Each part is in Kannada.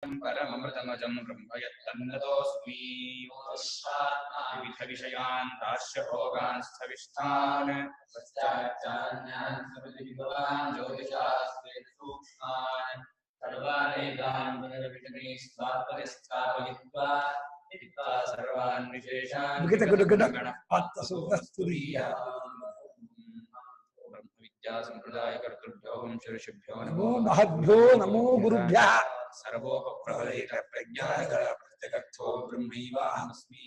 परममृतमजं ब्रह्मयत्तन्नतोऽस्मि विविध विषयान् दास्यभोगान् स्थविष्ठान् पश्चाच्चान्यान् समतिविभवान् ज्योतिषास्ते सूक्ष्मान् सर्वानेकान् पुनर्विषमीस्वात्मनिस्थापयित्वा हित्वा सर्वान् विशेषान् संप्रदायकर्तृभ्यो वंशऋषिभ्यो नमो महद्भ्यो नमो गुरुभ्यः सर्वोपप्रभलैक प्रज्ञानगणप्रत्यगर्थो ब्रह्मैवाहमस्मि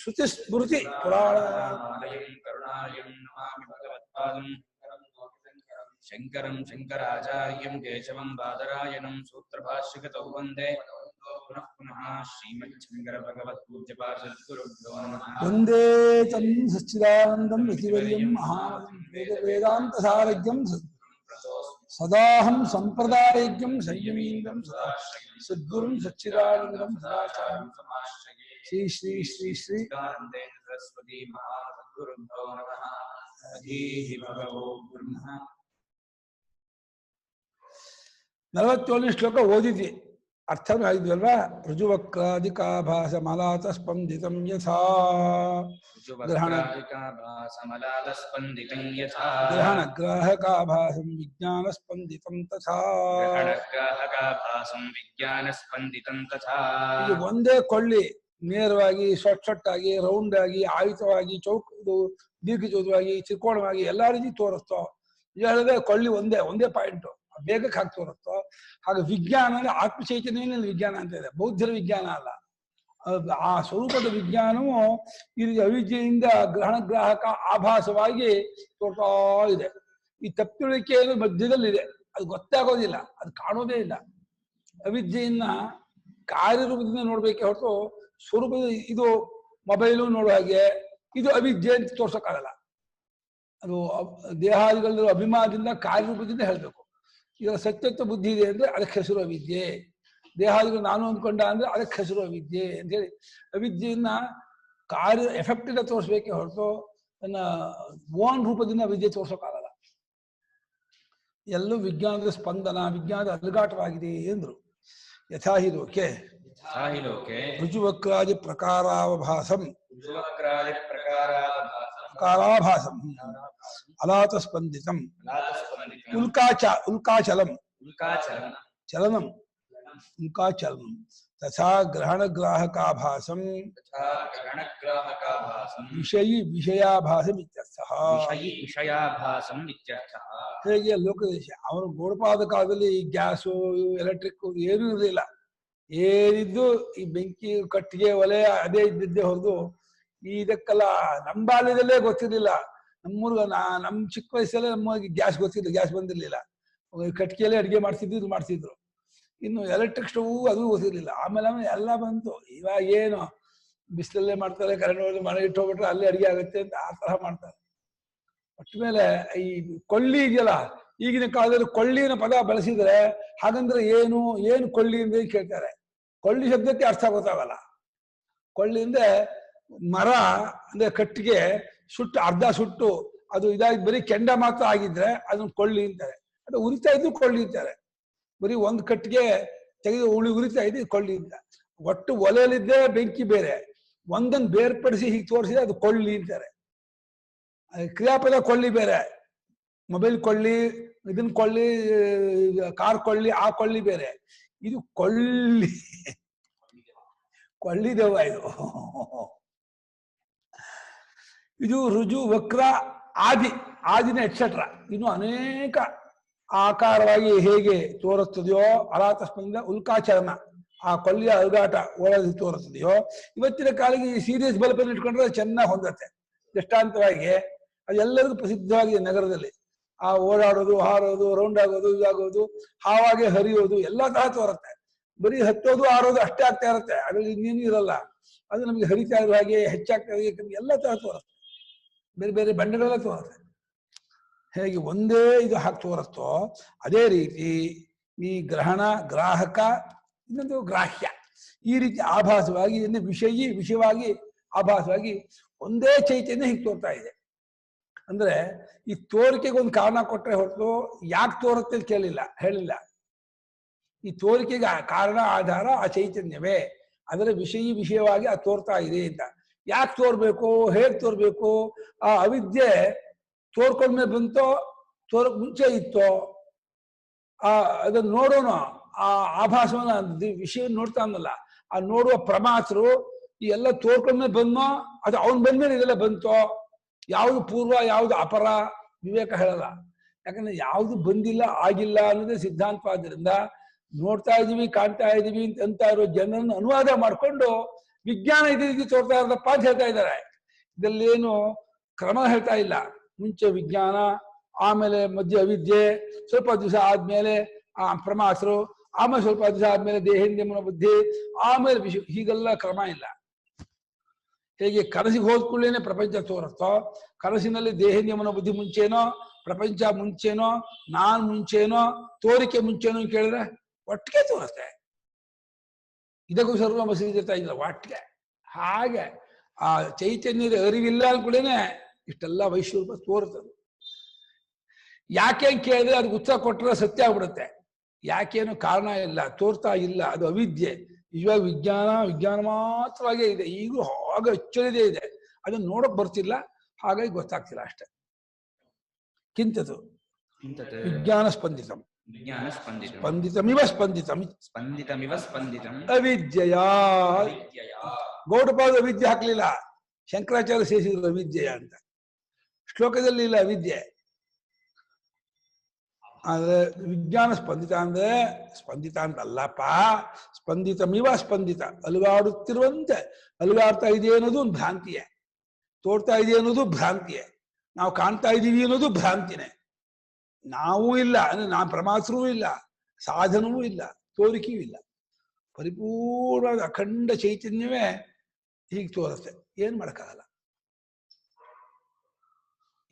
श्रुतिस्मृति पुराणानालयं करुणालयं नमामि भगवत्पादं शङ्करं शङ्कराचार्यं केशवं बादरायणं सूत्रभाष्यकृतौ वन्दे पुनः पुनः श्रीमच्छङ्करभगवत्पूज्यपादसद्गुरुभ्यो नमः वन्दे तं सच्चिदानन्दं यतिवर्यं महामहिं वेदवेदान्तसारज्ञं सदाहं सम्प्रदायज्ञं संयमीन्द्रं सद्गुरुं सच्चिदानन्दं सदाचार्यं श्री श्री श्री श्री सरस्वती महासद्गुरुभ्यो नमः अधीः भगवो ब्रह्म 47ನೇ ಶ್ಲೋಕ ಓದಿದ್ವಿ ಅರ್ಥನೂ ಆಗಿದ್ವಲ್ವಾ ಋಜುವಕ್ರಾದಿಕಾಭಾಸ ಮಲಾತ ಸ್ಪಂದಿತಂ ಯಥಾ ಗ್ರಹಣಗ್ರಾಹಕಾಭಾಸಂ ವಿಜ್ಞಾನ ಸ್ಪಂದಿತಂ ತಥಾ ಇದು ಒಂದೇ ಕೊಳ್ಳಿ ನೇರವಾಗಿ ಸೊಟ್ಟಾಗಿ ರೌಂಡ್ ಆಗಿ ಆಯುತವಾಗಿ ಚೌಕದು ದೀರ್ಘಚೌಕವಾಗಿ ತ್ರಿಕೋಣವಾಗಿ ಎಲ್ಲಾ ರೀತಿ ತೋರಿಸ್ತೋ ಇದು ಹೇಳಿದ್ರೆ ಕೊಳ್ಳಿ ಒಂದೇ ಪಾಯಿಂಟ್ ಬೇಗಕ್ಕೆ ಹಾಕಿ ತೋರುತ್ತೋ ಹಾಗೆ ವಿಜ್ಞಾನ ಅಂದ್ರೆ ಆತ್ಮಚೈತನ್ಯ ವಿಜ್ಞಾನ ಅಂತ ಇದೆ, ಬೌದ್ಧರ ವಿಜ್ಞಾನ ಅಲ್ಲ. ಆ ಸ್ವರೂಪದ ವಿಜ್ಞಾನವು ಈ ಅವಿದ್ಯೆಯಿಂದ ಗ್ರಹಣಗ್ರಾಹಕ ಆಭಾಸವಾಗಿ ತೋರ್ತಾ ಇದೆ. ಈ ತಪ್ಪುಳಿಕೆಯನ್ನು ಮಧ್ಯದಲ್ಲಿದೆ, ಅದು ಗೊತ್ತಾಗೋದಿಲ್ಲ, ಅದು ಕಾಣೋದೇ ಇಲ್ಲ. ಅವಿದ್ಯೆಯನ್ನ ಕಾರ್ಯರೂಪದಿಂದ ನೋಡ್ಬೇಕೆ ಹೊರತು ಸ್ವರೂಪದ ಇದು ಮೊಬೈಲು ನೋಡೋ ಹಾಗೆ ಇದು ಅವಿದ್ಯೆ ಅಂತ ತೋರ್ಸೋಕ್ಕಾಗಲ್ಲ. ಅದು ದೇಹಾದಿಗಳ ಅಭಿಮಾನದಿಂದ ಕಾರ್ಯರೂಪದಿಂದ ಹೇಳ್ಬೇಕು. ಇದರ ಸತ್ಯತ್ವ ಬುದ್ಧಿ ಇದೆ ಅಂದ್ರೆ ಅದಕ್ಕೆ ಹೆಸರು ಅವಿದ್ಯೆ. ದೇಹಾದಿಗಳು ನಾನು ಅಂದ್ಕೊಂಡ ಅಂದ್ರೆ ಅದಕ್ಕೆ ಹೆಸರು ಅವಿದ್ಯೆ ಅಂತ ಹೇಳಿ ಅವಿದ್ಯೆಯನ್ನ ಕಾರ್ಯ ಎಫೆಕ್ಟ್ ಇಂದ ತೋರಿಸ್ಬೇಕೆ ಹೊರತು ತನ್ನ ಓನ್ ರೂಪದಿಂದ ಅವಿದ್ಯೆ ತೋರ್ಸೋಕ್ಕಾಗಲ್ಲ. ಎಲ್ಲೂ ವಿಜ್ಞಾನದ ಸ್ಪಂದನ, ವಿಜ್ಞಾನದ ಅಲುಗಾಟವಾಗಿದೆ ಎಂದ್ರು. ಯಥಾಹಿ ಲೋಕೆ ಋಜುವಕ್ರಾದಿ ಪ್ರಕಾರಾವಭಾಸಂ ಪ್ರಕಾರಾಭಾಸಂ ಅಲಾತ ಸ್ಪಂದಿತಂ ಉಲ್ಕಾಚಲಂ ಚಲನಂ ತಥಾ ಗ್ರಹಣಗ್ರಾಹಕಾಭಾಸಂ ವಿಷಯಾಭಾಸಂ ಇತ್ಯರ್ಥಃ. ಹೇಗೆ ಲೋಕದೇಶ ಅವನು ಗೋಡಪಾದ ಕಾಲದಲ್ಲಿ ಈ ಗ್ಯಾಸು ಎಲೆಕ್ಟ್ರಿಕ್ ಏನೂ ಇರಲಿಲ್ಲ. ಏನಿದ್ದು ಈ ಬೆಂಕಿ ಕಟ್ಟಿಗೆ ಒಲೆ ಅದೇ ಇದ್ದಿದ್ದೇ ಹೊರದು ಇದಕ್ಕೆಲ್ಲ ನಮ್ಮ ಬಾಲ್ಯದಲ್ಲೇ ಗೊತ್ತಿರ್ಲಿಲ್ಲ. ನಮ್ಮ ಚಿಕ್ಕ ವಯಸ್ಸಲ್ಲೇ ನಮಗೆ ಗ್ಯಾಸ್ ಗೊತ್ತಿಲ್ಲ, ಗ್ಯಾಸ್ ಬಂದಿರ್ಲಿಲ್ಲ. ಕಟ್ಟಿಗೆಯಲ್ಲೇ ಅಡುಗೆ ಮಾಡ್ತಿದ್ರು. ಇನ್ನು ಎಲೆಕ್ಟ್ರಿಕ್ ಸ್ಟವ್ ಅದು ಗೊತ್ತಿರ್ಲಿಲ್ಲ. ಆಮೇಲೆ ಎಲ್ಲ ಬಂತು. ಇವಾಗ ಏನು ಬಿಸಿಲಲ್ಲೇ ಮಾಡ್ತಾರೆ, ಕರೆಂಟ್ ಮನೆ ಇಟ್ಟೋಗ್ಬಿಟ್ರೆ ಅಲ್ಲೇ ಅಡುಗೆ ಆಗುತ್ತೆ ಅಂತ ಆ ತರಹ ಮಾಡ್ತಾರೆ. ಒಟ್ಟ ಮೇಲೆ ಈ ಕೊಳ್ಳಿ ಇದೆಯಲ್ಲ, ಈಗಿನ ಕಾಲದಲ್ಲಿ ಕೊಳ್ಳಿನ ಪದ ಬಳಸಿದ್ರೆ ಹಾಗಂದ್ರೆ ಏನು ಕೊಳ್ಳಿ ಅಂದ್ರೆ ಕೇಳ್ತಾರೆ. ಕೊಳ್ಳಿ ಶಬ್ದಕ್ಕೆ ಅರ್ಥ ಗೊತ್ತಾಗಲ್ಲ. ಕೊಳ್ಳಿ ಅಂದ್ರೆ ಮರ ಅಂದ್ರೆ ಕಟ್ಟಿಗೆ ಅರ್ಧ ಸುಟ್ಟು ಅದು ಇದಾಗಿ ಬರೀ ಕೆಂಡ ಮಾತ್ರ ಆಗಿದ್ರೆ ಅದನ್ನ ಕೊಳ್ಳಿ ಅಂತಾರೆ. ಅದು ಉರಿತಾ ಇದ್ದು ಕೊಳ್ಳಿ ಅಂತಾರೆ. ಬರೀ ಒಂದು ಕಟ್ಟಿಗೆ ತೆಗೆದು ಉರಿತಾ ಇದ್ದು ಕೊಳ್ಳಿ ಅಂತ. ಒಟ್ಟು ಒಲೆಯಲ್ಲಿದ್ದೇ ಬೆಂಕಿ ಬೇರೆ, ಒಂದನ್ನು ಬೇರ್ಪಡಿಸಿ ಹೀಗೆ ತೋರಿಸಿದ್ರೆ ಅದು ಕೊಳ್ಳಿ ಅಂತಾರೆ. ಕ್ರಿಯಾಪದ ಕೊಳ್ಳಿ ಬೇರೆ, ಮೊಬೈಲ್ ಕೊಳ್ಳಿ, ಇದನ್ನ ಕೊಳ್ಳಿ, ಕಾರ್ ಕೊಳ್ಳಿ, ಆ ಕೊಳ್ಳಿ ಬೇರೆ. ಇದು ಕೊಳ್ಳಿದೇವ ಇದು ರುಜು ವಕ್ರ ಆದಿನ ಎಕ್ಸೆಟ್ರಾ. ಇನ್ನು ಅನೇಕ ಆಕಾರವಾಗಿ ಹೇಗೆ ತೋರಿಸ್ತದೆಯೋ ಅಲಾತ ಸ್ಪಂದ ಉಲ್ಕಾಚಲನ, ಆ ಕೊಳ್ಳಿಯ ಅಲುಗಾಟ ಓಡೋದು ತೋರಿಸ್ತದೆಯೋ, ಇವತ್ತಿನ ಕಾಲಿಗೆ ಈ ಸೀರಿಯಸ್ ಬಲ್ಪನ್ನು ಇಟ್ಕೊಂಡ್ರೆ ಚೆನ್ನಾಗಿ ಹೊಂದತ್ತೆ. ದೃಷ್ಟಾಂತವಾಗಿ ಅದೆಲ್ಲರಿಗೂ ಪ್ರಸಿದ್ಧವಾಗಿದೆ ನಗರದಲ್ಲಿ. ಆ ಓಡಾಡೋದು, ಹಾರೋದು, ರೌಂಡ್ ಆಗೋದು, ಇದಾಗೋದು, ಹಾವಾಗೆ ಹರಿಯೋದು ಎಲ್ಲ ತರ ತೋರುತ್ತೆ. ಬರೀ ಹತ್ತೋದು ಆರೋದು ಅಷ್ಟೇ ಆಗ್ತಾ ಇರುತ್ತೆ, ಅದ್ರಲ್ಲಿ ಇನ್ನೇನು ಇರಲ್ಲ. ಅದು ನಮಗೆ ಹರಿತಾ ಇರೋ ಹಾಗೆ ಹೆಚ್ಚಾಗ್ತಾ ಇದೆ, ಎಲ್ಲ ತರ ತೋರುತ್ತೆ. ಬೇರೆ ಬೇರೆ ಬಣ್ಣಗಳೆಲ್ಲ ತೋರುತ್ತೆ. ಹೇಗೆ ಒಂದೇ ಇದು ಹಾಕಿ ತೋರುತ್ತೋ ಅದೇ ರೀತಿ ಈ ಗ್ರಹಣ, ಗ್ರಾಹಕ, ಇನ್ನೊಂದು ಗ್ರಾಹ್ಯ, ಈ ರೀತಿ ಆಭಾಸವಾಗಿ ವಿಷಯವಾಗಿ ಆಭಾಸವಾಗಿ ಒಂದೇ ಚೈತನ್ಯ ಹೀಗೆ ತೋರ್ತಾ ಇದೆ. ಅಂದ್ರೆ ಈ ತೋರಿಕೆಗೆ ಒಂದು ಕಾರಣ ಕೊಟ್ಟರೆ ಹೊರತು ಯಾಕೆ ತೋರುತ್ತೆ ಅಂತ ಹೇಳಿಲ್ಲ. ಈ ತೋರಿಕೆಗೆ ಕಾರಣ ಆಧಾರ ಆ ಚೈತನ್ಯವೇ, ಅದರ ವಿಷಯವಾಗಿ ಅದು ತೋರ್ತಾ ಇದೆ ಅಂತ. ಯಾಕೆ ತೋರ್ಬೇಕು, ಹೇಗೆ ತೋರ್ಬೇಕು? ಆ ಅವಿದ್ಯೆ ತೋರ್ಕೊಂಡ್ಮೇಲೆ ಬಂತೋ, ತೋರಕ್ ಮುಂಚೆ ಇತ್ತೋ? ಅದನ್ನ ನೋಡೋಣ, ಆ ಆಭಾಸವನ್ನ ವಿಷಯ ನೋಡ್ತಾನಲ್ಲ, ಆ ನೋಡುವ ಪ್ರಮಾತರು ಈ ಎಲ್ಲ ತೋರ್ಕೊಂಡ್ಮೇಲೆ ಬಂದೋ, ಅದು ಅವನ್ ಬಂದ್ಮೇಲೆ ಇದೆಲ್ಲ ಬಂತೋ? ಯಾವುದು ಪೂರ್ವ ಯಾವುದು ಅಪರ ವಿವೇಕ ಹೇಳಲ್ಲ. ಯಾಕಂದ್ರೆ ಯಾವುದು ಬಂದಿಲ್ಲ ಆಗಿಲ್ಲ ಅನ್ನೋದೇ ಸಿದ್ಧಾಂತವಾದ್ರಿಂದ ನೋಡ್ತಾ ಇದೀವಿ ಕಾಣ್ತಾ ಇದೀವಿ ಅಂತ ಇರೋ ಜನರನ್ನು ಅನುವಾದ ಮಾಡ್ಕೊಂಡು ವಿಜ್ಞಾನ ಇದೇ ರೀತಿ ತೋರ್ತಾ ಇರೋದಪ್ಪ ಅಂತ ಹೇಳ್ತಾ ಇದ್ದಾರೆ. ಇದರಲ್ಲೇನು ಕ್ರಮ ಹೇಳ್ತಾ ಇಲ್ಲ. ಮುಂಚೆ ವಿಜ್ಞಾನ, ಆಮೇಲೆ ಮಧ್ಯ ಅವಿದ್ಯೆ, ಸ್ವಲ್ಪ ದಿವಸ ಆದ್ಮೇಲೆ ಪ್ರಮಾಸರು, ಆಮೇಲೆ ಸ್ವಲ್ಪ ದಿವಸ ಆದ್ಮೇಲೆ ದೇಹೇಂದ್ರಿಯ ಬುದ್ಧಿ, ಆಮೇಲೆ ಹೀಗೆಲ್ಲ ಕ್ರಮ ಇಲ್ಲ. ಹೇಗೆ ಕನಸಿಗೆ ಹೋದ್ಕೊಳ್ಳೇನೆ ಪ್ರಪಂಚ ತೋರುತ್ತೋ, ಕನಸಿನಲ್ಲಿ ದೇಹೇಂದ್ರಿಯ ಬುದ್ಧಿ ಮುಂಚೆನೋ, ಪ್ರಪಂಚ ಮುಂಚೆನೋ, ನಾನ್ ಮುಂಚೆನೋ, ತೋರಿಕೆ ಮುಂಚೆನೋ ಕೇಳಿದ್ರೆ ಒಟ್ಟಿಗೆ ತೋರುತ್ತೆ. ಇದಕ್ಕೂ ಸರ್ವ ಮಸೀದಿರ್ತಾ ಇದ್ರ ಒಟ್ಟಿಗೆ. ಹಾಗೆ ಆ ಚೈತನ್ಯದ ಅರಿವಿಲ್ಲ ಅಂದ್ಕೂಡೇನೆ ಇಷ್ಟೆಲ್ಲ ವೈಶ್ವರೂಪ ತೋರುತ್ತದೆ. ಯಾಕೆ ಕೇಳಿದ್ರೆ ಅದಕ್ಕೆ ಉತ್ತರ ಕೊಟ್ಟರೆ ಸತ್ಯ ಆಗ್ಬಿಡುತ್ತೆ. ಯಾಕೇನು ಕಾರಣ ಇಲ್ಲ, ತೋರ್ತಾ ಇಲ್ಲ, ಅದು ಅವಿದ್ಯೆ. ಇವಾಗ ವಿಜ್ಞಾನ ಮಾತ್ರವಾಗೇ ಇದೆ, ಈಗಲೂ ಹಾಗೆ ಅಚ್ಚರಿದೇ ಇದೆ, ಅದನ್ನ ನೋಡಕ್ ಬರ್ತಿಲ್ಲ, ಹಾಗಾಗಿ ಗೊತ್ತಾಗ್ತಿಲ್ಲ ಅಷ್ಟೆ. ಕಿಂತದು ವಿಜ್ಞಾನ ಸ್ಪಂದಿತಂ ಸ್ಪಂದಿತಮಿವ ಸ್ಪಂದಿತಂ ಅವಿದ್ಯೆಯ. ಗೌಡಪಾದ ಅವಿದ್ಯೆ ಹಾಕ್ಲಿಲ್ಲ, ಶಂಕರಾಚಾರ್ಯ ಸೇರಿಸಿದ್ರು ಅವಿದ್ಯೆಯ ಅಂತ. ಶ್ಲೋಕದಲ್ಲಿ ಇಲ್ಲ ಅವಿದ್ಯೆ. ಆದ್ರೆ ವಿಜ್ಞಾನ ಸ್ಪಂದಿತ ಅಂದ್ರೆ ಸ್ಪಂದಿತ ಅಂತ ಅಲ್ಲಪ್ಪ, ಸ್ಪಂದಿತಮಿವ ಸ್ಪಂದಿತ, ಅಲುಗಾಡುತ್ತಿರುವಂತೆ. ಅಲುಗಾಡ್ತಾ ಇದೆ ಅನ್ನೋದು ಒಂದು ಭ್ರಾಂತಿಯೇ, ತೋರ್ತಾ ಇದೆ ಅನ್ನೋದು ಭ್ರಾಂತಿಯೇ, ನಾವು ಕಾಣ್ತಾ ಇದೀವಿ ಅನ್ನೋದು ಭ್ರಾಂತಿನೇ. ನಾವೂ ಇಲ್ಲ ಅಂದ್ರೆ ನಾ ಪ್ರಮಾಸರೂ ಇಲ್ಲ, ಸಾಧನವೂ ಇಲ್ಲ, ತೋರಿಕೆಯೂ ಇಲ್ಲ. ಪರಿಪೂರ್ಣವಾದ ಅಖಂಡ ಚೈತನ್ಯವೇ ಹೀಗೆ ತೋರುತ್ತೆ. ಏನ್ ಮಾಡಕ್ಕಾಗಲ್ಲ.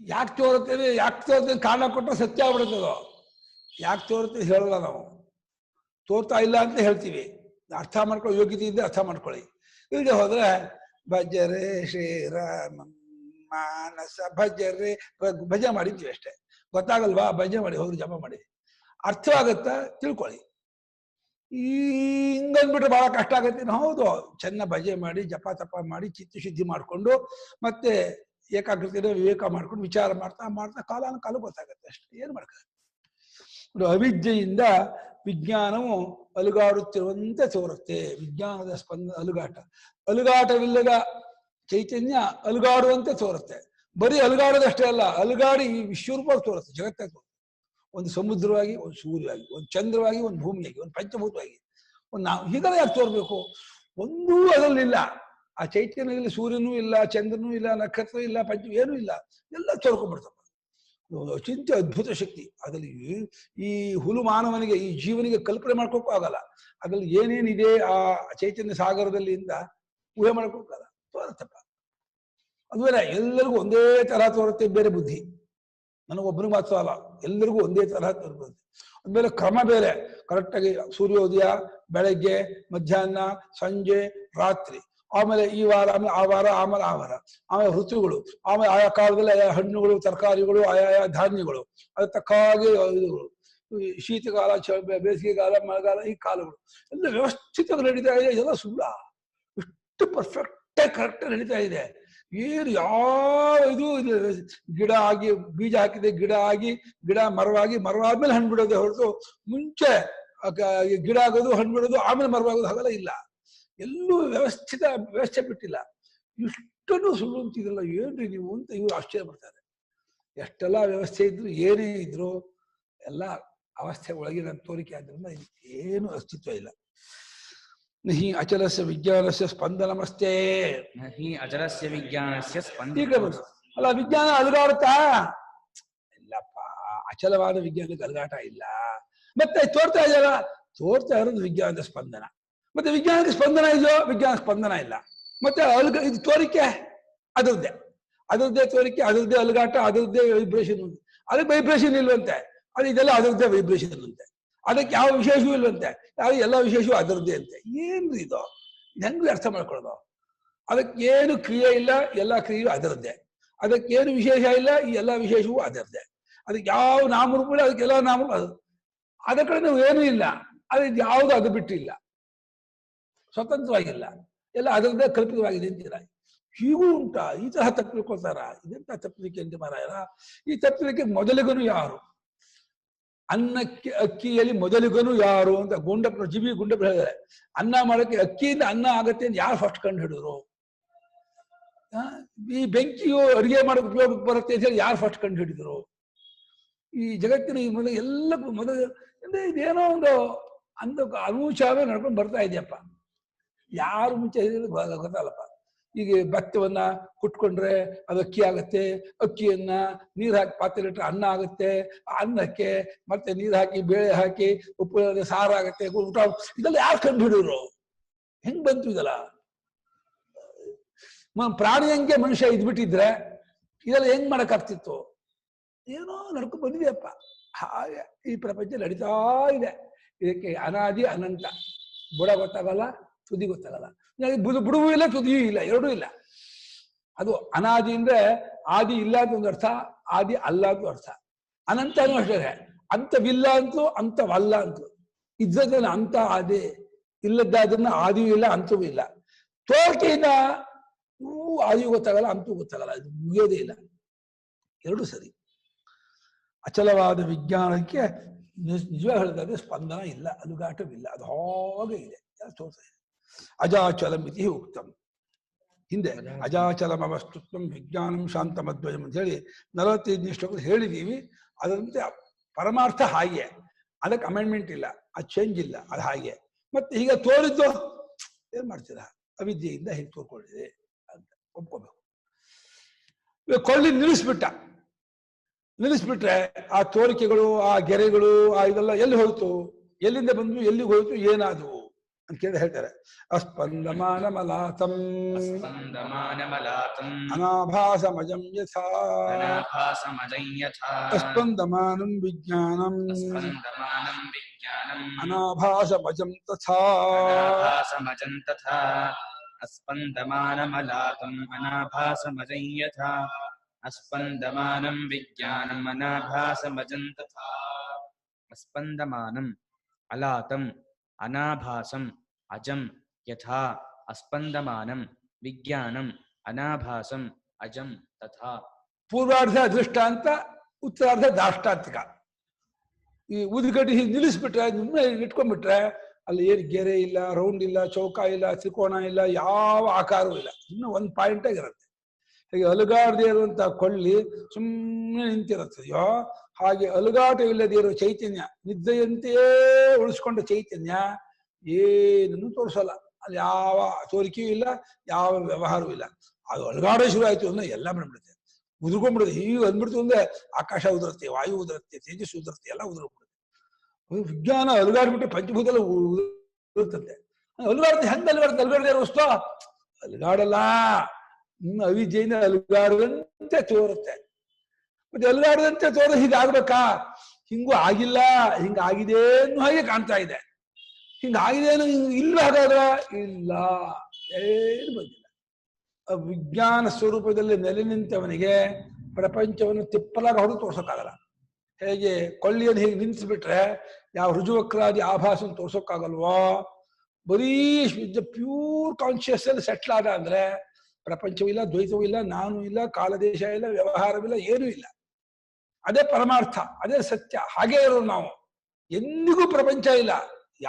ಯಾಕೆ ತೋರುತ್ತೆ ಕಾರಣ ಕೊಟ್ಟರೆ ಸತ್ಯ ಆಗ್ಬಿಡುತ್ತದೋ. ಯಾಕೆ ತೋರುತ್ತೆ ಹೇಳಲ್ಲ ನಾವು, ತೋರ್ತಾ ಇಲ್ಲ ಅಂತ ಹೇಳ್ತೀವಿ. ಅರ್ಥ ಮಾಡ್ಕೊಳ್ಳೋ ಯೋಗ್ಯತೆ ಇದ್ದರೆ ಅರ್ಥ ಮಾಡ್ಕೊಳ್ಳಿ. ಇಲ್ಲದೆ ಹೋದ್ರೆ ಭಜರೆ ಶ್ರೀರಾಮ ಮಾನಸ ಭಜರೆ ಭಜನೆ ಮಾಡಿದ್ವಿ ಅಷ್ಟೇ. ಗೊತ್ತಾಗಲ್ವಾ? ಭಜನೆ ಮಾಡಿ, ಹೋಗಿ ಜಪ ಮಾಡಿ, ಅರ್ಥವಾಗತ್ತಾ ತಿಳ್ಕೊಳ್ಳಿ. ಹಿಂಗಂದ್ಬಿಟ್ರೆ ಬಹಳ ಕಷ್ಟ ಆಗತ್ತೆ. ಹೌದು, ಚೆನ್ನಾಗಿ ಭಜನೆ ಮಾಡಿ ಜಪ ತಪ ಮಾಡಿ ಚಿತ್ತಶುದ್ಧಿ ಮಾಡಿಕೊಂಡು ಮತ್ತೆ ಏಕಾಗ್ರತೆಯ ವಿವೇಕ ಮಾಡ್ಕೊಂಡು ವಿಚಾರ ಮಾಡ್ತಾ ಕಾಲ ಗೊತ್ತಾಗತ್ತೆ ಅಷ್ಟೇ. ಏನ್ ಮಾಡ್ತಾರೆ? ಅವಿದ್ಯೆಯಿಂದ ವಿಜ್ಞಾನವು ಅಲುಗಾಡುತ್ತಿರುವಂತೆ ತೋರುತ್ತೆ. ವಿಜ್ಞಾನದ ಅಲುಗಾಟವಿಲ್ಲದ ಚೈತನ್ಯ ಅಲುಗಾಡುವಂತೆ ತೋರುತ್ತೆ. ಬರೀ ಅಲುಗಾಡೋದಷ್ಟೇ ಅಲ್ಲ, ಅಲುಗಾಡಿ ಈ ವಿಶ್ವರೂಪವಾಗಿ ತೋರುತ್ತೆ, ಜಗತ್ತಾಗಿ ತೋರುತ್ತೆ. ಒಂದು ಸಮುದ್ರವಾಗಿ, ಒಂದು ಸೂರ್ಯವಾಗಿ, ಒಂದು ಚಂದ್ರವಾಗಿ, ಒಂದು ಭೂಮಿಯಾಗಿ, ಒಂದು ಪಂಚಭೂತವಾಗಿ, ಒಂದು ನಾವು ಹೀಗೆಲ್ಲ ಯಾಕೆ ತೋರ್ಬೇಕು? ಒಂದೂ ಅದರಲ್ಲಿಲ್ಲ. ಆ ಚೈತನ್ಯದಲ್ಲಿ ಸೂರ್ಯನೂ ಇಲ್ಲ, ಚಂದ್ರನೂ ಇಲ್ಲ, ನಕ್ಷತ್ರ ಇಲ್ಲ, ಏನೂ ಇಲ್ಲ, ಎಲ್ಲ ತೋರ್ಕೊಂಡ್ಬಿಡ್ತಪ್ಪ. ಅಚಿಂತ್ಯ ಅದ್ಭುತ ಶಕ್ತಿ ಅದರಲ್ಲಿ. ಈ ಹುಲು ಮಾನವನಿಗೆ, ಈ ಜೀವನಿಗೆ ಕಲ್ಪನೆ ಮಾಡ್ಕೋಕ್ಕೂ ಆಗಲ್ಲ. ಅದ್ರಲ್ಲಿ ಏನೇನಿದೆ ಆ ಚೈತನ್ಯ ಸಾಗರದಲ್ಲಿ ಇಂದ ಊಹೆ ಮಾಡ್ಕೋಕ್ಕಲ್ಲ, ತೋರುತ್ತಪ್ಪ. ಅದುವೇ ಎಲ್ಲರಿಗೂ ಒಂದೇ ತರಹ ತೋರುತ್ತೆ, ಬೇರೆ ಬುದ್ಧಿ. ನನಗೊಬ್ಬನಿಗೆ ಮಾತ್ರ ಅಲ್ಲ, ಎಲ್ಲರಿಗೂ ಒಂದೇ ತರಹ ತೋರ್ಬರುತ್ತೆ. ಅದ್ಮೇಲೆ ಕ್ರಮ ಬೇರೆ. ಕರೆಕ್ಟಾಗಿ ಸೂರ್ಯೋದಯ, ಬೆಳಗ್ಗೆ, ಮಧ್ಯಾಹ್ನ, ಸಂಜೆ, ರಾತ್ರಿ, ಆಮೇಲೆ ಈ ವಾರ, ಆಮೇಲೆ ಆ ವಾರ, ಆಮೇಲೆ ಆ ವಾರ, ಆಮೇಲೆ ಋತುಗಳು, ಆಮೇಲೆ ಆಯಾ ಕಾಲದಲ್ಲಿ ಆಯಾ ಹಣ್ಣುಗಳು, ತರಕಾರಿಗಳು, ಆಯಾ ಧಾನ್ಯಗಳು, ಅದ್ರ ತಕ್ಕಾಗಿ ಇದುಗಳು, ಶೀತಕಾಲ, ಬೇಸಿಗೆಗಾಲ, ಮಳೆಗಾಲ, ಈ ಕಾಲಗಳು ಎಲ್ಲ ವ್ಯವಸ್ಥಿತವಾಗಿ ನಡೀತಾ ಇದೆ. ಇದೆಲ್ಲ ಸುಳ್ಳ. ಇಷ್ಟು ಪರ್ಫೆಕ್ಟಾಗಿ ಕರೆಕ್ಟಾಗಿ ನಡೀತಾ ಇದೆ. ಏನು ಯಾವ ಇದು ಗಿಡ ಆಗಿ, ಬೀಜ ಹಾಕಿದೆ, ಗಿಡ ಆಗಿ, ಗಿಡ ಮರವಾಗಿ, ಮರವಾದ್ಮೇಲೆ ಹಣ್ಣು ಬಿಡೋದೇ ಹೊರತು ಮುಂಚೆ ಗಿಡ ಆಗೋದು, ಹಣ್ಣು ಬಿಡೋದು, ಆಮೇಲೆ ಮರವಾಗೋದು ಹಾಗೆಲ್ಲ ಇಲ್ಲ. ಎಲ್ಲೂ ವ್ಯವಸ್ಥೆ ಬಿಟ್ಟಿಲ್ಲ. ಇಷ್ಟನ್ನು ಸುಳ್ಳು ಅಂತಿದ್ರಲ್ಲ, ಏನ್ರಿ ನೀವು ಅಂತ ಇವ್ರು ಆಶ್ಚರ್ಯ ಪಡ್ತಾರೆ. ಎಷ್ಟೆಲ್ಲ ವ್ಯವಸ್ಥೆ ಇದ್ರು, ಏನೇ ಇದ್ರು ಎಲ್ಲ ಅವಸ್ಥೆ ಒಳಗಿನ ತೋರಿಕೆ ಆದ್ರಿಂದ ಏನು ಅಸ್ತಿತ್ವ ಇಲ್ಲ. ನಹಿ ಅಚಲಸ್ಯ ವಿಜ್ಞಾನಸ್ಯ ಸ್ಪಂದನಮಸ್ತೆ. ಅಚಲಸ್ಯ ವಿಜ್ಞಾನಸ್ಯ ಅಲ್ಲ, ವಿಜ್ಞಾನ ಅಲುಗಾಡುತ್ತಾ ಇಲ್ಲಪ್ಪ. ಅಚಲವಾದ ವಿಜ್ಞಾನಕ್ಕೆ ಅಲುಗಾಟ ಇಲ್ಲ. ಮತ್ತೆ ತೋರ್ತಾ ಇದೆಯಲ್ಲ, ತೋರ್ತಾ ಇರೋದು ವಿಜ್ಞಾನದ ಸ್ಪಂದನ. ಮತ್ತೆ ವಿಜ್ಞಾನಕ್ಕೆ ಸ್ಪಂದನ ಇದೆಯೋ? ವಿಜ್ಞಾನ ಸ್ಪಂದನ ಇಲ್ಲ. ಮತ್ತೆ ಇದು ತೋರಿಕೆ ಅದರದ್ದೇ ತೋರಿಕೆ, ಅದರದ್ದೇ ಅಲುಗಾಟ, ಅದರದ್ದೇ ವೈಬ್ರೇಷನ್. ಅದಕ್ಕೆ ವೈಬ್ರೇಷನ್ ಇಲ್ವಂತೆ, ಅದು ಇದೆಲ್ಲ ಅದರದ್ದೇ ವೈಬ್ರೇಷನ್ ಅಂತೆ. ಅದಕ್ಕೆ ಯಾವ ವಿಶೇಷವೂ ಇಲ್ವಂತೆ, ಎಲ್ಲ ವಿಶೇಷವೂ ಅದರದ್ದೇ ಅಂತೆ. ಏನ್ರಿ ಇದು? ಹೆಂಗ್ರಿ ಅರ್ಥ ಮಾಡ್ಕೊಳ್ಳೋದು? ಅದಕ್ಕೇನು ಕ್ರಿಯೆ ಇಲ್ಲ, ಎಲ್ಲ ಕ್ರಿಯೆಯೂ ಅದರದ್ದೇ. ಅದಕ್ಕೇನು ವಿಶೇಷ ಇಲ್ಲ, ಈ ಎಲ್ಲ ವಿಶೇಷವೂ ಅದರದ್ದೇ. ಅದಕ್ಕೆ ಯಾವ ನಾಮರೂಪ ಇಲ್ಲ, ಅದಕ್ಕೆಲ್ಲ ನಾಮರೂಪ. ಅದ ಕಡೆ ನಾವು ಏನೂ ಇಲ್ಲ. ಅದು ಯಾವುದು ಅದು ಬಿಟ್ಟಿಲ್ಲ, ಸ್ವತಂತ್ರವಾಗಿಲ್ಲ, ಎಲ್ಲ ಅದರದ್ದೇ ಕಲ್ಪಿತವಾಗಿದೆ ಅಂತೀರ. ಹೀಗೂ ಉಂಟಾ? ಈ ತರಹ ತಪ್ಪು ತಿಳ್ಕೊಳ್ತಾರ? ಇದೆಂತ ತಪ್ಪಲಿಕ್ಕೆ ಅಂತ ಮಾರಾಯರ. ಈ ತಪ್ಪಲಿಕ್ಕೆ ಮೊದಲಿಗನು ಯಾರು? ಅನ್ನಕ್ಕೆ ಅಕ್ಕಿಯಲ್ಲಿ ಮೊದಲಿಗನು ಯಾರು ಅಂತ ಗುಂಡಪ್ಪ ಜಿಬಿ ಗುಂಡಪ್ಪ ಹೇಳಿದ್ದಾರೆ. ಅನ್ನ ಮಾಡಕ್ಕೆ ಅಕ್ಕಿಯಿಂದ ಅನ್ನ ಆಗತ್ತೆ ಅಂತ ಯಾರು ಫಸ್ಟ್ ಕಂಡು ಹಿಡಿದ್ರು? ಈ ಬೆಂಕಿಯು ಅಡುಗೆ ಮಾಡೋಕೆ ಉಪಯೋಗಕ್ಕೆ ಬರುತ್ತೆ ಅಂತ ಹೇಳಿ ಯಾರು ಫಸ್ಟ್ ಕಂಡು ಹಿಡಿದ್ರು? ಈ ಜಗತ್ತಿನ ಈ ಮೊದಲು ಎಲ್ಲ ಮೊದಲು ಅಂದ್ರೆ ಇದೇನೋ ಒಂದು ಅಂದ ಅನುಚಾರವೇ ನಡ್ಕೊಂಡು ಬರ್ತಾ ಇದೆಯಪ್ಪ. ಯಾರು ಮುಂಚೆ ಗೊತ್ತಲ್ಲಪ್ಪ. ಈಗ ಭತ್ತವನ್ನ ಕುಟ್ಕೊಂಡ್ರೆ ಅದು ಅಕ್ಕಿ ಆಗತ್ತೆ, ಅಕ್ಕಿಯನ್ನ ನೀರು ಹಾಕಿ ಪಾತ್ರೆ ಇಟ್ಟರೆ ಅನ್ನ ಆಗುತ್ತೆ, ಅನ್ನಕ್ಕೆ ಮತ್ತೆ ನೀರು ಹಾಕಿ ಬೇಳೆ ಹಾಕಿ ಉಪ್ಪು ಸಾರು ಆಗತ್ತೆ, ಊಟ. ಇದೆಲ್ಲ ಯಾರು ಕಂಡು ಹಿಡಿದ್ರು? ಹೆಂಗ್ ಬಂತು ಇದೆಲ್ಲ? ಪ್ರಾಣಿಯಂಗೆ ಮನುಷ್ಯ ಇದ್ಬಿಟ್ಟಿದ್ರೆ ಇದೆಲ್ಲ ಹೆಂಗ್ ಮಾಡಕ್ಕಾಗ್ತಿತ್ತು? ಏನೋ ನಡ್ಕೊಂಡು ಬಂದಿದೆಯಪ್ಪ. ಹಾಗೆ ಈ ಪ್ರಪಂಚ ನಡೀತಾ ಇದೆ. ಇದಕ್ಕೆ ಅನಾದಿ ಅನಂತ, ಬುಡ ಗೊತ್ತಾಗಲ್ಲ, ತುದಿ ಗೊತ್ತಾಗಲ್ಲ. ಬುಡವೂ ಇಲ್ಲ, ತುದಿಯೂ ಇಲ್ಲ, ಎರಡೂ ಇಲ್ಲ. ಅದು ಅನಾದಿ ಅಂದ್ರೆ ಆದಿ ಇಲ್ಲ ಅಂತ ಒಂದು ಅರ್ಥ, ಆದಿ ಅಲ್ಲ ಅಂತ ಅರ್ಥ. ಅನಂತನೂ ಅಷ್ಟೇ, ಅಂತವಿಲ್ಲ ಅಂತೂ ಅಂತವಲ್ಲ ಅಂತೂ. ಇದ್ದದನ್ನ ಅಂತ ಆದಿ, ಇಲ್ಲದಾದನ್ನ ಆದಿಯೂ ಇಲ್ಲ, ಅಂತವೂ ಇಲ್ಲ. ತೋರಿಕೆಯಿಂದ ಆದಿಯೂ ಗೊತ್ತಾಗಲ್ಲ, ಅಂತೂ ಗೊತ್ತಾಗಲ್ಲ, ಇದು ಮುಗಿಯೋದೇ ಇಲ್ಲ. ಎರಡೂ ಸರಿ. ಅಚಲವಾದ ವಿಜ್ಞಾನಕ್ಕೆ ನಿಜವಾಗಿ ಹೇಳಿದ್ರೆ ಸ್ಪಂದನ ಇಲ್ಲ, ಅಲುಗಾಟವಿಲ್ಲ, ಅದು ಹಾಗೆ ಇದೆ. ಅಜಾಚಲಂ ಇತಿ ಉಕ್ತಂ. ಹಿಂದೆ ಅಜಾಚಲಂ ಅವಸ್ತುತ್ವಂ ವಿಜ್ಞಾನಂ ಶಾಂತಮದ್ವಯಂ ಅಂತ ಹೇಳಿ 45 ಶ್ಲೋಕಗಳು ಹೇಳಿದೀವಿ. ಅದರಂತೆ ಪರಮಾರ್ಥ ಹಾಗೆ, ಅದಕ್ಕೆ ಅಮೆಂಡ್ಮೆಂಟ್ ಇಲ್ಲ, ಅದು ಚೇಂಜ್ ಇಲ್ಲ, ಅದು ಹಾಗೆ. ಮತ್ತೆ ಈಗ ತೋರಿದ್ದು ಏನ್ ಮಾಡ್ತೀರಾ? ಅವಿದ್ಯೆಯಿಂದ ಹೀಗೆ ತೋರ್ಕೊಂಡಿದೆ ಅಂತ ಒಪ್ಕೋಬೇಕು. ಕೊಳ್ಳಿ ನಿಲ್ಲಿಸ್ಬಿಟ್ರೆ ಆ ತೋರಿಕೆಗಳು, ಆ ಗೆರೆಗಳು, ಆ ಇದೆಲ್ಲ ಎಲ್ಲಿ ಹೋಯ್ತು, ಎಲ್ಲಿಂದ ಬಂದು ಎಲ್ಲಿಗೆ ಹೋಯ್ತು, ಏನಾದವು ಅಂತ ಕೇಳಿ ಹೇಳ್ತಾರೆ. ಅಸ್ಪಂದಮಾನ ಮಲಾತಂ ಅನಾಭಾಸಮಜಂ ಯಥಾ ಅಸ್ಪಂದಮಾನಂ ವಿಜ್ಞಾನಂ ಅನಾಭಾಸಮಜಂ ತಥಾ ಅಸ್ಪಂದಮಾನಮಲಾತಂ ಅನಾಭಾಸಮಜಂ ಯಥಾ ಅಸ್ಪಂದಮಾನಂ ವಿಜ್ಞಾನಂ ಅನಾಭಾಸಮಜಂ ತಥಾ. ಅಸ್ಪಂದಮಾನಂ ಅಲಾತಂ ಅನಾಭಾಸಂ ಅಜಂ ಯಥಾ ಅಸ್ಪಂದಮಾನಂ ವಿಜ್ಞಾನಂ ಅನಾಭಾಸಂ ಅಜಂ ತಥಾ. ಪೂರ್ವಾರ್ಧ ದೃಷ್ಟಾಂತ, ಉತ್ತರಾರ್ಧ ದಾಷ್ಟಾಂತಿಕ. ಈ ಉದ್ಗಡ್ಡಿ ಹೀಗೆ ನಿಲ್ಲಿಸ್ಬಿಟ್ರೆ, ಇಟ್ಕೊಂಡ್ಬಿಟ್ರೆ ಅಲ್ಲಿ ಏನು ಗೆರೆ ಇಲ್ಲ, ರೌಂಡ್ ಇಲ್ಲ, ಚೌಕ ಇಲ್ಲ, ತ್ರಿಕೋಣ ಇಲ್ಲ, ಯಾವ ಆಕಾರವೂ ಇಲ್ಲ, ಇನ್ನು ಒಂದು ಪಾಯಿಂಟ್ ಆಗಿರುತ್ತೆ. ಹಾಗೆ ಅಲುಗಾಡದೇ ಇರುವಂತಹ ಕೊಳ್ಳಿ ಸುಮ್ಮನೆ ನಿಂತಿರುತ್ತದೆಯೋ ಹಾಗೆ ಅಲುಗಾಟವಿಲ್ಲದೆ ಇರೋ ಚೈತನ್ಯ, ನಿದ್ದೆಯಂತೆಯೇ ಉಳಿಸ್ಕೊಂಡ ಚೈತನ್ಯ ಏನನ್ನು ತೋರಿಸಲ್ಲ. ಅಲ್ಲಿ ಯಾವ ತೋರಿಕೆಯೂ ಇಲ್ಲ, ಯಾವ ವ್ಯವಹಾರವೂ ಇಲ್ಲ. ಅದು ಅಲುಗಾಡೋ ಶುರು ಆಯ್ತು ಅಂದ್ರೆ ಎಲ್ಲ ಬಂದ್ಬಿಡುತ್ತೆ, ಉದುರ್ಕೊಂಡ್ಬಿಡುತ್ತೆ. ಹೀಗೆ ಅಂದ್ಬಿಡ್ತು ಅಂದ್ರೆ ಆಕಾಶ ಉದುರುತ್ತೆ, ವಾಯು ಉದುರುತ್ತೆ, ತೇಜಸ್ಸು ಉದುರುತ್ತೆ, ಎಲ್ಲ ಉದುರ್ಬಿಡುತ್ತೆ. ವಿಜ್ಞಾನ ಅಲುಗಾಡ್ಬಿಟ್ಟು ಪಂಚಭೂತೆಲ್ಲ ಉದುರುತ್ತಂತೆ. ಅಲುಗಾಡ್ದು ಹೆಂಗ್ ಅಲುಗಾಡದೆ ಇರೋ ವಸ್ತು ಅಲುಗಾಡಲ್ಲ. ಅವಿದ್ಯೆಯಿಂದ ಅಲುಗಾಡದಂತೆ ತೋರುತ್ತೆ. ಮತ್ತೆ ಅಲುಗಾಡದಂತೆ ತೋರ ಹೀಗಾಗ್ಬೇಕಾ? ಹಿಂಗೂ ಆಗಿಲ್ಲ, ಹಿಂಗಾಗಿದೆ ಅನ್ನೋ ಹಾಗೆ ಕಾಣ್ತಾ ಇದೆ. ಹಿಂಗಾಗಿದೆ ಅನ್ನೋ ಇಲ್ಲ, ಹಾಗಾದ್ರೆ ಇಲ್ಲ, ಏನು ಬಂದಿಲ್ಲ. ವಿಜ್ಞಾನ ಸ್ವರೂಪದಲ್ಲಿ ನೆಲೆ ನಿಂತವನಿಗೆ ಪ್ರಪಂಚವನ್ನು ತಿಪ್ಪಲಾಗ ಹೊಡೆದು ತೋರ್ಸೋಕ್ಕಾಗಲ್ಲ. ಹೇಗೆ ಕೊಳ್ಳಿಯನ್ನು ಹೀಗೆ ನಿಂತಿಸ್ಬಿಟ್ರೆ ಯಾವ ರುಜುವಕ್ರಾದಿ ಆಭಾಸನ ತೋರ್ಸೋಕ್ಕಾಗಲ್ವೋ, ಬರೀ ಪ್ಯೂರ್ ಕಾನ್ಶಿಯಸ್ ಅಲ್ಲಿ ಸೆಟ್ಲ್ ಆದ ಅಂದ್ರೆ ಪ್ರಪಂಚವೂ ಇಲ್ಲ, ದ್ವೈತವೂ ಇಲ್ಲ, ನಾನು ಇಲ್ಲ, ಕಾಲದೇಶ ಇಲ್ಲ, ವ್ಯವಹಾರವಿಲ್ಲ, ಏನೂ ಇಲ್ಲ. ಅದೇ ಪರಮಾರ್ಥ, ಅದೇ ಸತ್ಯ. ಹಾಗೇ ಇರೋರು ನಾವು. ಎಂದಿಗೂ ಪ್ರಪಂಚ ಇಲ್ಲ,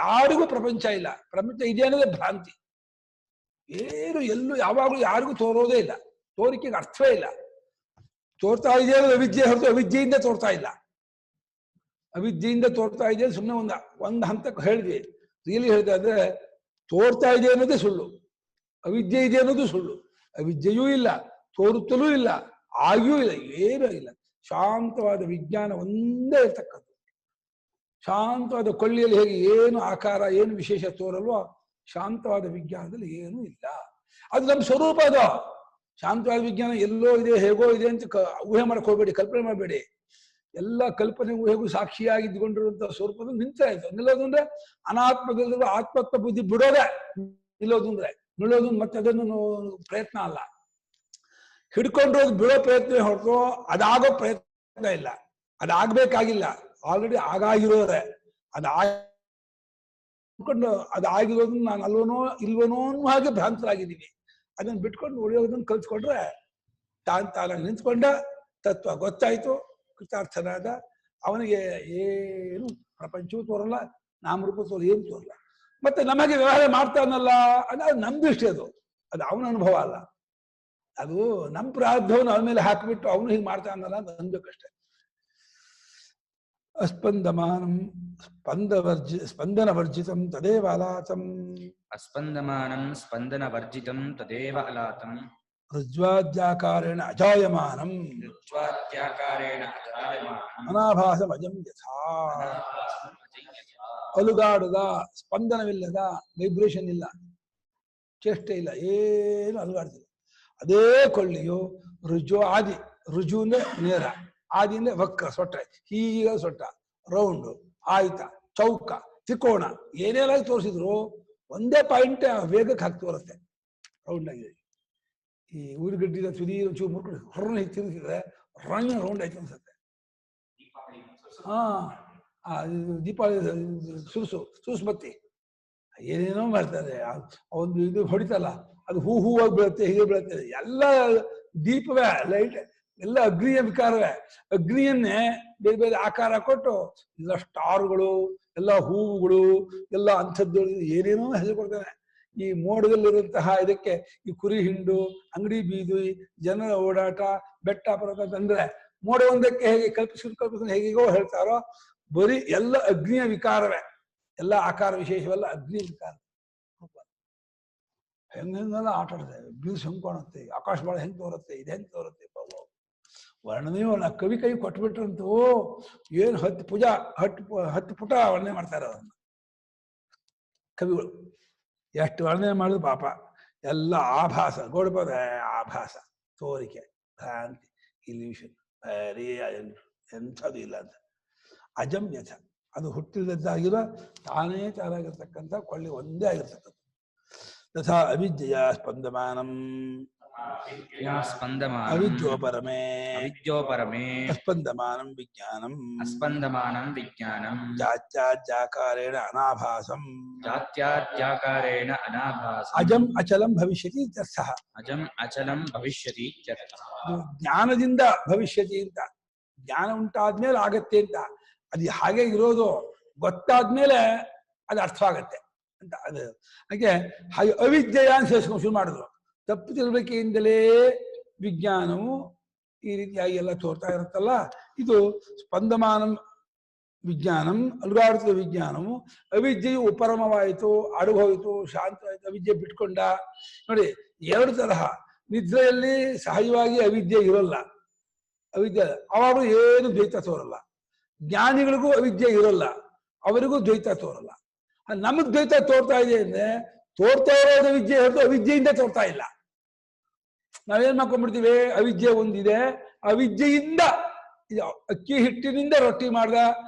ಯಾರಿಗೂ ಪ್ರಪಂಚ ಇಲ್ಲ. ಪ್ರಪಂಚ ಇದೆ ಅನ್ನೋದೇ ಭ್ರಾಂತಿ. ಏನು ಎಲ್ಲೂ ಯಾವಾಗಲೂ ಯಾರಿಗೂ ತೋರೋದೇ ಇಲ್ಲ, ತೋರಿಕೆಗೆ ಅರ್ಥವೇ ಇಲ್ಲ. ತೋರ್ತಾ ಇದೆ ಅನ್ನೋದು ಅವಿದ್ಯೆ ಹೊರತು ಅವಿದ್ಯೆಯಿಂದ ತೋರ್ತಾ ಇಲ್ಲ. ಅವಿದ್ಯೆಯಿಂದ ತೋರ್ತಾ ಇದೆ ಸುಮ್ಮನೆ ಒಂದು ಹಂತಕ್ಕೆ ಹೇಳಿದ್ವಿ. ರಿಯಲಿ ಹೇಳ್ತಾ ಇದ್ರೆ ತೋರ್ತಾ ಇದೆ ಅನ್ನೋದೇ ಸುಳ್ಳು, ಅವಿದ್ಯೆ ಇದೆ ಅನ್ನೋದು ಸುಳ್ಳು. ಅವಿದ್ಯೆಯೂ ಇಲ್ಲ, ತೋರುತ್ತಲೂ ಇಲ್ಲ, ಆಗಿಯೂ ಇಲ್ಲ, ಏನೂ ಇಲ್ಲ. ಶಾಂತವಾದ ವಿಜ್ಞಾನ ಒಂದೇ ಇರ್ತಕ್ಕದ್ದು. ಶಾಂತವಾದ ಕೊಳ್ಳಿಯಲ್ಲಿ ಹೇಗೆ ಏನು ಆಕಾರ, ಏನು ವಿಶೇಷ ತೋರಲ್ವೋ, ಶಾಂತವಾದ ವಿಜ್ಞಾನದಲ್ಲಿ ಏನೂ ಇಲ್ಲ. ಅದು ನಮ್ಮ ಸ್ವರೂಪ. ಅದು ಶಾಂತವಾದ ವಿಜ್ಞಾನ ಎಲ್ಲೋ ಇದೆ, ಹೇಗೋ ಇದೆ ಅಂತ ಊಹೆ ಮಾಡಕ್ ಹೋಗ್ಬೇಡಿ, ಕಲ್ಪನೆ ಮಾಡಬೇಡಿ. ಎಲ್ಲ ಕಲ್ಪನೆ ಊಹೆಗೂ ಸಾಕ್ಷಿಯಾಗಿದ್ದುಕೊಂಡಿರುವಂತಹ ಸ್ವರೂಪದಲ್ಲಿ ನಿಂತ ಇತ್ತು. ನಿಲ್ಲೋದು ಅಂದ್ರೆ ಅನಾತ್ಮದಲ್ಲಿರುವ ಆತ್ಮತ್ವ ಬುದ್ಧಿ ಬಿಡೋದೆ ನಿಲ್ಲೋದು ಅಂದ್ರೆ. ನಿಲ್ಲೋದು ಮತ್ತೆ ಅದನ್ನು ಪ್ರಯತ್ನ ಅಲ್ಲ, ಹಿಡ್ಕೊಂಡ್ರೋದು ಬಿಡೋ ಪ್ರಯತ್ನ ಹೊರತು ಅದಾಗೋ ಪ್ರಯತ್ನ ಇಲ್ಲ. ಅದಾಗಬೇಕಾಗಿಲ್ಲ, ಆಲ್ರೆಡಿ ಆಗಾಗಿರೋದೆ. ಅನ್ಕೊಂಡು ಅದು ಆಗಿರೋದನ್ನ ನಾನು ಅಲ್ವನೋ ಇಲ್ವನೋ ಅನ್ನೋ ಹಾಗೆ ಭ್ರಾಂತರಾಗಿದ್ದೀವಿ. ಅದನ್ನ ಬಿಟ್ಕೊಂಡು ಉಳಿಯೋದನ್ನ ಕಲ್ತ್ಕೊಂಡ್ರೆ ತಾನಾಗಿ ನಿಂತ್ಕೊಂಡ, ತತ್ವ ಗೊತ್ತಾಯ್ತು, ಕೃತಾರ್ಥನಾದ, ಅವನಿಗೆ ಏನು ಪ್ರಪಂಚವೂ ತೋರಲ್ಲ, ನಾಮರೂಪ ತೋರಲ್ಲ, ಏನು ತೋರಲ್ಲ. ಮತ್ತೆ ನಮಗೆ ವ್ಯವಹಾರ ಮಾಡ್ತಾನಲ್ಲ ಅದು ನಮ್ ದೃಷ್ಟಿ, ಅದು ಅವನ ಅನುಭವ ಅಲ್ಲ. ಅದು ನಮ್ಮ ಪ್ರಾರಬ್ಧವನ್ನು ಅವನ ಮೇಲೆ ಹಾಕಿಬಿಟ್ಟು ಅವನು ಹೀಗೆ ಮಾಡ್ತಾನಲ್ಲ ಅಂತ ಅನ್ಬೇಕಷ್ಟೆ. ಅಸ್ಪಂದಮಾನಂ ಸ್ಪಂದನ ವರ್ಜಿತಂ ತದೇವ ಅಲಾತಂ. ಅಸ್ಪಂದಮಾನಂ ಸ್ಪಂದನ ವರ್ಜಿತಂ ತದೇವ ಅಲಾತಂ. ರುಜ್ವಾದ್ಯಾಕಾರೇಣ ಅಜಾಯಮಾನಂ ರುಜ್ವಾದ್ಯಾಕಾರೇಣ ಅಜಾಯಮಾನಂ ಅನಾಭಾಸಮಜಂ ಯಥಾ. ಅಲುಗಾಡದ, ಸ್ಪಂದನವಿಲ್ಲದ, ವೈಬ್ರೇಷನ್ ಇಲ್ಲ, ಚೇಷ್ಟೆ ಇಲ್ಲ, ಏನು ಅಲುಗಾಡ್ತಿಲ್ಲ. ಅದೇ ಕೊಳ್ಳಿಯು ರುಜು ಆದಿ. ರುಜು ಅಂದ್ರೆ ನೇರ, ಆದಿ ಅಂದ್ರೆ ವಕ್ರ, ಸೊಟ್ಟ, ಹೀಗ ಸೊಟ್ಟ, ರೌಂಡ್, ಆಯ್ತ, ಚೌಕ, ತ್ರಿಕೋಣ, ಏನೇನಾಗಿ ತೋರಿಸಿದ್ರು ಒಂದೇ ಪಾಯಿಂಟ್ ವೇಗಕ್ಕೆ ಹಾಕಿ ತೋರುತ್ತೆ. ರೌಂಡ್ ಆಗಿದೆ. ಈ ಊರುಗಡ್ಡಿನ ತುದಿ ಒಂಚೂರು ಮುರ್ಕೊಂಡು ಹೊರನ ಹೀಗೆ ತಿರುಗಿದ್ರೆ ರೌಂಡ್ ಆಯ್ತು ಅನ್ಸುತ್ತೆ. ದೀಪಾವಳಿ ಸುರುಸುಮತ್ತಿ ಏನೇನೋ ಮಾಡ್ತಾರೆ. ಒಂದು ಇದು ಹೊಡಿತಲ್ಲ, ಅದು ಹೂವಾಗಿ ಬೀಳುತ್ತೆ, ಹೀಗೆ ಬೀಳುತ್ತೆ. ಎಲ್ಲ ದೀಪವೇ, ಲೈಟ್ ಎಲ್ಲ ಅಗ್ನಿಯ ವಿಕಾರವೇ. ಅಗ್ನಿಯನ್ನೇ ಬೇರೆ ಬೇರೆ ಆಕಾರ ಕೊಟ್ಟು ಎಲ್ಲ ಸ್ಟಾರ್ಗಳು, ಎಲ್ಲ ಹೂವುಗಳು, ಎಲ್ಲ ಅಂಥದ್ದು ಏನೇನೋ ಹೆಸರು ಕೊಡ್ತಾನೆ. ಈ ಮೋಡದಲ್ಲಿರುವಂತಹ ಇದಕ್ಕೆ ಈ ಕುರಿ ಹಿಂಡು, ಅಂಗಡಿ ಬೀದಿ, ಜನರ ಓಡಾಟ, ಬೆಟ್ಟ ಪರ್ವತ ಅಂದ್ರೆ ಮೋಡ ಒಂದಕ್ಕೆ ಹೇಗೆ ಕಲ್ಪಿಸ್ಕೊಂಡು ಹೇಗೋ ಹೇಳ್ತಾರೋ, ಬರೀ ಎಲ್ಲ ಅಗ್ನಿಯ ವಿಕಾರವೇ. ಎಲ್ಲ ಆಕಾರ ವಿಶೇಷವೆಲ್ಲ ಅಗ್ನಿಯ ವಿಕಾರ. ಹೆಂಗೆಲ್ಲ ಆಟ ಆಡುತ್ತೆ, ಬೀಸ್ ಹೆಂಗ್ ಕಾಣುತ್ತೆ, ಆಕಾಶ ಬಾಳ ಹೆಂಗ್ ತೋರುತ್ತೆ, ಇದು ಹೆಂಗ್ ತೋರುತ್ತೆ. ವರ್ಣನೆ ಕವಿ ಕೈ ಕೊಟ್ಬಿಟ್ರಂತೂ ಏನು 10 ಪುಟ ವರ್ಣನೆ ಮಾಡ್ತಾರೆ ಅದನ್ನ ಕವಿಗಳು. ಎಷ್ಟು ವರ್ಣನೆ ಮಾಡಿದ್ರು ಪಾಪ. ಎಲ್ಲ ಆಭಾಸ, ಗೌಡಪದ ಆಭಾಸ, ತೋರಿಕೆ, ಭ್ರಾಂತಿ, ಇಲ್ಯೂಷನ್, ಬರೀ ಎಂಥದ್ದು ಇಲ್ಲ ಅಂತ. ಅಜಂ ಯಥ, ಅದು ಹುಟ್ಟಿಲ್ಲದ್ದಾಗಿರೋ ತಾನೇ ತಾನಾಗಿರ್ತಕ್ಕಂಥ ಕೊಳ್ಳಿ ಒಂದೇ ಆಗಿರ್ತಕ್ಕಂಥ. ತಥಾ ಅವಿದ್ಯೆಯ ಸ್ಪಂದಮಾನಂ ಅವಿದ್ಯೋಪರಮೇ ಅಸ್ಪಂದಮಾನಂ ವಿಜ್ಞಾನಂ ಜಾತ್ಯಾದ್ಯಾಕಾರೇಣ ಅನಾಭಾಸಂ ಅಜಂ ಅಚಲಂ ಭವಿಷ್ಯತಿ ಇತ್ಯರ್ಥಃ. ಜ್ಞಾನದಿಂದ ಭವಿಷ್ಯತಿ ಅಂತ, ಜ್ಞಾನ ಉಂಟಾದ್ಮೇಲೆ ಆಗತ್ತೆ ಅಂತ. ಅದು ಹಾಗೆ ಇರೋದು ಗೊತ್ತಾದ್ಮೇಲೆ ಅದು ಅರ್ಥವಾಗತ್ತೆ ಅಂತ. ಅದು ಹಾಗೆ ಹಾಗೆ ಅವಿದ್ಯೆಯ ಅಂತ ಸೇರಿಸ್ಕೊಂಡು ಶುರು ಮಾಡಿದ್ರು. ತಪ್ಪು ತಿಳುವಳಿಕೆಯಿಂದಲೇ ವಿಜ್ಞಾನವು ಈ ರೀತಿಯಾಗಿ ಎಲ್ಲ ತೋರ್ತಾ ಇರುತ್ತಲ್ಲ. ಇದು ಸ್ಪಂದಮಾನಂ ವಿಜ್ಞಾನಂ, ಅಲುಗಾಡುತ್ತಿದ್ದ ವಿಜ್ಞಾನವು ಅವಿದ್ಯೆಯು ಉಪರಮವಾಯಿತು, ಅಡುಗೋಯಿತು, ಶಾಂತವಾಯಿತು, ಅವಿದ್ಯೆ ಬಿಟ್ಕೊಂಡ. ನೋಡಿ, 2 ತರಹ. ನಿದ್ರೆಯಲ್ಲಿ ಸಹಜವಾಗಿ ಅವಿದ್ಯೆ ಇರೋಲ್ಲ, ಅವಿದ್ಯೆ ಅವಾಗಲೂ ಏನು ದ್ವೈತ ತೋರಲ್ಲ. ಜ್ಞಾನಿಗಳಿಗೂ ಅವಿದ್ಯೆ ಇರೋಲ್ಲ, ಅವರಿಗೂ ದ್ವೈತ ತೋರಲ್ಲ. ನಮಗ್ ದ್ವೈತ ತೋರ್ತಾ ಇದೆ ಅಂದ್ರೆ ತೋರ್ತಾ ಇರೋದು ವಿದ್ಯೆ ಹೊರತು ಅವಿದ್ಯೆಯಿಂದ ತೋರ್ತಾ ಇಲ್ಲ. ನಾವೇನ್ ಮಾಡ್ಕೊಂಡ್ಬಿಡ್ತೀವಿ, ಅವಿದ್ಯೆ ಒಂದಿದೆ, ಅವಿದ್ಯೆಯಿಂದ ಅಕ್ಕಿ ಹಿಟ್ಟಿನಿಂದ ರೊಟ್ಟಿ ಮಾಡ್ದ,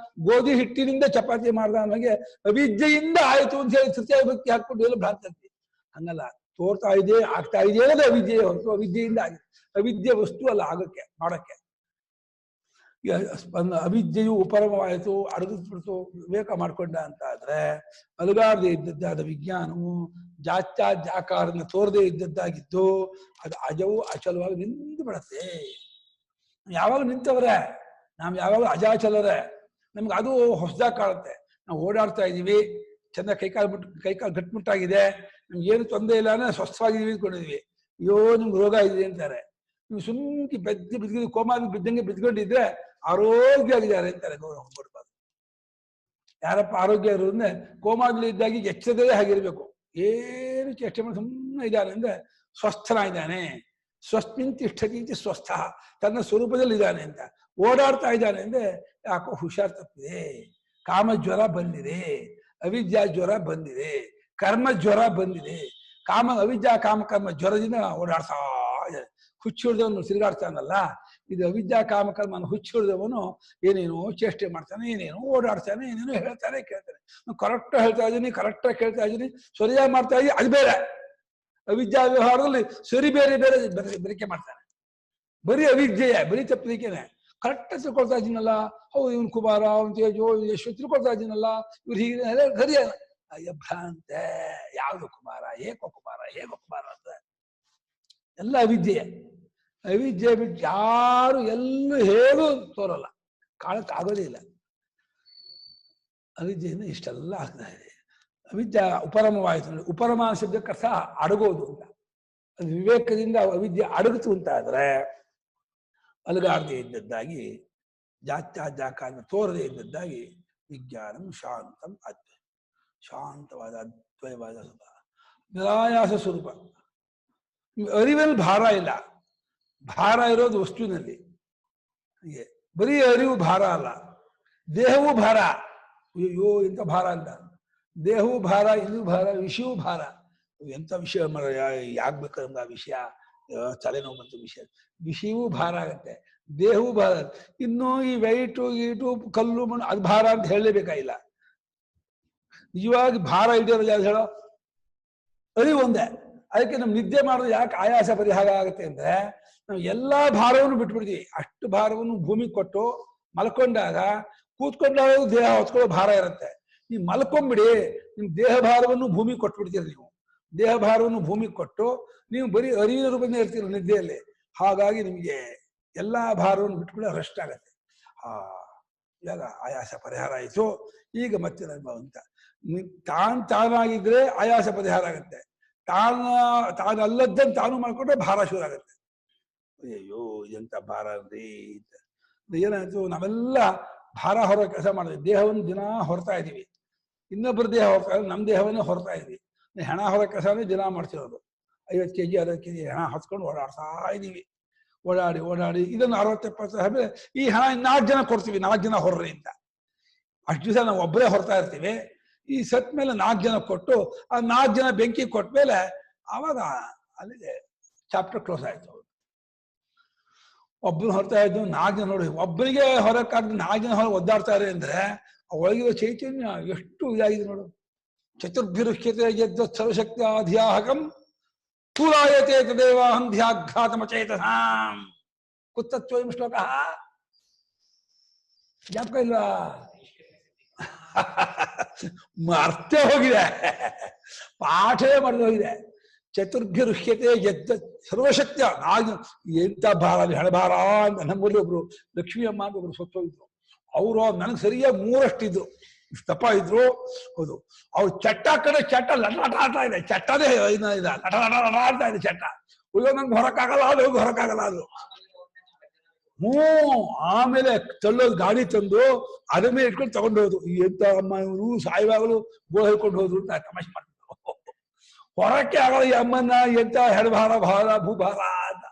ಗೋಧಿ ಹಿಟ್ಟಿನಿಂದ ಚಪಾತಿ ಮಾಡ್ದ ಅನ್ನೋಗೆ ಅವಿದ್ಯೆಯಿಂದ ಆಯ್ತು ಅಂತ ಹೇಳಿ ತೃತೀಯ ಭಕ್ತಿ ಹಾಕ್ಕೊಂಡು ಎಲ್ಲ ಭ್ರಾಂತಿ. ಹಂಗಲ್ಲ, ತೋರ್ತಾ ಇದೆ, ಆಗ್ತಾ ಇದೆ ಅನ್ನೋದು ಅವಿದ್ಯೆ ಹೊರತು ಅವಿದ್ಯೆಯಿಂದ ಆಗಿದೆ. ಅವಿದ್ಯೆ ವಸ್ತು ಅಲ್ಲ ಆಗಕ್ಕೆ, ಮಾಡಕ್ಕೆ. ಅವಿದ್ಯೆಯು ಉಪರಮವಾಯಿತು, ಅಡಗಿಸ್ಬಿಡ್ತು, ವಿವೇಕ ಮಾಡ್ಕೊಂಡ ಅಂತ ಆದ್ರೆ ಅಲುಗಾಡದೆ ಇದ್ದದ್ದಾದ ವಿಜ್ಞಾನವು ಜಾತ್ಯಾದ್ಯಾಕಾರನ ತೋರದೆ ಇದ್ದದ್ದಾಗಿದ್ದು ಅದು ಅಜವು ಅಚಲವಾಗಿ ನಿಂತು ಬಿಡತ್ತೆ. ಯಾವಾಗ ನಿಂತವ್ರೆ, ನಾವು ಯಾವಾಗ ಅಜಾಚಲರೇ, ನಮ್ಗೆ ಅದು ಹೊಸದಾಗಿ ಕಾಣುತ್ತೆ. ನಾವು ಓಡಾಡ್ತಾ ಇದೀವಿ, ಚಂದ ಕೈಕಾಲು ಗಟ್ಮುಟ್ಟಾಗಿದೆ, ನಮ್ಗೆ ಏನು ತೊಂದರೆ ಇಲ್ಲ ಅಂದ್ರೆ ಸ್ವಸ್ಥವಾಗಿದ್ದೀವಿ ಅಂದ್ಕೊಂಡಿದ್ವಿ. ಅಯ್ಯೋ ನಿಮ್ಗೆ ರೋಗ ಇದೆ ಅಂತಾರೆ. ನೀವು ಸುಮ್ಕಿ ಬಿದ್ದು ಕೋಮಾಗಿ ಬಿದ್ದಂಗೆ ಬಿದ್ಕೊಂಡಿದ್ರೆ ಆರೋಗ್ಯ ಆಗಿದ್ದಾರೆ ಅಂತಾರೆ. ಗೌರವ ಕೊಡ್ಬಾರ್ದು. ಯಾರಪ್ಪ ಆರೋಗ್ಯ ಇರೋದ್ರೆ ಕೋಮಾಗ್ಲಿ ಇದ್ದಾಗಿ ಎಚ್ಚರದೇ ಆಗಿರ್ಬೇಕು. ಏನು ಚೇಷ್ಟೆ ಮಾಡಿ ಸುಮ್ಮನೆ ಇದ್ದಾನೆ ಅಂದ್ರೆ ಸ್ವಸ್ಥನಾಗಿದ್ದಾನೆ. ಸ್ವಸ್ಮಿಂತಿಷ್ಠತಿ ಸ್ವಸ್ಥ, ತನ್ನ ಸ್ವರೂಪದಲ್ಲಿ ಇದ್ದಾನೆ ಅಂತ. ಓಡಾಡ್ತಾ ಇದ್ದಾನೆ ಅಂದ್ರೆ ಯಾಕೋ ಹುಷಾರ್ ತಪ್ಪಿದೆ, ಕಾಮ ಜ್ವರ ಬಂದಿದೆ, ಅವಿದ್ಯಾ ಜ್ವರ ಬಂದಿದೆ, ಕರ್ಮ ಜ್ವರ ಬಂದಿದೆ. ಅವಿದ್ಯಾ ಕಾಮ ಕರ್ಮ ಜ್ವರದಿಂದ ಓಡಾಡ್ತಾ ಇದ್ದಾನೆ. ಹುಚ್ಚಿಡ್ದವನು ತಿರುಗಾಡ್ತಾನಲ್ಲ, ಇದು ಅವಿದ್ಯಾ ಕಾಮಕರ್ಮನ ಹುಚ್ಚಿಡ್ದವನು ಏನೇನೋ ಚೇಷ್ಟೆ ಮಾಡ್ತಾನೆ, ಏನೇನೋ ಓಡಾಡ್ತಾನೆ, ಏನೇನೋ ಹೇಳ್ತಾನೆ ಕೇಳ್ತಾನೆ. ಕರೆಕ್ಟ್ ಹೇಳ್ತಾ ಇದ್ದೀನಿ, ಕರೆಕ್ಟಾಗಿ ಕೇಳ್ತಾ ಇದ್ದೀನಿ, ಸರಿಯಾಗಿ ಮಾಡ್ತಾ ಇದ್ದೀನಿ, ಅದು ಬೇರೆ. ಅವಿದ್ಯಾ ವ್ಯವಹಾರದಲ್ಲಿ ಸರಿ ಬೇರೆ ಬೇರೆ ಬೆರಕೆ ಮಾಡ್ತಾನೆ. ಬರೀ ಅವಿದ್ಯೆಯೇ, ಬರೀ ತಪ್ಪಲಿಕೆನೆ. ಕರೆಕ್ಟ್ ತಿಳ್ಕೊಳ್ತಾ ಇದ್ದೀನಲ್ಲ, ಹೌದು ಇವನು ಕುಮಾರ, ಅವನು ತೇಜೋ, ಯಶೋ ತಿಳ್ಕೊಳ್ತಾ ಇದ್ದೀನಲ್ಲ, ಇವ್ರು ಹೀಗೆ ಸರಿಯ ಅಯ್ಯ ಭ್ರಾಂತೆ. ಯಾವುದು ಕುಮಾರ? ಏಕೋ ಕುಮಾರ, ಏಕೋ ಕುಮಾರ ಅಂತ ಎಲ್ಲ ಅವಿದ್ಯೆ. ಅವಿದ್ಯೆ ಬಿಟ್ಟು ಯಾರು ಎಲ್ಲೂ ಹೇಳು ತೋರಲ್ಲ, ಕಾಣಕ್ಕಾಗೋದೇ ಇಲ್ಲ. ಅವಿದ್ಯೆಯಿಂದ ಇಷ್ಟೆಲ್ಲ ಆಗ್ತಾ ಇದೆ. ಅವಿದ್ಯೆ ಉಪರಮವಾಯಿತು. ಉಪರಮ ಶಬ್ದಕ್ಕೆ ಅರ್ಥ ಅಡಗೋದು ಅಂತ. ಅದು ವಿವೇಕದಿಂದ ಅವಿದ್ಯೆ ಅಡಗಿತು ಅಂತ ಆದ್ರೆ ಅಲುಗಾಡದೆ ಇದ್ದದ್ದಾಗಿ, ಜಾತ್ಯಾಜಾಕಾರಣ ತೋರದೆ ಇದ್ದದ್ದಾಗಿ ವಿಜ್ಞಾನಂ ಶಾಂತಂ ಅದ್ವೈ, ಶಾಂತವಾದ ಅದ್ವಯವಾದ ನಿರಾಯಾಸ ಸ್ವರೂಪ. ಅರಿವಲ್ಲಿ ಭಾರ ಇಲ್ಲ, ಭಾರ ಇರೋದು ವಸ್ತುವಿನಲ್ಲಿ. ಹೀಗೆ ಬರೀ ಅರಿವು ಭಾರ ಅಲ್ಲ, ದೇಹವೂ ಭಾರ. ಅಯ್ಯೋ ಎಂತ ಭಾರ ಅಂತ. ದೇಹವೂ ಭಾರ, ಇದು ಭಾರ, ವಿಷಯವೂ ಭಾರ. ಎಂತ ವಿಷಯ ಆಗ್ಬೇಕಂದ್ರೆ ಆ ವಿಷಯ ತಲೆನೋವು ಬಂತು ವಿಷಯ, ವಿಷಯವೂ ಭಾರ ಆಗತ್ತೆ, ದೇಹವೂ ಭಾರ. ಇನ್ನು ಈ ವೈಟು ಗೀಟು ಕಲ್ಲು ಮಣ್ಣು ಅದು ಭಾರ ಅಂತ ಹೇಳಲೇಬೇಕಾಗಿಲ್ಲ. ನಿಜವಾಗಿ ಭಾರ ಹಿಡಿಯೋದು ಯಾರು ಹೇಳೋ? ಅರಿವು ಒಂದೇ. ಅದಕ್ಕೆ ನಮ್ ನಿದ್ದೆ ಮಾಡೋದು ಯಾಕೆ ಆಯಾಸ ಪರಿಹಾರ ಆಗುತ್ತೆ ಅಂದ್ರೆ ನಾವು ಎಲ್ಲಾ ಭಾರವನ್ನು ಬಿಟ್ಬಿಡ್ತೀವಿ. ಅಷ್ಟು ಭಾರವನ್ನು ಭೂಮಿಗೆ ಕೊಟ್ಟು ಮಲ್ಕೊಂಡಾಗ ಕೂತ್ಕೊಂಡಾಗ ದೇಹ ಹೊತ್ಕೊಳ್ಳೋ ಭಾರ ಇರುತ್ತೆ. ನೀವು ಮಲ್ಕೊಂಡ್ಬಿಡಿ, ನಿಮ್ ದೇಹ ಭಾರವನ್ನು ಭೂಮಿಗೆ ಕೊಟ್ಬಿಡ್ತೀರಿ. ನೀವು ದೇಹ ಭಾರವನ್ನು ಭೂಮಿಗೆ ಕೊಟ್ಟು ನೀವು ಬರೀ ಅರಿವಿನ ರೂಪದಿಂದ ಇರ್ತೀರ ನಿದ್ದೆಯಲ್ಲಿ. ಹಾಗಾಗಿ ನಿಮಗೆ ಎಲ್ಲಾ ಭಾರವನ್ನು ಬಿಟ್ಬಿಡ ರೆಸ್ಟ್ ಆಗತ್ತೆ. ಇವಾಗ ಆಯಾಸ ಪರಿಹಾರ ಆಯಿತು. ಈಗ ಮತ್ತೆ ಅನುಭವ ಅಂತ ತಾನಾಗಿದ್ರೆ ಆಯಾಸ ಪರಿಹಾರ ಆಗತ್ತೆ. ತಾನಲ್ಲದ್ದನ್ನು ತಾನು ಮಾಡ್ಕೊಂಡ್ರೆ ಭಾರ ಶುರು ಆಗತ್ತೆ. ಅಯ್ಯೋ ಎಂತ ಭಾರ ಅಂದ್ರಿ. ಏನಾಯ್ತು, ನಾವೆಲ್ಲ ಭಾರ ಹೊರ ಕೆಲಸ ಮಾಡಿದ್ವಿ. ದೇಹವನ್ನು ದಿನ ಹೊರತಾ ಇದೀವಿ. ಇನ್ನೊಬ್ಬರ ದೇಹ ಹೊರತಾ ಇದ್ರೆ ನಮ್ಮ ದೇಹವನ್ನೇ ಹೊರತಾ ಇದ್ವಿ. ಹೆಣ ಹೊರ ಕೆಲಸನೇ ದಿನ ಮಾಡ್ತಿರೋದು. 50 kg 60 kg ಹೆಣ ಹಚ್ಕೊಂಡು ಓಡಾಡ್ತಾ ಇದೀವಿ. ಓಡಾಡಿ ಇದನ್ನು 60-70 ಆದ್ರೆ ಈ ಹಣ 4 ಜನ ಕೊಡ್ತೀವಿ, 4 ಜನ ಹೊರ್ರಿ ಅಂತ. ಅಷ್ಟು ದಿವಸ ನಾವು ಒಬ್ಬರೇ ಹೊರತಾ ಇರ್ತೀವಿ. ಈ ಸತ್ ಮೇಲೆ 4 ಜನ ಕೊಟ್ಟು ಆ 4 ಜನ ಬೆಂಕಿ ಕೊಟ್ಮೇಲೆ ಆವಾಗ ಅಲ್ಲಿಗೆ ಚಾಪ್ಟರ್ ಕ್ಲೋಸ್ ಆಯ್ತು. ಒಬ್ಬರು ಹೊರತಾ ಇದ್ದು 4 ಜನ ನೋಡಿ, ಒಬ್ಬರಿಗೆ ಹೊರಕ್ಕಾಗ 4 ಜನ ಹೊರ ಒದ್ದಾಡ್ತಾರೆ ಅಂದ್ರೆ ಒಳಗಿರೋ ಚೈತನ್ಯ ಎಷ್ಟು ಇದಾಗಿದೆ ನೋಡು. ಚತುರ್ಭಿರುಹ್ಯತೆ ಯದ್ದ ಸರ್ವಶಕ್ತ್ಯಾಧಿಯಾಹಕಂ ಸ್ಥೂಲಾಯತೆ ತದೇವಾಹಂ ಧ್ಯಾಘಾತಮಚೇತಸಾಂ. ಕುತ್ತತ್ವಯಂ ಶ್ಲೋಕ ಜ್ಞಾಪಕ ಇಲ್ವಾ? ಮರ್ತೇ ಹೋಗಿದೆ, ಪಾಠವೇ ಮರೆದು ಹೋಗಿದೆ. ಚತುರ್ಭಿರುಹ್ಯತೆ ಯದ್ದ ಸರ್ವಶಕ್ತ. ಎಂತ ಭಾರ, ಹೆಣಭಾರ ಅಂತ. ನಮ್ಮಲ್ಲಿ ಒಬ್ರು ಲಕ್ಷ್ಮೀ ಅಮ್ಮ ಅಂತ ಒಬ್ರು ಸತ್ತೋಗಿದ್ರು. ಅವರು ನನಗೆ ಸರಿಯಾಗಿ 3 ಇದ್ರು, ದಪ್ಪ ಇದ್ರು. ಹೌದು, ಅವ್ರು ಚಟ್ಟ ಕಡೆ ಚಟ್ಟ ಲಟ ಆಡ್ತಾ ಇದೆ. ಚಟ್ಟದೇ ಲಟ ಆಡ್ತಾ ಇದೆ ಚಟ್ಟ. ಅಯ್ಯೋ ನಂಗೆ ಹೊರಕ್ಕಾಗಲ್ಲ, ಅದು ಹೊರಕ್ಕಾಗಲ್ಲ ಅದು. ಆಮೇಲೆ ತಳ್ಳೋದು ಗಾಡಿ ತಂದು ಅದ್ರ ಮೇಲೆ ಇಟ್ಕೊಂಡು ತಗೊಂಡು ಹೋದ್ರು. ಎಂತ ಅಮ್ಮ ಇವರು ಸಾಯುವಾಗಲೂ ಗೋಳ ಹೇಳ್ಕೊಂಡು ಹೋದ್ರು ಅಂತ ತಮಾಷೆ ಮಾಡ್ತಿದ್ರು. ಹೊರಕ್ಕೆ ಆಗಲ್ಲ ಈ ಅಮ್ಮನ್ನ, ಎಂತ ಹೆಣಭಾರ, ಭಾರ, ಭೂಭಾರ ಅಂತ.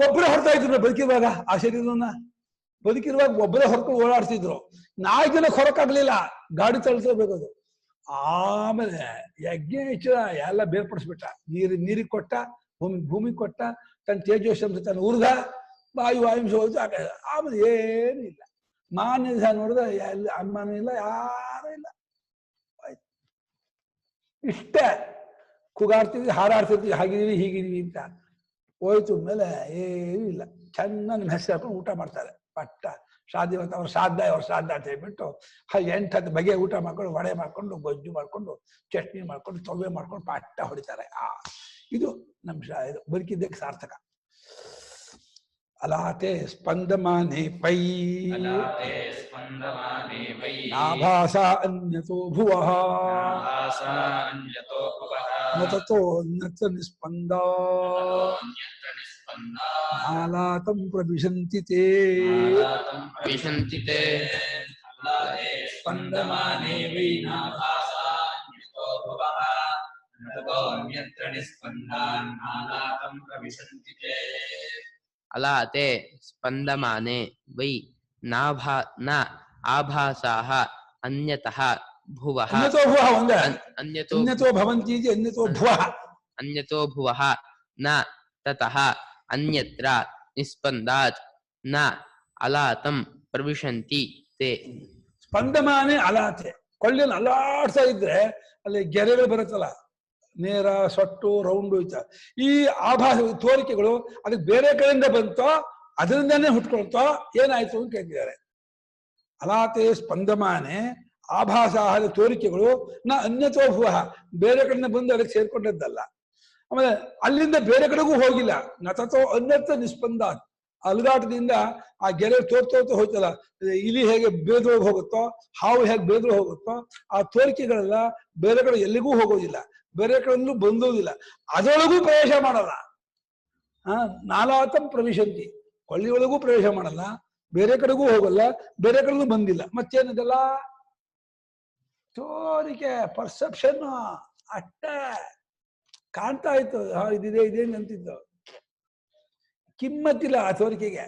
ಒಬ್ಬರೇ ಹೊರತಾ ಇದ್ರು ಬದುಕಿರುವಾಗ. ಆ ಶರೀರವನ್ನ ಬದುಕಿರುವಾಗ ಒಬ್ಬರೇ ಹೊರಕೊಂಡು ಓಡಾಡ್ತಿದ್ರು. 4 ಜನಕ್ಕೆ ಹೊರಕ್ಕಾಗ್ಲಿಲ್ಲ, ಗಾಡಿ ತಳ್ಸೋಬೇಕದು. ಆಮೇಲೆ ಯಜ್ಞೇಶ ಎಲ್ಲ ಬೇರ್ಪಡಿಸ್ಬಿಟ್ಟ. ನೀರಿಗೆ ಕೊಟ್ಟ, ಭೂಮಿ ಕೊಟ್ಟ, ತನ್ನ ತೇಜೋಶಂಸ ತನ್ನ ಉರ್ಧ, ವಾಯುಂಶ ಹೋಯ್ತು. ಆಮೇಲೆ ಏನೂ ಇಲ್ಲ. ಮಾನ್ಯ ನೋಡಿದ್ರೆ ಎಲ್ಲ ಅಮ್ಮನೂ ಇಲ್ಲ, ಯಾರೂ ಇಲ್ಲ. ಆಯ್ತು, ಇಷ್ಟೇ ಕೂಗಾಡ್ತಿದ್ವಿ, ಹಾರಾಡ್ತಿದ್ವಿ, ಹಾಗಿದೀವಿ ಹೀಗಿದೀವಿ ಅಂತ. ಹೋಯ್ತು ಮೇಲೆ ಏನೂ ಇಲ್ಲ. ಚೆನ್ನಾಗಿ ಹೆಸರು ಹಾಕೊಂಡು ಊಟ ಮಾಡ್ತಾರೆ. ಪಟ್ಟ ಶ್ರಾದ್ದ ಅವ್ರ ಶ್ರಾದ್ದ ಅಂತ ಹೇಳ್ಬಿಟ್ಟು 8-10 ಬಗೆ ಊಟ ಮಾಡ್ಕೊಂಡು, ವಡೆ ಮಾಡ್ಕೊಂಡು, ಗೊಜ್ಜು ಮಾಡ್ಕೊಂಡು, ಚಟ್ನಿ ಮಾಡ್ಕೊಂಡು, ತೊವೆ ಮಾಡ್ಕೊಂಡು ಪಟ್ಟ ಹೊಡಿತಾರೆ. ಇದು ನಮ್ಮ ಇದು ಬದುಕಿದ್ದಕ್ಕೆ ಸಾರ್ಥಕ. ಅಲಾತೆ ಸ್ಪಂದಮಾನೆ ಪೈ ನಾಭಾಸ ಅನ್ಯತೋ ಭುವಃ ನತತೋ ನತ ನಿಸ್ಪಂದ ನಾಲಾತಂ ಪ್ರವಿಶಂತಿ ತೇ ಸ್ಪಂದಮಾನೆ ವೈ ನಾಭಾಸ ಅನ್ಯತೋ ಭುವಃ ನತತೋ ಅನ್ಯತ್ರ ನಿಸ್ಪಂದಾನ್ ನಾಲಾತಂ ಪ್ರವಿಶಂತಿ ತೇ. ಅಲಾತೆ ಸ್ಪಂದಮಾನೆ ವೈ ನ ಆಭಾಸಾಃ ಅನ್ಯತಃ ಭುವಃ ಅನ್ಯತೋ ಭವಂತಿ ಅನ್ಯತೋ ಭುವಃ ನ ತತಃ ಅನ್ಯತ್ರ ನಿಸ್ಪಂದಾತ್ ನ ಅಲಾತಂ ಪ್ರವಿಶಂತಿ ತೇ. ಸ್ಪಂದಮಾನೆ ಅಲಾತೆ, ಕೊಳ್ಳಿಯನ್ನು ಅಲ್ಲಾಡ್ತಾ ಇದ್ರೆ ಅಲ್ಲಿ ಗೆರೆಗಳು ಬರುತ್ತಲ್ಲ, ನೇರ ಸೊಟ್ಟು ರೌಂಡು ಇತ್ತ. ಈ ಆಭಾಸ ತೋರಿಕೆಗಳು ಅದಕ್ಕೆ ಬೇರೆ ಕಡೆಯಿಂದ ಬಂತೋ ಅದರಿಂದಾನೇ ಹುಟ್ಕೊಳ್ತೋ ಏನಾಯ್ತು ಅಂತ ಕೇಳ್ತಿದ್ದಾರೆ. ಅಲಾತೆ ಸ್ಪಂದಮಾನೆ ಆಭಾಸ ತೋರಿಕೆಗಳು ನ ಅನ್ಯತೋ ಭುವ, ಬೇರೆ ಕಡೆಯಿಂದ ಬಂದು ಅದಕ್ಕೆ ಸೇರ್ಕೊಂಡದ್ದಲ್ಲ. ಆಮೇಲೆ ಅಲ್ಲಿಂದ ಬೇರೆ ಕಡೆಗೂ ಹೋಗಿಲ್ಲ. ನತತೋ ಅನ್ಯತ ನಿಸ್ಪಂದ, ಅಲುಗಾಟದಿಂದ ಆ ಗೆರೆ ತೋರ್ತೋರ್ತು ಹೋಯ್ತಲ್ಲ, ಇಲಿ ಹೇಗೆ ಬೇದ್ರೊಳಗೆ ಹೋಗುತ್ತೋ, ಹಾವು ಹೇಗೆ ಬೇದ್ರು ಹೋಗುತ್ತೋ, ಆ ತೋರಿಕೆಗಳೆಲ್ಲ ಬೇರೆ ಕಡೆ ಎಲ್ಲಿಗೂ ಹೋಗೋದಿಲ್ಲ, ಬೇರೆ ಕಡೆಯಲ್ಲೂ ಬಂದೋದಿಲ್ಲ, ಅದರೊಳಗೂ ಪ್ರವೇಶ ಮಾಡಲ್ಲ. ನಾಲಾತಂ ಪ್ರವಿಶಂತಿ, ಕೊಳ್ಳಿಯೊಳಗೂ ಪ್ರವೇಶ ಮಾಡಲ್ಲ, ಬೇರೆ ಕಡೆಗೂ ಹೋಗಲ್ಲ, ಬೇರೆ ಕಡೆಗೂ ಬಂದಿಲ್ಲ. ಮತ್ತೇನಿದೆಲ್ಲ ತೋರಿಕೆ, ಪರ್ಸೆಪ್ಷನ್ ಅಷ್ಟೇ ಕಾಣ್ತಾ ಇತ್ತು. ಇದಿದೆ ಇದೇನು ಅಂತಿದ್ದು, ಕಿಮ್ಮತ್ತಿಲ್ಲ ಆ ತೋರಿಕೆಗೆ,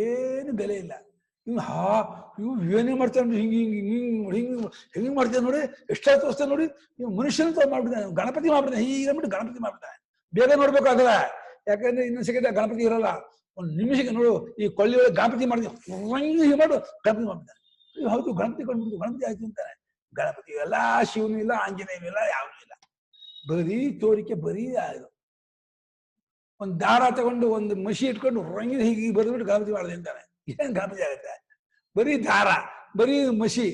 ಏನು ಬೆಲೆ ಇಲ್ಲ. ಇವ್ ಏನೇ ಮಾಡ್ತಾನೆ, ಹಿಂಗ್ ಮಾಡ್ತೇನೆ ನೋಡಿ, ಎಷ್ಟಾಯ್ತು ತೋರಿಸ್ತೇನೆ ನೋಡಿ, ನೀವು ಮನುಷ್ಯನ ಮಾಡ್ಬಿಡ್ತಾನೆ, ಗಣಪತಿ ಮಾಡ್ಬಿಡ್ತಾನೆ, ಹೀಗೆ ಅಂದ್ಬಿಟ್ಟು ಗಣಪತಿ ಮಾಡ್ಬಿಡ್ತಾನೆ. ಬೇಗ ನೋಡ್ಬೇಕಾದ್ರೆ, ಯಾಕಂದ್ರೆ ಇನ್ನೊಂದು ಸೆಕೆಂಡ್ ಗಣಪತಿ ಇರಲ್ಲ, ಒಂದು ನಿಮಿಷಕ್ಕೆ ನೋಡು ಈ ಕೊಳ್ಳಿಯೊಳಗೆ ಗಣಪತಿ ಮಾಡ್ತೀವಿ ಮಾಡು, ಗಣಪತಿ ಮಾಡ್ಬಿಡ್ತಾನೆ. ಹೌದು ಗಣಪತಿ ಕೊಂಡ್ಬಿಟ್ಟು ಗಣಪತಿ ಆಯ್ತು ಅಂತಾನೆ. ಗಣಪತಿ ಎಲ್ಲ ಶಿವನೂ ಇಲ್ಲ, ಆಂಜನೇಯನೂ ಇಲ್ಲ, ಯಾವನೂ ಇಲ್ಲ, ಬರೀ ತೋರಿಕೆ, ಬರೀ ಅದು. ಒಂದು ದಾರ ತಗೊಂಡು ಒಂದು ಮಸಿ ಇಟ್ಕೊಂಡು ರಂಗಿನ ಹೀಗೆ ಬರೆದ್ಬಿಟ್ಟು ಗಣಪತಿ ಮಾಡಿದೆ ಅಂತಾನೆ. ಏನ್ ಗಣಪತಿ ಆಗುತ್ತೆ? ಬರೀ ದಾರ, ಬರೀ ಮಸಿ,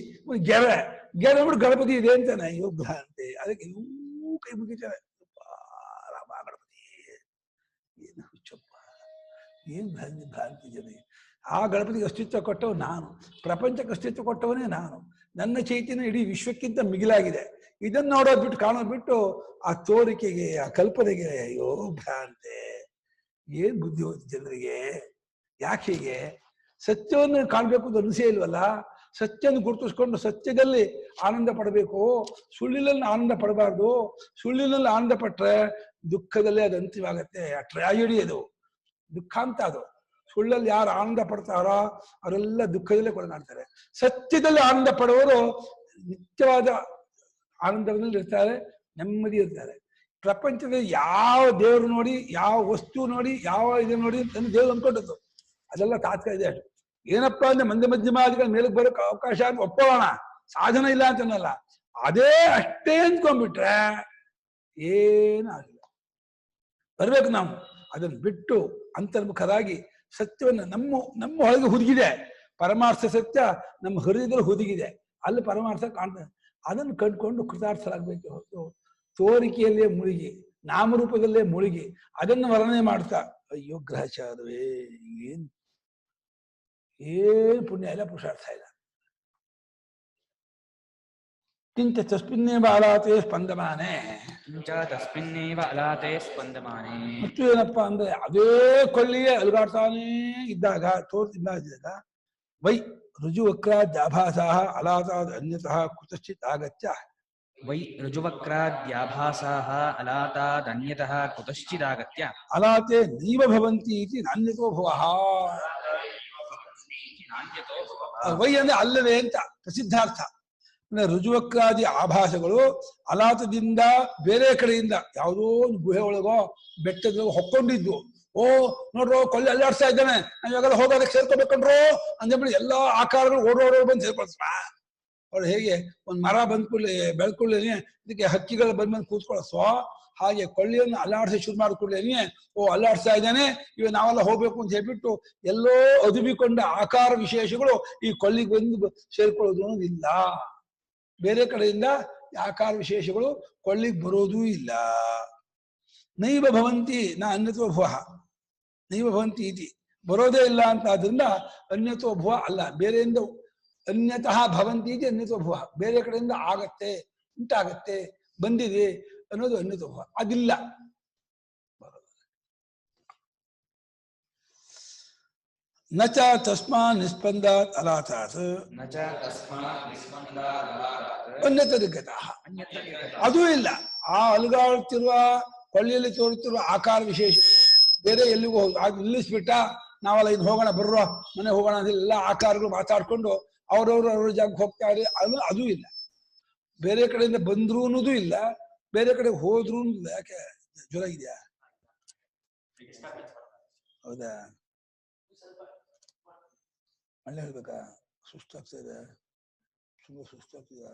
ಗೆರೆ ಬಿಟ್ಟು ಗಣಪತಿ ಇದೆ ಅಂತಾನೆ. ಯೋಗ ಅಂತೆ. ಅದಕ್ಕೆ ಇವು ಕೈ ಮುಗಿತಾರೆ, ರಾಮ ಗಣಪತಿ ಏನು ಹುಚ್ಚಪ್ಪ, ಏನ್ ಭ್ರಾಂತಿ ಜನ. ಆ ಗಣಪತಿಗೆ ಅಸ್ತಿತ್ವ ಕೊಟ್ಟವ ನಾನು, ಪ್ರಪಂಚಕ್ಕೆ ಅಸ್ತಿತ್ವ ಕೊಟ್ಟವನೇ ನಾನು. ನನ್ನ ಚೈತನ್ಯ ಇಡೀ ವಿಶ್ವಕ್ಕಿಂತ ಮಿಗಿಲಾಗಿದೆ. ಇದನ್ನ ನೋಡೋದ್ ಬಿಟ್ಟು ಕಾಣೋದ್ ಬಿಟ್ಟು ಆ ತೋರಿಕೆಗೆ, ಆ ಕಲ್ಪನೆಗೆ, ಅಯ್ಯೋ ಭ್ರಾಂತೆ, ಏನ್ ಬುದ್ಧಿ ಹೋಯ್ತು ಜನರಿಗೆ. ಯಾಕೆ ಹೀಗೆ? ಸತ್ಯವನ್ನು ಕಾಣ್ಬೇಕು ಅಂತ ಅನಿಸೇ ಇಲ್ವಲ್ಲ. ಸತ್ಯವನ್ನು ಗುರುತಿಸ್ಕೊಂಡು ಸತ್ಯದಲ್ಲಿ ಆನಂದ ಪಡಬೇಕು, ಸುಳ್ಳಿನಲ್ಲಿ ಆನಂದ ಪಡಬಾರ್ದು. ಸುಳ್ಳಿನಲ್ಲಿ ಆನಂದ ಪಟ್ರೆ ದುಃಖದಲ್ಲೇ ಅದು ಅಂತಿಮವಾಗತ್ತೆ. ಆ ಟ್ರಾಜಿಡಿ ಅದು, ದುಃಖ ಅಂತ ಅದು. ಸುಳ್ಳಲ್ಲಿ ಯಾರು ಆನಂದ ಪಡ್ತಾರೋ ಅವರೆಲ್ಲ ದುಃಖದಲ್ಲೇ ಕೊಡನಾಡ್ತಾರೆ. ಸತ್ಯದಲ್ಲಿ ಆನಂದ ಪಡುವವರು ನಿತ್ಯವಾದ ಆನಂದದಲ್ಲಿ ಇರ್ತಾರೆ, ನೆಮ್ಮದಿ ಇರ್ತಾರೆ. ಪ್ರಪಂಚದಲ್ಲಿ ಯಾವ ದೇವರು ನೋಡಿ, ಯಾವ ವಸ್ತು ನೋಡಿ, ಯಾವ ಇದನ್ನ ನೋಡಿ ನನ್ನ ದೇವ್ರು ಅಂದ್ಕೊಂಡದ್ದು ಅದೆಲ್ಲ ತಾತ್ಕಾಲಿಕ ಅಷ್ಟು. ಏನಪ್ಪಾ ಅಂದ್ರೆ ಮಧ್ಯಮಾದಿಗಳ ಮೇಲಕ್ಕೆ ಬರೋಕೆ ಅವಕಾಶ ಅಂತ ಒಪ್ಪೋಣ, ಸಾಧನ ಇಲ್ಲ ಅಂತನಲ್ಲ, ಅದೇ ಅಷ್ಟೇ ಅಂದ್ಕೊಂಡ್ಬಿಟ್ರೆ ಏನಾಗಿಲ್ಲ. ಬರ್ಬೇಕು ನಾವು ಅದನ್ನು ಬಿಟ್ಟು ಅಂತರ್ಮುಖರಾಗಿ ಸತ್ಯವನ್ನು ನಮ್ಮ ಒಳಗೆ ಹುದುಗಿದೆ. ಪರಮಾರ್ಥ ಸತ್ಯ ನಮ್ಮ ಹೃದಯದಲ್ಲಿ ಹುದುಗಿದೆ, ಅಲ್ಲಿ ಪರಮಾರ್ಥ ಕಾಣ್ತದೆ. ಅದನ್ನು ಕಂಡುಕೊಂಡು ಕೃತಾರ್ಥರಾಗಬೇಕು ಹೊರತು ತೋರಿಕೆಯಲ್ಲೇ ಮುಳುಗಿ, ನಾಮರೂಪದಲ್ಲೇ ಮುಳುಗಿ ಅದನ್ನು ವರ್ಣನೆ ಮಾಡ್ತಾ ಅಯ್ಯೋ ಗ್ರಹಚಾರವೇ, ಏನ್ ಪುಣ್ಯ ಇಲ್ಲ, ಪುರುಷಾರ್ಥ ಇಲ್ಲ. ಕಿಂಚ ತಸ್ಮಿನ್ನೇವ ಅಲಾತೆ ಸ್ಪಂದಮಾನೆ, ಮತ್ತು ಏನಪ್ಪಾ ಅಂದ್ರೆ ಅದೇ ಕೊಳ್ಳಿಯೇ ಅಲುಗಾಡ್ತಾನೇ ಇದ್ದಾಗ, ತೋರ್ತಿದ್ದಾಗ ವೈ ರುಜುವಕ್ರಾದ್ಯಾಭಾಸಾ ಅಲಾತಾದ್ ಅನ್ಯತಃ ಕುತಶ್ಚಿತ್ ಆಗತ್ಯ. ವೈ ರುಜುವಕ್ರಾದ್ಯಾಭಾಸಾಃ ಅಲಾತಾದನ್ಯತಃ ಕುತಶ್ಚಿದಾಗತ್ಯ. ಅಲಾತೆ ನೈವ ಭವಂತಿ ಇತಿ ನಾನ್ಯತೋ ಭುವಃ. ವೈ ಅಂದ್ರೆ ಅಲ್ಲವೇ ಅಂತ ಪ್ರಸಿದ್ಧಾರ್ಥ. ರುಜುವಕ್ರಾದಿ ಆಭಾಸಗಳು ಅಲಾತದಿಂದ ಬೇರೆ ಕಡೆಯಿಂದ ಯಾವುದೋ ಒಂದು ಗುಹೆ ಒಳಗೋ ಬೆಟ್ಟದ ಹೊಕ್ಕೊಂಡಿದ್ವು. ಓ ನೋಡ್ರೋ ಕೊಳ್ಳಿ ಅಲ್ಲಾಡ್ಸ್ತಾ ಇದ್ದಾನೆ, ನಾವ್ ಇವಾಗೆಲ್ಲ ಹೋಗೋದಕ್ಕೆ ಸೇರ್ಕೋಬೇಕಂಡ್ರೋ ಅಂದ್ಬಿಟ್ಟು ಎಲ್ಲಾ ಆಕಾರಗಳು ಓಡೋಡೋ ಬಂದು ಸೇರ್ಕೊಳ್ಸ್ರ. ಅವ್ರು ಹೇಗೆ ಒಂದ್ ಮರ ಬಂದ್ ಕೂಡಲೇ ಬೆಳ್ಕೊಳ್ಳೇನೆ ಇದಕ್ಕೆ ಹಕ್ಕಿಗಳು ಬಂದ್ ಕೂತ್ಕೊಳಸ್ವ, ಹಾಗೆ ಕೊಳ್ಳಿಯನ್ನು ಅಲ್ಲಾಡ್ಸಿ ಶುರು ಮಾಡ್ಕೊಳ್ಳೇನೆ, ಓ ಅಲ್ಲಾಡ್ಸ್ತಾ ಇದ್ದಾನೆ, ಇವ ನಾವೆಲ್ಲ ಹೋಗ್ಬೇಕು ಅಂತ ಹೇಳ್ಬಿಟ್ಟು ಎಲ್ಲೋ ಅದುಬಿಕೊಂಡ ಆಕಾರ ವಿಶೇಷಗಳು ಈ ಕೊಳ್ಳಿಗೆ ಬಂದು ಸೇರ್ಕೊಳ್ಳೋದು ಅನ್ನೋದಿಲ್ಲ. ಬೇರೆ ಕಡೆಯಿಂದ ಆಕಾರ ವಿಶೇಷಗಳು ಕೊಳ್ಳಿಗೆ ಬರೋದೂ ಇಲ್ಲ. ನೈವ ಭವಂತಿ ನ ಅನ್ಯತೋ ಭುವ, ನೈವ ಭವಂತಿ ಇತಿ ಬರೋದೇ ಇಲ್ಲ ಅಂತ. ಆದ್ರಿಂದ ಅನ್ಯತೋ ಭುವ ಅಲ್ಲ, ಬೇರೆಯಿಂದ ಅನ್ಯತಃ ಭವಂತಿ ಇತಿ ಅನ್ಯತೋ ಭುವ, ಬೇರೆ ಕಡೆಯಿಂದ ಆಗತ್ತೆ, ಉಂಟಾಗತ್ತೆ, ಬಂದಿದೆ ಅನ್ನೋದು ಅನ್ಯತೋ ಭುವ, ಅದಿಲ್ಲ. ನಚ ತಸ್ಮಾ ನಿಸ್ಪಂದಾತ್ ಅಲಾತಾತ್ ಅನ್ಯತದಿಗ್ಗತಃ, ಅದೂ ಇಲ್ಲ. ಆ ಅಲುಗಾಡುತ್ತಿರುವ ಕೊಳ್ಳಿಯಲ್ಲಿ ತೋರುತ್ತಿರುವ ಆಕಾರ ವಿಶೇಷಗಳು ಬೇರೆ ಎಲ್ಲಿಗೂ ಹೋಗುದು, ಅದು ನಿಲ್ಲಿಸ್ಬಿಟ್ಟ ನಾವೆಲ್ಲ ಇನ್ನು ಹೋಗೋಣ ಬರ್ರೋ ಮನೆ ಹೋಗೋಣ ಅಂತ ಎಲ್ಲ ಆಕಾರಗಳು ಮಾತಾಡ್ಕೊಂಡು ಅವ್ರವ್ರ ಜಾಗಕ್ಕೆ ಹೋಗ್ತಾರೆ, ಅದೂ ಇಲ್ಲ. ಬೇರೆ ಕಡೆಯಿಂದ ಬಂದ್ರು ಅನ್ನೋದು ಇಲ್ಲ, ಬೇರೆ ಕಡೆ ಹೋದ್ರು ಇಲ್ಲ. ಯಾಕೆ ಜ್ವರ ಇದೆಯಾ? ಹೌದಾ? ಮಳೆ ಹೇಳ್ಬೇಕಾ? ಸುಸ್ತಾಗ್ತಾ ಇದೆ, ತುಂಬಾ ಸುಸ್ತಾಗ್ತಿದ.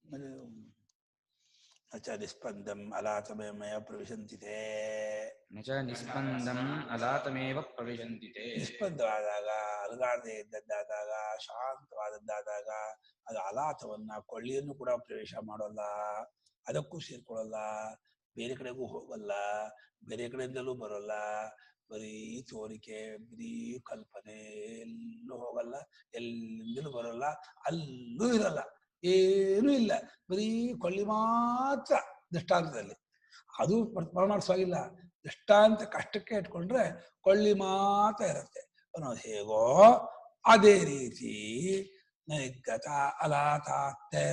ಆಮೇಲೆ ನಚ ನಿಸ್ಪಂದಂ ಅಲಾತಮೇವ ಪ್ರವಿಶಂತಿತೆ, ನಚ ನಿಸ್ಪಂದಂ ಅಲಾತಮೇವ ಪ್ರವಿಶಂತಿತೆ. ನಿಸ್ಪಂದವಾದಾಗ, ಅಲುಗಾಡದೆ ಇದ್ದದ್ದಾದಾಗ, ಶಾಂತವಾದದ್ದಾದಾಗ ಅದು ಅಲಾತವನ್ನ ಕೊಳ್ಳಿಯನ್ನು ಕೂಡ ಪ್ರವೇಶ ಮಾಡೋಲ್ಲ, ಅದಕ್ಕೂ ಸೇರ್ಕೊಳ್ಳಲ್ಲ, ಬೇರೆ ಕಡೆಗೂ ಹೋಗಲ್ಲ, ಬೇರೆ ಕಡೆಯಿಂದಲೂ ಬರೋಲ್ಲ. ಬರೀ ತೋರಿಕೆ, ಬರೀ ಕಲ್ಪನೆ, ಎಲ್ಲೂ ಹೋಗಲ್ಲ, ಎಲ್ಲಿಂದಲೂ ಬರೋಲ್ಲ, ಅಲ್ಲೂ ಇರಲ್ಲ, ಏನೂ ಇಲ್ಲ, ಬರೀ ಕೊಳ್ಳಿ ಮಾತ್ರ ದೃಷ್ಟಾಂತದಲ್ಲಿ. ಅದು ಪರಮಾರ್ಥವಾಗಿಲ್ಲ. ದೃಷ್ಟಾಂತ ಕಷ್ಟಕ್ಕೆ ಇಟ್ಕೊಂಡ್ರೆ ಕೊಳ್ಳಿ ಮಾತ್ರ ಇರುತ್ತೆ ಅನ್ನೋದು ಹೇಗೋ ಅದೇ ರೀತಿ ನಿರ್ಗತ ಅಲಾತಾತ್ತೆ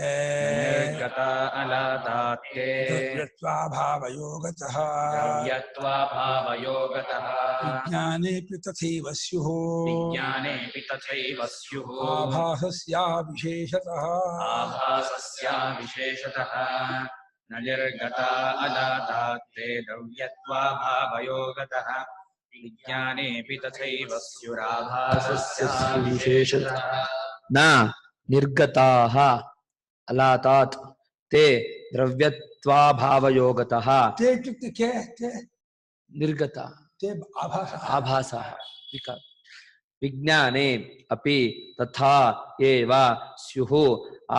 ನಿರ್ಗತ ಅಲಾತಾತ್ಯೆ ದ್ರವ್ಯತ್ವಾಭಾವಯೋಗತಃ ದ್ರವ್ಯತ್ವಾಭಾವಯೋಗತಃ ವಿಜ್ಞಾನೇಪಿ ತಥೈವ ಸ್ಯುಃ ವಿಜ್ಞಾನೇಪಿ ತಥೈವ ಸ್ಯುಃ ಆಭಾಸಸ್ಯ ವಿಶೇಷತಃ ಆಭಾಸಸ್ಯ ವಿಶೇಷತಃ ನ ನಿರ್ಗತ ಅಲಾತಾತ್ಯೆ ದ್ರವ್ಯತ್ವಾಭಾವಯೋಗತಃ ವಿಜ್ಞಾನೇಪಿ ತಥೈವ ಸ್ಯುರಾಭಾಸಸ್ಯ ವಿಶೇಷತಃ ನ ನಿರ್ಗತಾಃ ಅಲಾತಾತ್ ತೇ ದ್ರವ್ಯತ್ವಾಭಾವಯೋಗತಃ ತೇ ಇತ್ಯುಕ್ತೆ ಕೆ ತೇ ನಿರ್ಗತ ತೇ ಆಭಾಸ ಆಭಾಸಃ ವಿಜ್ಞಾನೆ ಅಪಿ ತಥಾ ಏವ ಸ್ಯುಃ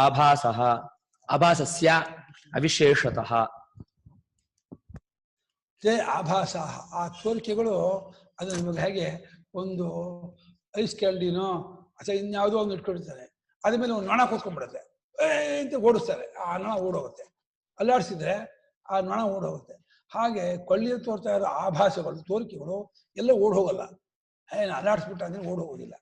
ಆಭಾಸಃ ಆಭಾಸಸ್ಯ ಅವಿಶೇಷತಃ ತೇ ಆಭಾಸ. ಆ ತೋರಿಕೆಗಳು ಅದು ನಿಮಗೆ ಹೇಗೆ ಒಂದು ಐಸ್ ಕ್ಯಾಂಡಿನೋ ಅಥವಾ ಇನ್ಯಾವುದೋ ಒಂದು ಇಟ್ಕೊಂಡಿರ್ತಾರೆ, ಅದ್ರ ಮೇಲೆ ಒಂದು ನೊಣ ಕೂತ್ಕೊಂಡ್ಬಿಡುತ್ತೆ, ಅಂತ ಓಡಿಸ್ತಾರೆ, ಆ ನೊಣ ಓಡೋಗುತ್ತೆ. ಅಲ್ಲಾಡಿಸಿದ್ರೆ ಆ ನೊಣ ಓಡೋಗುತ್ತೆ. ಹಾಗೆ ಕೊಳ್ಳಿಯಲ್ಲಿ ತೋರ್ತಾ ಇರೋ ಆಭಾಸಗಳು, ತೋರಿಕೆಗಳು ಎಲ್ಲ ಓಡ್ ಹೋಗಲ್ಲ. ಏನು ಅಲ್ಲಾಡಿಸ್ಬಿಟ್ಟು ಅದನ್ನ ಓಡ್ ಹೋಗೋದಿಲ್ಲ.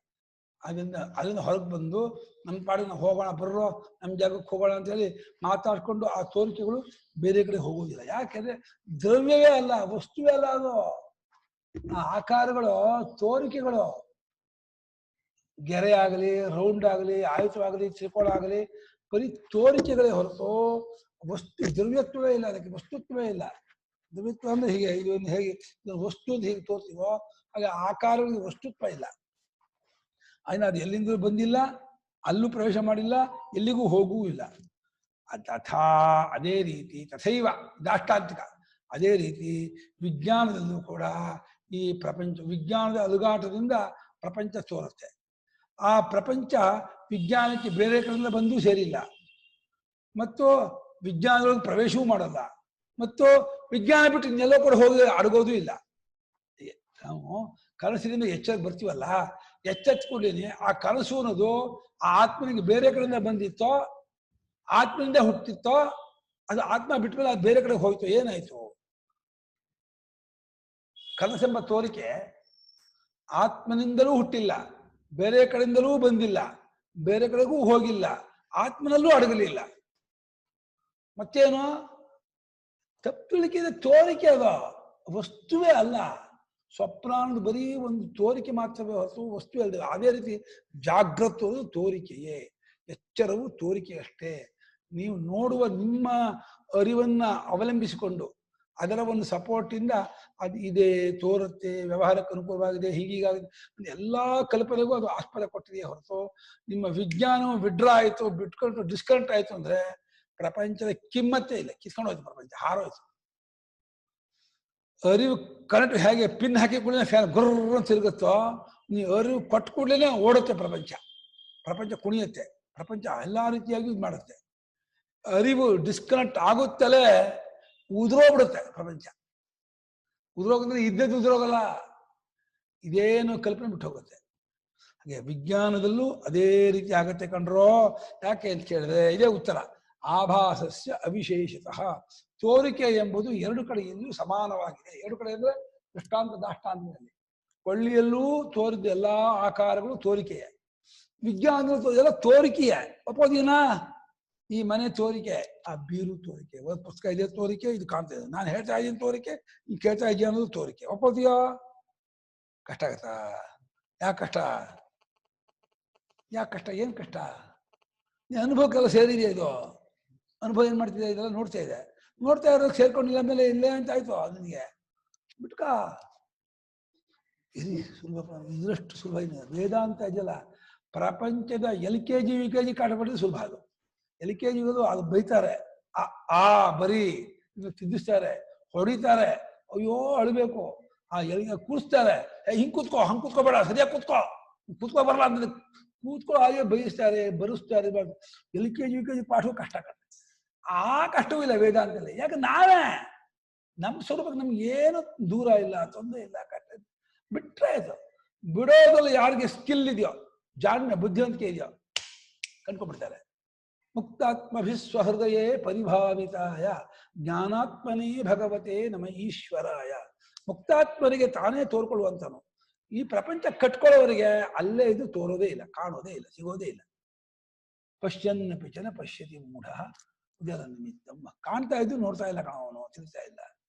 ಅದರಿಂದ ಹೊರಗೆ ಬಂದು ನಮ್ಮ ಪಾಡಿಗೆ ನಾವು ಹೋಗೋಣ, ಬರ್ರೋ ನಮ್ಮ ಜಾಗಕ್ಕೆ ಹೋಗೋಣ ಅಂತ ಹೇಳಿ ಮಾತಾಡ್ಕೊಂಡು ಆ ತೋರಿಕೆಗಳು ಬೇರೆ ಕಡೆ ಹೋಗೋದಿಲ್ಲ. ಯಾಕೆಂದ್ರೆ ದ್ರವ್ಯವೇ ಅಲ್ಲ, ವಸ್ತುವೇ ಅಲ್ಲ ಅದು. ಆ ಆಕಾರಗಳು ತೋರಿಕೆಗಳು, ಗೆರೆ ಆಗಲಿ, ರೌಂಡ್ ಆಗಲಿ, ಆಯುಧವಾಗಲಿ, ತ್ರಿಕೋಳ ಆಗಲಿ, ಬರೀ ತೋರಿಕೆಗಳೇ ಹೊರತು ವಸ್ತು ದ್ರವ್ಯತ್ವವೇ ಇಲ್ಲ. ಅದಕ್ಕೆ ವಸ್ತುತ್ವವೇ ಇಲ್ಲ. ದ್ರವ್ಯತ್ವ ಅಂದ್ರೆ ಹೀಗೆ, ಇದೊಂದು ಹೇಗೆ ವಸ್ತು ಅಂತ ಹೇಗೆ ತೋರ್ತೀವೋ ಹಾಗೆ ಆಕಾರಗಳಿಗೆ ವಸ್ತುತ್ವ ಇಲ್ಲ. ಅದನ್ನ ಅದು ಎಲ್ಲಿಂದಲೂ ಬಂದಿಲ್ಲ, ಅಲ್ಲೂ ಪ್ರವೇಶ ಮಾಡಿಲ್ಲ, ಎಲ್ಲಿಗೂ ಹೋಗೂ ಇಲ್ಲ. ತಥಾ ಅದೇ ರೀತಿ ತಥೈವ ದಾಷ್ಟಾಂತಿಕ. ಅದೇ ರೀತಿ ವಿಜ್ಞಾನದಲ್ಲೂ ಕೂಡ ಈ ಪ್ರಪಂಚ, ವಿಜ್ಞಾನದ ಅಲುಗಾಟದಿಂದ ಪ್ರಪಂಚ ತೋರುತ್ತೆ. ಆ ಪ್ರಪಂಚ ವಿಜ್ಞಾನಕ್ಕೆ ಬೇರೆ ಕಡೆಯಿಂದ ಬಂದೂ ಸೇರಿಲ್ಲ, ಮತ್ತು ವಿಜ್ಞಾನದೊಳಗೆ ಪ್ರವೇಶವೂ ಮಾಡಲ್ಲ, ಮತ್ತು ವಿಜ್ಞಾನ ಬಿಟ್ಟು ಇನ್ನೆಲ್ಲೋ ಕೂಡ ಹೋಗಿ ಅಡಗೋದು ಇಲ್ಲ. ನಾವು ಕನಸಿನಿಂದ ಎಚ್ಚರಕ್ಕೆ ಬರ್ತೀವಲ್ಲ, ಎಚ್ಚೆತ್ಕೊಳ್ಳೇನೆ ಆ ಕನಸು ಅನ್ನೋದು ಆ ಆತ್ಮನಿಗೆ ಬೇರೆ ಕಡೆಯಿಂದ ಬಂದಿತ್ತೋ, ಆತ್ಮನಿಂದ ಹುಟ್ಟಿತ್ತೋ, ಅದು ಆತ್ಮ ಬಿಟ್ಮೇಲೆ ಅದು ಬೇರೆ ಕಡೆ ಹೋಯ್ತು, ಏನಾಯ್ತು? ಕನಸೆಂಬ ತೋರಿಕೆ ಆತ್ಮನಿಂದಲೂ ಹುಟ್ಟಿಲ್ಲ, ಬೇರೆ ಕಡೆಯಿಂದಲೂ ಬಂದಿಲ್ಲ, ಬೇರೆ ಕಡೆಗೂ ಹೋಗಿಲ್ಲ, ಆತ್ಮನಲ್ಲೂ ಅಡಗಲಿಲ್ಲ. ಮತ್ತೇನು? ತಪ್ಪಲಿಕ್ಕಿದ ತೋರಿಕೆ ಅದ, ವಸ್ತುವೇ ಅಲ್ಲ. ಸ್ವಪ್ನ ಅನ್ನೋದು ಬರೀ ಒಂದು ತೋರಿಕೆ ಮಾತ್ರವೇ ಹೊರತು ವಸ್ತು ಅಲ್ಲದೆ. ಅದೇ ರೀತಿ ಜಾಗೃತವು ತೋರಿಕೆಯೇ, ಎಚ್ಚರವು ತೋರಿಕೆ ಅಷ್ಟೇ. ನೀವು ನೋಡುವ ನಿಮ್ಮ ಅರಿವನ್ನ ಅವಲಂಬಿಸಿಕೊಂಡು ಅದರ ಒಂದು ಸಪೋರ್ಟಿಂದ ಅದು ಇದೆ, ತೋರುತ್ತೆ, ವ್ಯವಹಾರಕ್ಕೆ ಅನುಕೂಲವಾಗಿದೆ, ಹೀಗೀಗಾಗಿದೆ, ಎಲ್ಲಾ ಕಲ್ಪನೆಗೂ ಅದು ಆಸ್ಪದ ಕೊಟ್ಟಿದೆಯೇ ಹೊರತು ನಿಮ್ಮ ವಿಜ್ಞಾನವು ವಿಡ್ರಾ ಆಯಿತು, ಬಿಟ್ಕೊಂಡು ಡಿಸ್ಕನೆಕ್ಟ್ ಆಯಿತು ಅಂದ್ರೆ ಪ್ರಪಂಚದ ಕಿಮ್ಮತ್ತೇ ಇಲ್ಲ. ಕಿತ್ಕೊಂಡು ಹೋಯ್ತು ಪ್ರಪಂಚ, ಹಾರೋಯ್ತು. ಅರಿವು ಕರೆಂಟ್ ಹೇಗೆ ಪಿನ್ ಹಾಕಿ ಕೂಡಲೇ ಫ್ಯಾನ್ ಗುರ್ರ ತಿರುಗುತ್ತೋ, ನೀವು ಅರಿವು ಕೊಟ್ಟು ಕೂಡಲೇ ಓಡುತ್ತೆ ಪ್ರಪಂಚ, ಪ್ರಪಂಚ ಕುಣಿಯುತ್ತೆ, ಪ್ರಪಂಚ ಎಲ್ಲಾ ರೀತಿಯಾಗಿ ಇದು ಮಾಡುತ್ತೆ. ಅರಿವು ಡಿಸ್ಕನೆಕ್ಟ್ ಆಗುತ್ತಲೇ ಉದುರೋಗ್ಬಿಡುತ್ತೆ ಪ್ರಪಂಚ. ಉದುರೋಗಂದ್ರೆ ಇದ್ದದ್ದು ಉದುರೋಗಲ್ಲ, ಇದೇನು ಕಲ್ಪನೆ ಬಿಟ್ಟು ಹೋಗುತ್ತೆ. ಹಾಗೆ ವಿಜ್ಞಾನದಲ್ಲೂ ಅದೇ ರೀತಿ ಆಗತ್ತೆ ಕಂಡ್ರೋ. ಯಾಕೆ ಅಂತ ಕೇಳಿದ್ರೆ ಇದೇ ಉತ್ತರ. ಆಭಾಸಸ್ಯ ಅವಿಶೇಷತಃ. ತೋರಿಕೆ ಎಂಬುದು ಎರಡು ಕಡೆಯಲ್ಲೂ ಸಮಾನವಾಗಿದೆ. ಎರಡು ಕಡೆ ಅಂದ್ರೆ ದೃಷ್ಟಾಂತ ದಾಷ್ಟಾಂತದಲ್ಲಿ. ಕೊಳ್ಳಿಯಲ್ಲೂ ತೋರಿದ ಎಲ್ಲಾ ಆಕಾರಗಳು ತೋರಿಕೆಯೇ, ವಿಜ್ಞಾನದ ಎಲ್ಲ ತೋರಿಕೆಯೇ. ಒಪ್ಪೋದಿನ ಈ ಮನೆ ತೋರಿಕೆ, ಆ ಬೀರು ತೋರಿಕೆ, ಒಂದು ಪುಸ್ತಕ ಇದೆ ತೋರಿಕೆ, ಇದು ಕಾಣ್ತಾ ಇದೆ, ನಾನು ಹೇಳ್ತಾ ಇದ್ದೀನಿ ತೋರಿಕೆ, ಈ ಕೇಳ್ತಾ ಇದೆಯಾ ಅನ್ನೋದು ತೋರಿಕೆ. ಒಪ್ಪೋದಿಯೋ? ಕಷ್ಟ ಆಗತ್ತಾ? ಯಾಕೆ ಕಷ್ಟ? ಯಾಕೆ ಕಷ್ಟ? ಏನ್ ಕಷ್ಟ? ನೀ ಅನುಭವಕ್ಕೆಲ್ಲ ಸೇರಿದೆಯಾ? ಇದು ಅನುಭವ ಏನ್ ಮಾಡ್ತಿದೆ? ಇದೆಲ್ಲ ನೋಡ್ತಾ ಇದೆ, ನೋಡ್ತಾ ಇರೋದು ಸೇರ್ಕೊಂಡಿಲ್ಲ ಮೇಲೆ ಇಲ್ಲೇ ಅಂತ ಆಯ್ತು. ನನಗೆ ಬಿಟ್ಕ ಇದು ಸುಲಭ, ಇದರಷ್ಟು ಸುಲಭ ಇದೆ ವೇದಾಂತ ಇದೆಯಲ್ಲ. ಪ್ರಪಂಚದ LKG UKG ಕಾಟಪಡಿದ್ರೆ ಸುಲಭ. ಅದು LKG ಅದು ಬೈತಾರೆ, ಆ ಬರೀ ಇನ್ನು ತಿದ್ದಿಸ್ತಾರೆ, ಹೊಡಿತಾರೆ, ಅಯ್ಯೋ ಅಳಬೇಕು. ಆ ಕೂರಿಸ್ತಾರೆ, ಹಿಂಗ್ ಕೂತ್ಕೋ, ಹಂಗ್ ಕೂತ್ಕೋಬೇಡ, ಸರಿಯಾಗಿ ಕೂತ್ಕೋ, ಕೂತ್ಕೋ ಬರಲ್ಲ ಅಂತ ಕೂತ್ಕೊಳ್ಳೋ ಹಾಗೆ ಬಯಸ್ತಾರೆ, ಬರೆಸ್ತಾರೆ. LKG ಪಾಠವು ಕಷ್ಟ ಕಷ್ಟ. ಆ ಕಷ್ಟವೂ ಇಲ್ಲ ವೇದಾಂತದಲ್ಲಿ. ಯಾಕೆ ನಾವೇ ನಮ್ಮ ಸ್ವರೂಪಕ್ಕೆ ನಮ್ಗೆ ಏನು ದೂರ ಇಲ್ಲ, ತೊಂದರೆ ಇಲ್ಲ, ಕಷ್ಟ ಬಿಟ್ರೆ ಆಯ್ತು. ಬಿಡೋದ್ರಲ್ಲಿ ಯಾರಿಗೆ ಸ್ಕಿಲ್ ಇದೆಯೋ, ಜಾಣ್ಮೆ ಬುದ್ಧಿವಂತಿಕೆ ಇದೆಯೋ ಕಂಡ್ಕೊಂಡ್ಬಿಡ್ತಾರೆ. ಮುಕ್ತಾತ್ಮಭಿಸ್ವಹೃದಯೇ ಪರಿಭಾವಿತಾಯ ಜ್ಞಾನಾತ್ಮನೇ ಭಗವತೆ ನಮ ಈಶ್ವರಾಯ. ಮುಕ್ತಾತ್ಮರಿಗೆ ತಾನೇ ತೋರ್ಕೊಳ್ಳುವಂತನು. ಈ ಪ್ರಪಂಚ ಕಟ್ಕೊಳ್ಳೋವರಿಗೆ ಅಲ್ಲೇ ಇದು ತೋರೋದೇ ಇಲ್ಲ, ಕಾಣೋದೇ ಇಲ್ಲ, ಸಿಗೋದೇ ಇಲ್ಲ. ಪಶ್ಯನ್ನ ಪಿಚನ ಪಶ್ಯತಿ ಮೂಢ ಉದರ ನಿಮಿತ್ತಮ್ಮ. ಕಾಣ್ತಾ ಇದ್ದು ನೋಡ್ತಾ ಇಲ್ಲ, ಕಾಣೋನು ತಿಳಿಸ್ತಾ ಇಲ್ಲ.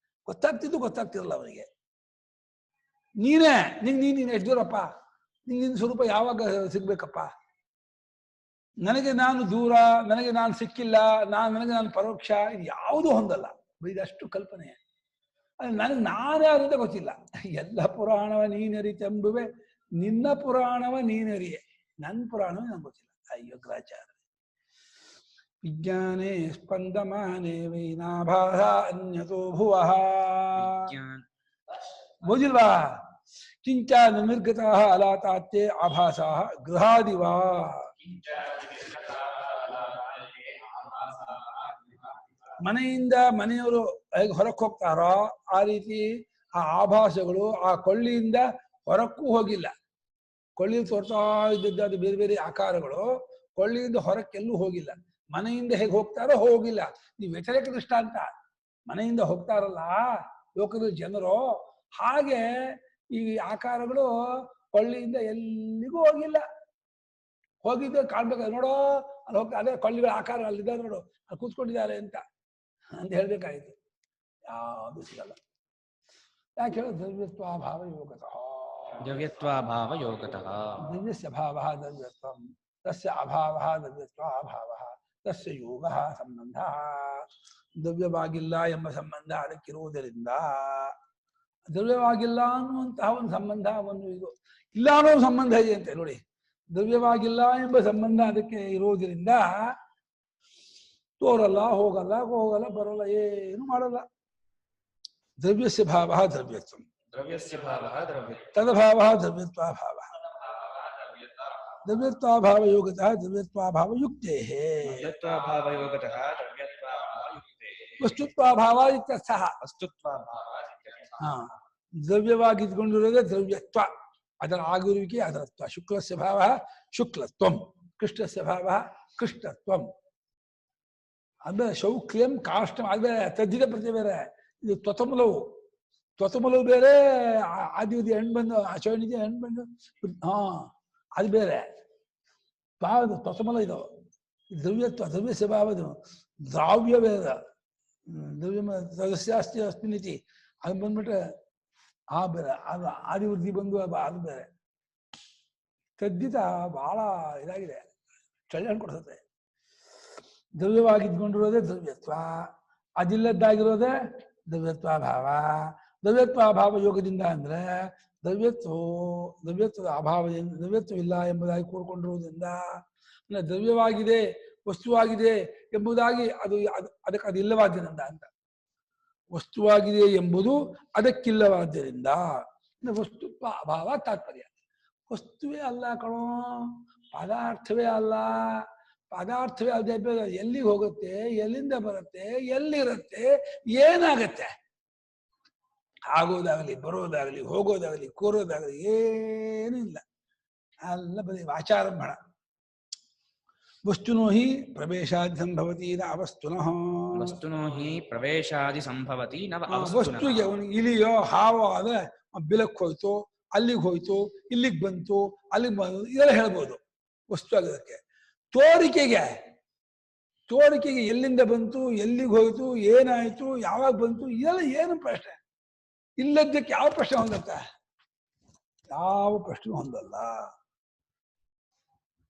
ಗೊತ್ತಾಗ್ತಿದ್ದು ಗೊತ್ತಾಗ್ತಿರಲ್ಲ ಅವರಿಗೆ. ನೀನೇ ನೀನು ಎಷ್ಟು ದೂರಪ್ಪ, ನಿನ್ನ ಸ್ವರೂಪ ಯಾವಾಗ ಸಿಗ್ಬೇಕಪ್ಪ? ನನಗೆ ನಾನು ದೂರ, ನನಗೆ ನಾನು ಸಿಕ್ಕಿಲ್ಲ, ನನಗೆ ನಾನು ಪರೋಕ್ಷ, ಇದು ಯಾವುದೂ ಹೊಂದಲ್ಲ. ಇದಷ್ಟು ಕಲ್ಪನೆ. ನನಗೆ ನಾನ್ಯಾರು ಅಂತ ಗೊತ್ತಿಲ್ಲ. ಎಲ್ಲ ಪುರಾಣವ ನೀನರಿತೆಂಬುವೆ, ನಿನ್ನ ಪುರಾಣವ ನೀನರಿಯೆ, ನನ್ನ ಪುರಾಣವೇ ನಂಗೆ ಗೊತ್ತಿಲ್ಲ. ಅಯ್ಯೋ ಗ್ರಾಚಾರ. ವಿಜ್ಞಾನೇ ಸ್ಪಂದಮಾನೇ ವೈನಾಭಾಸ ಅನ್ಯತೋ ಭುವಃ. ಬೋಜಿಲ್ವಾ? ಕಿಂಚ ನಿರ್ಗತಾ ಅಲಾತಾತ್ಯೆ ಆಭಾಸಾ ಗೃಹಾದಿವಾ. ಮನೆಯಿಂದ ಮನೆಯವರು ಹೊರಕ್ಕೆ ಹೋಗ್ತಾರೋ ಆ ರೀತಿ ಆ ಆಭಾಸಗಳು ಆ ಕೊಳ್ಳಿಯಿಂದ ಹೊರಕ್ಕೂ ಹೋಗಿಲ್ಲ. ಕೊಳ್ಳಿ ತೋರ್ತಾ ಇದ್ದದ್ದು ಅದು ಬೇರೆ ಬೇರೆ ಆಕಾರಗಳು ಕೊಳ್ಳಿಯಿಂದ ಹೊರಕ್ಕೆಲ್ಲೂ ಹೋಗಿಲ್ಲ. ಮನೆಯಿಂದ ಹೇಗೆ ಹೋಗ್ತಾರೋ ಹೋಗಿಲ್ಲ. ನೀವು ವ್ಯತಿರೇಕ ದೃಷ್ಟಾಂತ. ಮನೆಯಿಂದ ಹೋಗ್ತಾರಲ್ಲ ಲೋಕದ ಜನರು, ಹಾಗೆ ಈ ಆಕಾರಗಳು ಕೊಳ್ಳಿಯಿಂದ ಎಲ್ಲಿಗೂ ಹೋಗಿಲ್ಲ. ಹೋಗಿದ್ದು ಕಾಣ್ಬೇಕಾದ್ರೆ ನೋಡೋ ಅಲ್ಲಿ ಹೋಗ್ತಾ, ಅದೇ ಕೊಳ್ಳಿಗಳ ಆಕಾರ ಅಲ್ಲಿದ್ದಾರೆ ನೋಡು, ಅಲ್ಲಿ ಕೂತ್ಕೊಂಡಿದ್ದಾರೆ ಅಂತ ಹೇಳ್ಬೇಕಾಯ್ತು. ಯಾವುದು ಸಿಗಲ್ಲ. ಯಾಕೆ ಹೇಳೋ? ದ್ರವ್ಯತ್ವಾಭಾವ ಯೋಗತಃ. ದ್ರವ್ಯತ್ವಾಭಾವ ಯೋಗತಃ. ದ್ರವ್ಯಸ್ಯ ಭಾವಃ ದ್ರವ್ಯತ್ವಂ, ತಸ್ಯ ಅಭಾವಃ ದ್ರವ್ಯತ್ವಾಭಾವಃ, ತಸ್ಯ ಯೋಗಃ ಸಂಬಂಧಃ. ದ್ರವ್ಯವಾಗಿಲ್ಲ ಎಂಬ ಸಂಬಂಧ ಅದಕ್ಕಿರುವುದರಿಂದ, ದ್ರವ್ಯವಾಗಿಲ್ಲ ಅನ್ನುವಂತಹ ಒಂದು ಸಂಬಂಧ, ಒಂದು ಇದು ಇಲ್ಲ ಅನ್ನೋ ಸಂಬಂಧ ಇದೆ ಅಂತೆ ನೋಡಿ. ದ್ರವ್ಯವಾಗಿಲ್ಲ ಎಂಬ ಸಂಬಂಧ ಅದಕ್ಕೆ ಇರೋದ್ರಿಂದ ತೋರಲ್ಲ, ಹೋಗಲ್ಲ, ಬರೋಲ್ಲ, ಏನು ಮಾಡಲ್ಲ. ದ್ರವ್ಯಸ್ಯ ಭಾವಃ ದ್ರವ್ಯತ್ವಂ, ದ್ರವ್ಯಸ್ಯ ಭಾವಃ ದ್ರವ್ಯತ್ವಂ, ತದಭಾವಃ ದ್ರವ್ಯತ್ವಾಭಾವಃ. ದ್ರವ್ಯತ್ವಾಭಾವ ಯೋಗತಃ ದ್ರವ್ಯತ್ವಾಭಾವ ಯುಕ್ತೇಃ. ದ್ರವ್ಯತ್ವಾಭಾವ ಯೋಗತಃ ದ್ರವ್ಯತ್ವಾಭಾವ ಯುಕ್ತೇಃ. ವಸ್ತುತ್ವಾಭಾವ ಇತ್ಯರ್ಥಃ. ವಸ್ತುತ್ವಾಭಾವ. ದ್ರವ್ಯವಾಗಿದ್ಕೊಂಡಿರೋದೇ ದ್ರವ್ಯತ್ವ, ಅದರ ಆಗಿರುವಿಕೆ ಅದರತ್ವ. ಶುಕ್ಲಸ್ಯ ಭಾವ ಶುಕ್ಲತ್ವಂ, ಕೃಷ್ಣಸ್ಯ ಭಾವ ಕೃಷ್ಣತ್ವಂ. ಅದ್ಬೇರೆ ಶೌಕ್ಲ್ಯಂ ಕಾಷ್ಟಂ, ಅದ್ಬೇರೆ ತದ್ದಿದ ಪ್ರತಿ ಬೇರೆ. ಇದು ತ್ವತಮೂಲವು ಬೇರೆ, ಆದಿವಿಧಿ ಹೆಣ್ಣು ಬಂದು ಆಚರಣೆಗೆ ಹೆಣ್ಣು ಬಂದು ಅದು ಬೇರೆ. ತ್ವತಮೂಲ ಇದು ದ್ರವ್ಯತ್ವ, ದ್ರವ್ಯಸ್ಯ ಭಾವದು ದ್ರಾವ್ಯ ಬೇರೆ. ದ್ರವ್ಯ ಸದಸ್ಯಾಸ್ತಿ ಅಸ್ಮಿನಿತಿ ಅದು ಬಂದ್ಬಿಟ್ರೆ ಆ ಬೇರೆ, ಅದು ಆದಿವೃದ್ಧಿ ಬಂದು ಅದು ಬೇರೆ. ತದ್ದಿತ ಬಹಳ ಇದಾಗಿದೆ, ಚಳ್ಳೆ ಕೊಡ್ತದೆ. ದ್ರವ್ಯವಾಗಿದ್ಕೊಂಡಿರೋದೇ ದ್ರವ್ಯತ್ವ, ಅದಿಲ್ಲದ್ದಾಗಿರೋದೇ ದ್ರವ್ಯತ್ವಾಭಾವ. ದ್ರವ್ಯತ್ವಾಭಾವ ಯೋಗದಿಂದ ಅಂದ್ರೆ ದ್ರವ್ಯತ್ವದ ಅಭಾವದಿಂದ, ದ್ರವ್ಯತ್ವವಿಲ್ಲ ಎಂಬುದಾಗಿ ಕೂಡ್ಕೊಂಡಿರುವುದರಿಂದ, ಅಂದ್ರೆ ದ್ರವ್ಯವಾಗಿದೆ, ವಸ್ತುವಾಗಿದೆ ಎಂಬುದಾಗಿ ಅದಕ್ಕೆ ಅದಿಲ್ಲವಾದ್ದರಿಂದ ಅಂತ. ವಸ್ತುವಾಗಿದೆ ಎಂಬುದು ಅದಕ್ಕಿಲ್ಲವಾದ್ದರಿಂದ ವಸ್ತುತ್ವ ಅಭಾವ ತಾತ್ಪರ್ಯ. ವಸ್ತುವೇ ಅಲ್ಲ ಕಣೋ, ಪದಾರ್ಥವೇ ಅಲ್ಲ. ಪದಾರ್ಥವೇ ಅಲ್ಲದೆ ಎಲ್ಲಿಗೆ ಹೋಗುತ್ತೆ, ಎಲ್ಲಿಂದ ಬರುತ್ತೆ, ಎಲ್ಲಿರುತ್ತೆ, ಏನಾಗತ್ತೆ? ಆಗೋದಾಗಲಿ, ಬರೋದಾಗಲಿ, ಹೋಗೋದಾಗಲಿ, ಕೂರೋದಾಗಲಿ ಏನೂ ಇಲ್ಲ. ಎಲ್ಲ ಬರೀ ವಾಚಾರಂಭಣ. ವಸ್ತುನೋ ಹಿ ಪ್ರವೇಶಾದಿ ಸಂಭವತಿ ನ ಅವಸ್ತುನಃ. ವಸ್ತುನೋ ಹಿ ಪ್ರವೇಶಾದಿ ಸಂಭವತಿ ನ ವಸ್ತುಗೆ ಅವನಿಗೆ ಇಲಿಯೋ ಹಾವೋ ಆದ್ರೆ ಬಿಲಕ್ಕೆ ಹೋಯ್ತು, ಅಲ್ಲಿಗೆ ಹೋಯ್ತು, ಇಲ್ಲಿಗೆ ಬಂತು, ಅಲ್ಲಿಗೆ ಬಂತು, ಇದೆಲ್ಲ ಹೇಳ್ಬೋದು ವಸ್ತು ಆಗೋದಕ್ಕೆ. ತೋರಿಕೆಗೆ ಎಲ್ಲಿಂದ ಬಂತು, ಎಲ್ಲಿಗೆ ಹೋಯ್ತು, ಏನಾಯ್ತು, ಯಾವಾಗ ಬಂತು, ಇದೆಲ್ಲ ಏನು ಪ್ರಶ್ನೆ? ಇಲ್ಲದಕ್ಕೆ ಯಾವ ಪ್ರಶ್ನೆ ಹೊಂದತ್ತೆ? ಯಾವ ಪ್ರಶ್ನೆ ಹೊಂದಲ್ಲ.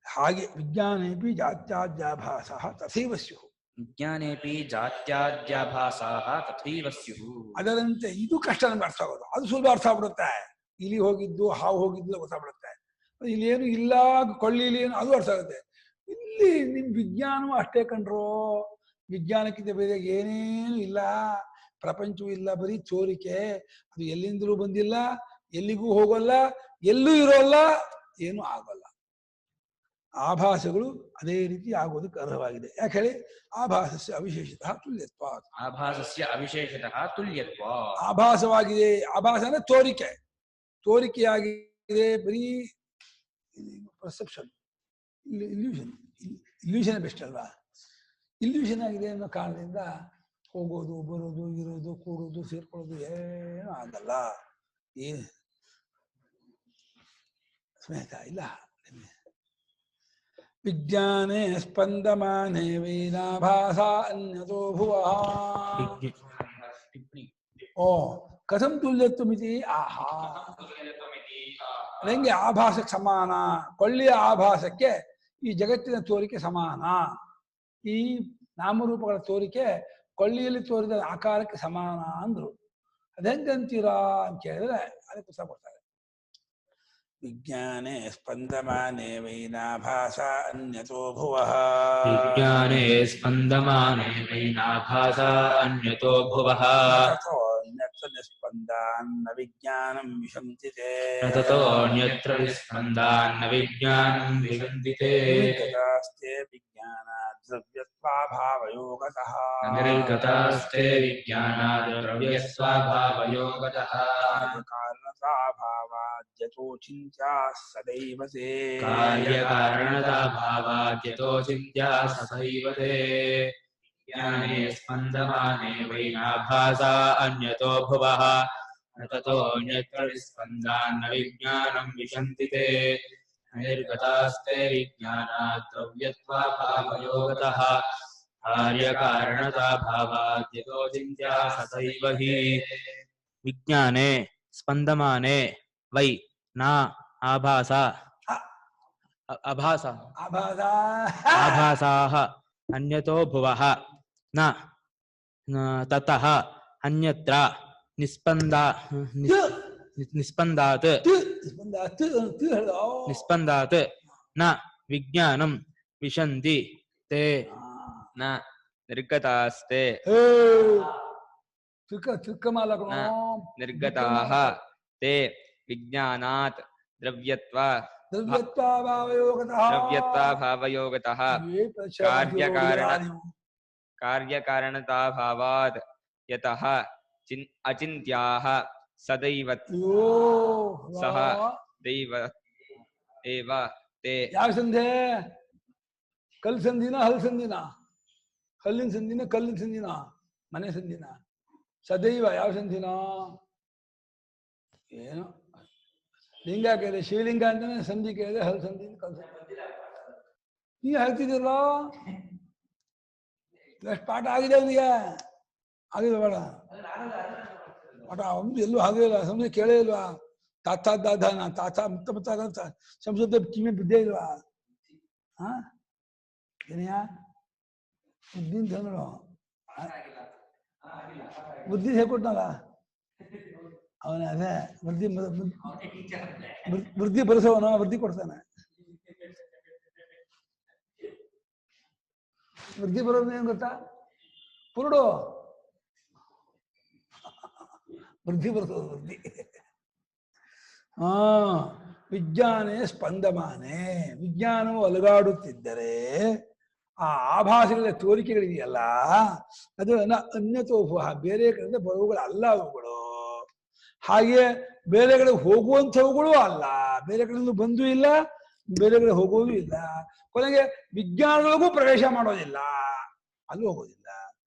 ಹಾಗೆ ವಿಜ್ಞಾನೇಪಿ ಜಾತ್ಯಾದ್ಯಾಭಾಸ ತಥೈವ ಸ್ಯುಃ. ವಿಜ್ಞಾನೇಪಿ ಜಾತ್ಯಾದ್ಯಾಭಾಸಾಃ ತಥೈವ ಸ್ಯುಃ. ಅದರಂತೆ ಇದು ಕಷ್ಟ ನಮ್ಗೆ ಅರ್ಥ ಆಗೋದು. ಅದು ಸುಲಭ ಅರ್ಥ ಆಗ್ಬಿಡುತ್ತೆ. ಇಲಿ ಹೋಗಿದ್ದು, ಹಾವು ಹೋಗಿದ್ದು ಗೊತ್ತಾಗ್ಬಿಡುತ್ತೆ. ಇಲ್ಲಿ ಏನು ಇಲ್ಲ, ಕೊಳ್ಳಿಲಿ ಏನು, ಅದು ಅರ್ಥ ಆಗುತ್ತೆ. ಇಲ್ಲಿ ನಿಮ್ ವಿಜ್ಞಾನವೂ ಅಷ್ಟೇ ಕಂಡ್ರು. ವಿಜ್ಞಾನಕ್ಕಿಂತ ಬೇರೆ ಏನೇನು ಇಲ್ಲ, ಪ್ರಪಂಚವೂ ಇಲ್ಲ, ಬರೀ ತೋರಿಕೆ. ಅದು ಎಲ್ಲಿಂದಲೂ ಬಂದಿಲ್ಲ, ಎಲ್ಲಿಗೂ ಹೋಗಲ್ಲ, ಎಲ್ಲೂ ಇರೋಲ್ಲ, ಏನೂ ಆಗೋಲ್ಲ. ಆಭಾಸಗಳು ಅದೇ ರೀತಿ ಆಗೋದಕ್ಕೆ ಅರ್ಹವಾಗಿದೆ. ಯಾಕೆ ಹೇಳಿ? ಆಭಾಸಸ್ಯ ಅವಿಶೇಷತಃ ತುಲ್ಯತ್ವ. ಆಭಾಸಸ್ಯ ಅವಿಶೇಷತಃ ತುಲ್ಯತ್ವ. ಆಭಾಸವಾಗಿದೆ, ಆಭಾಸ ಅಂದ್ರೆ ತೋರಿಕೆ, ತೋರಿಕೆಯಾಗಿದೆ, ಬರೀ ಪರ್ಸೆಪ್ಷನ್, ಇಲ್ಯೂಷನ್. ಇಲ್ಯೂಷನ್ ಬೆಸ್ಟ್ ಅಲ್ವಾ? ಇಲ್ಯೂಷನ್ ಆಗಿದೆ ಅನ್ನೋ ಕಾರಣದಿಂದ ಹೋಗೋದು, ಬರೋದು, ಇರೋದು, ಕೂರೋದು, ಸೇರ್ಕೊಳ್ಳೋದು ಏನೂ ಆಗಲ್ಲ. ಸ್ನೇಹಿತ ಇಲ್ಲ. ವಿಜ್ಞಾನೇ ಸ್ಪಂದಮಾನೇ ವೈನಾಭಾಸ ಅನ್ಯತೋ ಭುವಃ. ಓ ಕಥಂ ತುಲ್ಯತ್ವಮಿತಿ. ಆಹಾ, ಹೆಂಗೆ ಆಭಾಸಕ್ಕೆ ಸಮಾನ? ಕೊಳ್ಳಿಯ ಆಭಾಸಕ್ಕೆ ಈ ಜಗತ್ತಿನ ತೋರಿಕೆ ಸಮಾನ. ಈ ನಾಮರೂಪಗಳ ತೋರಿಕೆ ಕೊಳ್ಳಿಯಲ್ಲಿ ತೋರಿದ ಆಕಾರಕ್ಕೆ ಸಮಾನ ಅಂದ್ರು. ಅದೆಂಗಂತೀರಾ ಅಂತ ಕೇಳಿದ್ರೆ ಅದಕ್ಕೆ ಉತ್ತರ ಕೊಡ್ತಾರೆ. ವಿಜ್ಞಾನೇ ಸ್ಪಂದಮಾನೇ ವೈನಾಭಾಸ ಅನ್ಯತೋ ಭುವಃ. ವಿಜ್ಞಾನೇ ಸ್ಪಂದಮಾನೇ ವೈನಾಭಾಸ ಅನ್ಯತೋ ಭುವಃ. ನಿಸ್ಪಂದಾನ್ನ ವಿಜ್ಞಾನಂ ವಿಶಂತಿ ತೇ. ತತೋऽನ್ಯತ್ರ ವಿಸ್ಪಂದಾನ್ನ ವಿಜ್ಞಾನಂ ವಿಶಂತಿ ತೇ. ನಿರ್ಗತಾಸ್ತೆ ವಿಜ್ಞಾನಾದ್ ದ್ರವ್ಯತ್ವಾಭಾವಯೋಗತಃ. ನಿರ್ಗತಾಸ್ತೆ ವಿಜ್ಞಾನಾದ್ ದ್ರವ್ಯಸ್ವಭಾವಯೋಗತಃ. ಕಾರ್ಯಕಾರಣತಾಭಾವಾದ್ಯತೋ ಚಿಂತ್ಯಾ ಸದೈವ ತೇ. ಕಾರ್ಯಕಾರಣತಾಭಾವಾದ್ಯತೋ ಚಿಂತ್ಯಾ ಸದೈವ ತೇ. ವಿಜ್ಞಾನೇ ಸ್ಪಂದಮಾನೇ ವೈನಾಭಾಸ ಅನ್ಯತೋ ಭುವಃ. ತತೋऽನ್ಯತ್ರ ವಿಸ್ಪಂದಾನ್ನ ವಿಜ್ಞಾನಂ ವಿಶಂತಿ ತೇ. ನಿರ್ಗತಾಸ್ತೆ ವಿಜ್ಞಾನಾದ್ ದ್ರವ್ಯತ್ವಾಭಾವಯೋಗತಃ. ಕಾರ್ಯಕಾರಣತಾಭಾವಾದ್ಯತೋ ಚಿಂತ್ಯಾ ಸದೈವ ಹಿ. ವಿಜ್ಞಾನೇ ಸ್ಪಂದಮಾನೇ ವೈ ನಾ ಆಭಾಸ ಆಭಾಸ ಆಭಾಸಾಃ ಅನ್ಯತೋ ಭುವಃ ನ ತತಃ ಅನ್ಯತ್ರ ನಿಸ್ಪಂದಾತ್ ನ ವಿಜ್ಞಾನಂ ವಿಶಂತಿ ತೇ. ನ ನಿರ್ಗತಾಸ್ತೆ ನಿರ್ಗತಾಃ ತೇ ವಿಜ್ಞಾನಾತ್ ದ್ರವ್ಯತ್ವಾಭಾವಯೋಗತಃ. ಕಾರ್ಯಕಾರಣತಾಭಾವಾದ್ ಯತಃ ಅಚಿಂತ್ಯಾಃ ಸದೈವ ಸಹ ದೈವ ಏವ ತೇ. ಯಾವ ಸಂಧೆ? ಕಲ್ ಸಂಧಿನ ಹಲ್ ಸಂಧಿನ? ಹಲ್ಲಿನ ಸಂಧಿನ ಕಲ್ಲಿನ ಸಂಧಿನ ಮನೆ ಸಂಧಿನ? ಸದೈವ ಯಾವ ಸಂಧಿನ? ಏನು ಲಿಂಗ ಕೇಳಿದೆ, ಶಿವಲಿಂಗ ಅಂತಾನೆ ಸಂಧಿ ಕೇಳಿದೆ, ಹಲ್ ಸಂಧಿ ಕಲ್ ಸಂಧಿ ನೀ ಹೇಳ್ತಿದ್ದೀರಲ್ಲ. ಎಷ್ಟು ಪಾಠ ಆಗಿದೆ ಅವನಿಗೆ? ಆಗಿದೆ ಬೇಡ ಪಾಠ ಒಂದು ಎಲ್ಲೂ ಆಗೇ ಇಲ್ಲ. ಸಂಸ್ಕೃತ ಕೇಳೇ ಇಲ್ವಾ? ತಾತ ದಾದಾನ ತಾತ ಮುತ್ತ ಮುತ್ತ ಸಂಸ್ಕೃತ ಕಿವಿ ಬಿದ್ದೇ ಇಲ್ವಾ? ಹಾ ಏನಯ್ಯ ಬುದ್ಧಿ ಅಂತ ಹೇಳೋ, ಬುದ್ಧಿ ಹೇಳ್ಕೊಟ್ನಲ್ಲ ಅವನೇ. ಅದೇ ವೃದ್ಧಿ ಬರೆಸೋವನು, ವೃದ್ಧಿ ಕೊಡ್ತಾನೆ. ವೃದ್ಧಿ ಬರೋದು ಏನ್ ಗೊತ್ತಾ? ಪುರುಡು ವೃದ್ಧಿ ಬರ್ತದೆ, ವೃದ್ಧಿ. ವಿಜ್ಞಾನೇ ಸ್ಪಂದಮಾನೆ. ವಿಜ್ಞಾನವು ಅಲುಗಾಡುತ್ತಿದ್ದರೆ ಆ ಆಭಾಸಗಳ ತೋರಿಕೆಗಳಿದೆಯಲ್ಲ, ಅದು ಅನ್ಯತೋಭುವ, ಬೇರೆ ಕಡೆಯಿಂದ ಬರುವುಗಳು ಅಲ್ಲ ಅವುಗಳು. ಹಾಗೆ ಬೇರೆ ಕಡೆ ಹೋಗುವಂಥವುಗಳು ಅಲ್ಲ, ಬೇರೆ ಕಡೆಯಿಂದ ಬಂದೂ ಇಲ್ಲ, ಬೇರೆ ಕಡೆ ಹೋಗೋದು ಇಲ್ಲ. ಕೊನೆಗೆ ವಿಜ್ಞಾನಗಳಿಗೂ ಪ್ರವೇಶ ಮಾಡೋದಿಲ್ಲ, ಅಲ್ಲೂ ಹೋಗೋದಿಲ್ಲ.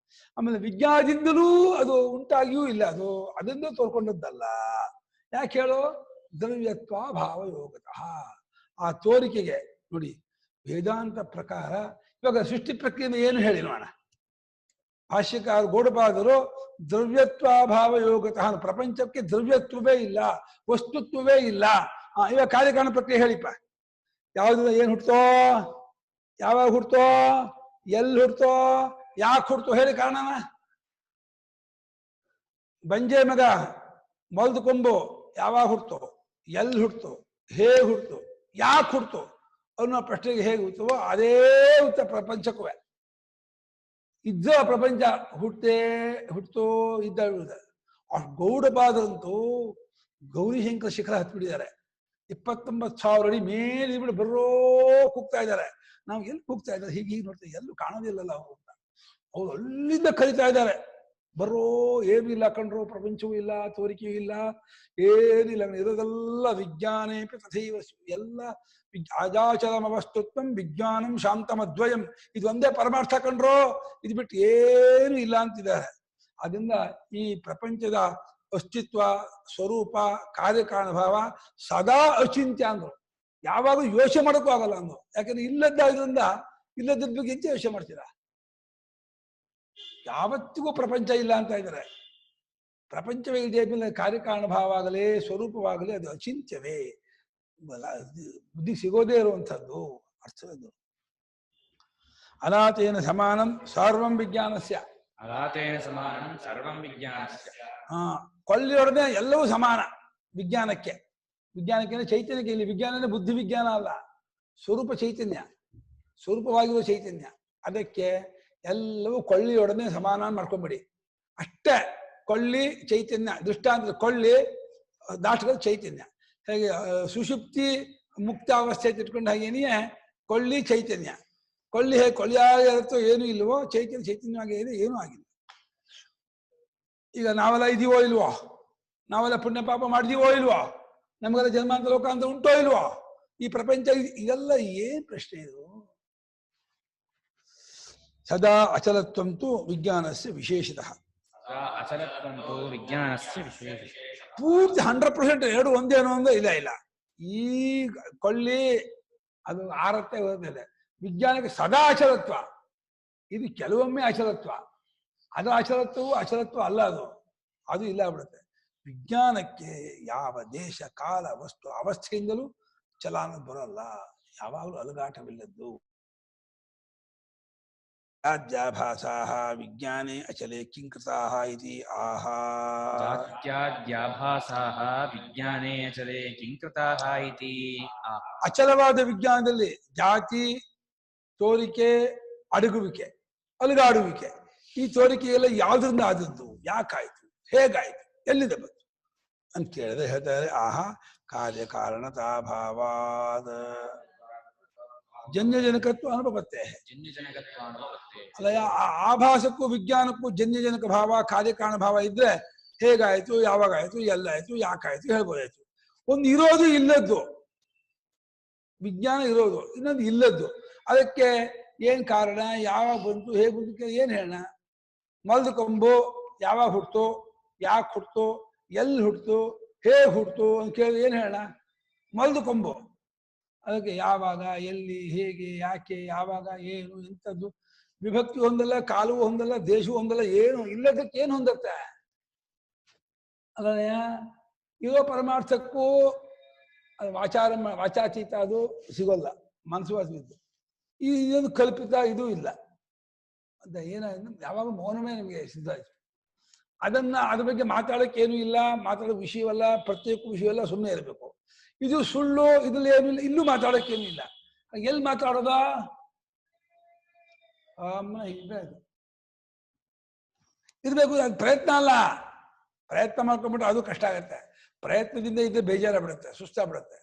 ಆಮೇಲೆ ವಿಜ್ಞಾನದಿಂದಲೂ ಅದು ಉಂಟಾಗಿಯೂ ಇಲ್ಲ, ಅದು ಅದರಿಂದ ತೋರ್ಕೊಂಡದ್ದಲ್ಲ. ಯಾಕೆ ಹೇಳೋ? ದ್ರವ್ಯತ್ವ ಭಾವಯೋಗತಃ. ಆ ತೋರಿಕೆಗೆ ನೋಡಿ, ವೇದಾಂತ ಪ್ರಕಾರ ಇವಾಗ ಸೃಷ್ಟಿ ಪ್ರಕ್ರಿಯೆ ಏನು ಹೇಳಿ ನೋಡೋಣ. ಭಾಷ್ಯಕಾರ ಗೌಡಪಾದರು ದ್ರವ್ಯತ್ವಾಭಾವ ಯೋಗತಃ, ಪ್ರಪಂಚಕ್ಕೆ ದ್ರವ್ಯತ್ವವೇ ಇಲ್ಲ, ವಸ್ತುತ್ವವೇ ಇಲ್ಲ. ಇವಾಗ ಕಾರ್ಯಕಾರಣ ಪ್ರಕ್ರಿಯೆ ಹೇಳಿಪ್ಪ. ಯಾವ್ದು ಏನ್ ಹುಡ್ತೋ, ಯಾವಾಗ ಹುಡ್ತೋ, ಎಲ್ಲಿ ಹುಡ್ತೋ, ಯಾಕೆ ಹುಡ್ತೋ ಹೇಳಿ ಕಾರಣನ. ಬಂಜೆ ಮಗ ಮೊಲ್ದು ಕೊಂಬು ಯಾವಾಗ ಹುಡ್ತೋ, ಎಲ್ಲಿ ಹುಡ್ತೋ, ಹೇಗೆ ಹುಡ್ತೋ, ಯಾಕೆ ಹುಡ್ತೋ ಅನ್ನೋ ಪ್ರಶ್ನೆಗೆ ಹೇಗೆ ಹುಡ್ತವೋ ಅದೇ ಉತ್ತರ ಪ್ರಪಂಚಕ್ಕೂ. ಇದ್ದ ಪ್ರಪಂಚ ಹುಟ್ಟೋ ಇದ್ದ. ಗೌಡಪಾದರಂತೂ ಗೌರಿಶಂಕರ ಶಿಖರ ಹತ್ಬಿಟ್ಟಿದ್ದಾರೆ. 29,000 ಅಡಿ ಮೇಲೆ ಬಿಟ್ಟು ಬರ್ರೋ ಕೂಗ್ತಾ ಇದ್ದಾರೆ. ನಾವು ಎಲ್ಲಿ ಕೂಗ್ತಾ ಇದ್ದಾರೆ, ಹೀಗೆ ನೋಡ್ತೀವಿ, ಎಲ್ಲೂ ಕಾಣೋದಿಲ್ಲಲ್ಲ ಅವರು ಅಂತ. ಅವ್ರು ಅಲ್ಲಿಂದ ಕರಿತಾ ಇದ್ದಾರೆ, ಬರ್ರೋ, ಏನೂ ಇಲ್ಲ ಕಣ್ರು, ಪ್ರಪಂಚವೂ ಇಲ್ಲ, ತೋರಿಕೆಯೂ ಇಲ್ಲ, ಏನಿಲ್ಲ, ಇರೋದೆಲ್ಲ ವಿಜ್ಞಾನೇ ತಥೈವ ಎಲ್ಲ ಅಜಾಚರಮವಸ್ತುತ್ವಂ ವಿಜ್ಞಾನಂ ಶಾಂತಮದ್ವಯಂ, ಇದು ಒಂದೇ ಪರಮಾರ್ಥ ಕಣ್ರೋ, ಇದು ಬಿಟ್ಟು ಏನು ಇಲ್ಲ ಅಂತಿದ್ದಾರೆ. ಅದರಿಂದ ಈ ಪ್ರಪಂಚದ ಅಸ್ತಿತ್ವ, ಸ್ವರೂಪ, ಕಾರ್ಯಕಾರಣ ಭಾವ ಸದಾ ಅಚಿಂತ್ಯ ಅಂದ್ರು. ಯಾವಾಗಲೂ ಯೋಚನೆ ಮಾಡೋಕ್ಕೂ ಆಗಲ್ಲ ಅಂದ್ರು. ಯಾಕಂದ್ರೆ ಇಲ್ಲದ್ದಾದ್ರಿಂದ ಇಲ್ಲದ ಬಗ್ಗೆ ಎಂತ ಯೋಚನೆ ಮಾಡ್ತೀರಾ? ಯಾವತ್ತಿಗೂ ಪ್ರಪಂಚ ಇಲ್ಲ ಅಂತ ಇದ್ದಾರೆ. ಪ್ರಪಂಚವೇ ಇದೆ ಮೇಲೆ ಕಾರ್ಯಕಾರಣ ಭಾವ ಆಗಲಿ ಸ್ವರೂಪವಾಗಲಿ ಅದು ಅಚಿಂತ್ಯವೇ, ಬುದ್ಧಿ ಸಿಗೋದೇ ಇರುವಂಥದ್ದು ಅರ್ಥವದು. ಅನಾಥೇನ ಸಮಾನಂ ಸರ್ವಂ ವಿಜ್ಞಾನಸ್ಯ, ಅಲಾತೇನ ಸಮಾನಂ ಸರ್ವಂ ವಿಜ್ಞಾನಸ್ಯ. ಕೊಳ್ಳಿಯೊಡನೆ ಎಲ್ಲವೂ ಸಮಾನ ವಿಜ್ಞಾನಕ್ಕೆ. ವಿಜ್ಞಾನಕ್ಕೆ ಚೈತನ್ಯಕ್ಕೆ, ಇಲ್ಲಿ ವಿಜ್ಞಾನ ಬುದ್ಧಿ ವಿಜ್ಞಾನ ಅಲ್ಲ, ಸ್ವರೂಪ ಚೈತನ್ಯ, ಸ್ವರೂಪವಾಗಿರುವ ಚೈತನ್ಯ. ಅದಕ್ಕೆ ಎಲ್ಲವೂ ಕೊಳ್ಳಿಯೊಡನೆ ಸಮಾನ ಮಾಡ್ಕೊಂಬಿಡಿ ಅಷ್ಟೇ. ಕೊಳ್ಳಿ ಚೈತನ್ಯ ದೃಷ್ಟಾಂತ, ಕೊಳ್ಳಿ ದಾಟದ ಚೈತನ್ಯ. ಹೇಗೆ ಸುಷುಪ್ತಿ ಮುಕ್ತ ಅವಸ್ಥೆ ಇಟ್ಕೊಂಡು ಹಾಗೇನೆಯೇ ಕೊಳ್ಳಿ ಚೈತನ್ಯ. ಕೊಳ್ಳಿ ಹೇಗೆ ಕೊಳ್ಳಿಯಾಗಿರುತ್ತೋ ಏನೂ ಇಲ್ವೋ, ಚೈತನ್ಯ ಚೈತನ್ಯವಾಗಿ ಇದೆ, ಏನೂ ಆಗಿಲ್ಲ. ಈಗ ನಾವೆಲ್ಲ ಇದೀವೋ ಇಲ್ವೋ, ನಾವೆಲ್ಲ ಪುಣ್ಯ ಪಾಪ ಮಾಡಿದೀವೋ ಇಲ್ವೋ, ನಮಗೆಲ್ಲ ಜನ್ಮಾಂತರ ಲೋಕ ಅಂತ ಉಂಟೋ ಇಲ್ವೋ, ಈ ಪ್ರಪಂಚ ಇದೆಲ್ಲ ಏನ್ ಪ್ರಶ್ನೆ ಇದು? ಸದಾ ಅಚಲತ್ವಂತು ವಿಜ್ಞಾನಸ್ಯ ವಿಶೇಷತಃ. ಅಚಲತ್ವಂತು ವಿಜ್ಞಾನಸ್ಯ ವಿಶೇಷ. ಪೂರ್ತಿ 100% ಎರಡು ಒಂದೇ ಅನ್ನೋ ಒಂದು ಇಲ್ಲ. ಈ ಕೊಳ್ಳಿ ಅದು ಆರತ್ತೆ ಹೋಗಿದೆ. ವಿಜ್ಞಾನಕ್ಕೆ ಸದಾ ಅಚಲತ್ವ, ಇದು ಕೆಲವೊಮ್ಮೆ ಅಚಲತ್ವ. ಅದು ಅಚಲತ್ವ ಅಲ್ಲ, ಅದು ಇಲ್ಲ ಆಗ್ಬಿಡುತ್ತೆ. ವಿಜ್ಞಾನಕ್ಕೆ ಯಾವ ದೇಶ ಕಾಲ ವಸ್ತು ಅವಸ್ಥೆಯಿಂದಲೂ ಚಲನ ಬರಲ್ಲ, ಯಾವಾಗಲೂ ಅಲುಗಾಟವಿಲ್ಲದ್ದು. ಜಾತ್ಯಾಭಾಸಾಃ ವಿಜ್ಞಾನೇ ಅಚಲೆ ಕಿಂಕೃತಾಃ ಇತಿ ಆಹಾ. ಜಾತ್ಯಾದ್ಯಾಭಾಸಾಃ ವಿಜ್ಞಾನೇ ಅಚಲೆ ಕಿಂಕೃತಾಃ ಇತಿ ಆಹಾ. ಅಚಲವಾದ ವಿಜ್ಞಾನದಲ್ಲಿ ಜಾತಿ, ತೋರಿಕೆ, ಅಡಗುವಿಕೆ, ಅಲುಗಾಡುವಿಕೆ, ಈ ತೋರಿಕೆಯೆಲ್ಲ ಯಾವುದರಿಂದ ಆದದ್ದು, ಯಾಕಾಯ್ತು, ಹೇಗಾಯ್ತು, ಎಲ್ಲಿಂದ ಬಂತು ಅಂತ ಕೇಳಿದ್ರೆ ಹೇಳ್ತಾರೆ, ಆಹಾ ಕಾರ್ಯಕಾರಣತಾಭಾವಾದ ಜನ್ಯಜನಕತ್ವ ಅನುಭವತ್ತೆ. ಅಲ್ಲ, ಆಭಾಸಕ್ಕೂ ವಿಜ್ಞಾನಕ್ಕೂ ಜನ್ಯಜನಕ ಭಾವ, ಕಾರ್ಯಕಾರಣ ಭಾವ ಇದ್ರೆ ಹೇಗಾಯ್ತು, ಯಾವಾಗಾಯ್ತು, ಎಲ್ಲಾಯ್ತು, ಯಾಕಾಯ್ತು ಹೇಳ್ಬೋದಾಯ್ತು. ಒಂದು ಇರೋದು ಇಲ್ಲದ್ದು, ವಿಜ್ಞಾನ ಇರೋದು, ಇನ್ನೊಂದು ಇಲ್ಲದ್ದು. ಅದಕ್ಕೆ ಏನ್ ಕಾರಣ, ಯಾವಾಗ ಬಂತು, ಹೇಗೆ ಬಂತು, ಏನ್ ಹೇಳೋಣ? ಮಲ್ದ ಕೊಂಬು ಯಾವಾಗ ಹುಡ್ತು, ಯಾಕೆ ಹುಡ್ತು, ಎಲ್ಲಿ ಹುಡ್ತು, ಹೇಗೆ ಹುಡ್ತು ಅಂತ ಕೇಳಿದ್ರೆ ಏನ್ ಹೇಳೋಣ? ಮಲ್ದ ಕೊಂಬು. ಅದಕ್ಕೆ ಯಾವಾಗ, ಎಲ್ಲಿ, ಹೇಗೆ, ಯಾಕೆ, ಯಾವಾಗ, ಏನು, ಎಂಥದ್ದು, ವಿಭಕ್ತಿ ಹೊಂದಲ್ಲ, ಕಾಲವೂ ಹೊಂದಲ್ಲ, ದೇಶವೂ ಹೊಂದಲ್ಲ, ಏನು ಇಲ್ಲದಕ್ಕೆ ಏನು ಹೊಂದತ್ತೆ? ಅದನ್ನ ಇರೋ ಪರಮಾರ್ಥಕ್ಕೂ ಅದು ವಾಚಾತೀತ ಅದು ಸಿಗೋಲ್ಲ, ಮನಸ್ಸು ವಾಸವಿದ್ದು. ಇದೊಂದು ಕಲ್ಪಿತ ಇದು ಇಲ್ಲ ಅಂತ ಏನಾದ್ರು ಯಾವಾಗ ಮೌನವೇ ನಮಗೆ ಸಿದ್ಧ ಆಯ್ತು. ಅದ್ರ ಬಗ್ಗೆ ಮಾತಾಡೋಕೆ ಏನೂ ಇಲ್ಲ, ಮಾತಾಡೋ ವಿಷಯವಲ್ಲ, ಪ್ರತ್ಯೇಕ ವಿಷಯವಲ್ಲ, ಸುಮ್ಮನೆ ಇರಬೇಕು. ಇದು ಸುಳ್ಳು, ಇದ್ರಲ್ಲಿ ಏನೂ ಇಲ್ಲ, ಇಲ್ಲೂ ಮಾತಾಡೋಕ್ಕೇನೂ ಇಲ್ಲ. ಎಲ್ಲಿ ಮಾತಾಡೋದ? ಇರ್ಬೇಕು. ಅದು ಪ್ರಯತ್ನ ಅಲ್ಲ, ಪ್ರಯತ್ನ ಮಾಡ್ಕೊಂಡ್ಬಿಟ್ಟು ಅದು ಕಷ್ಟ ಆಗತ್ತೆ. ಪ್ರಯತ್ನದಿಂದ ಇದ್ದರೆ ಬೇಜಾರಾಗ್ಬಿಡುತ್ತೆ, ಸುಸ್ತಾಗ್ಬಿಡುತ್ತೆ.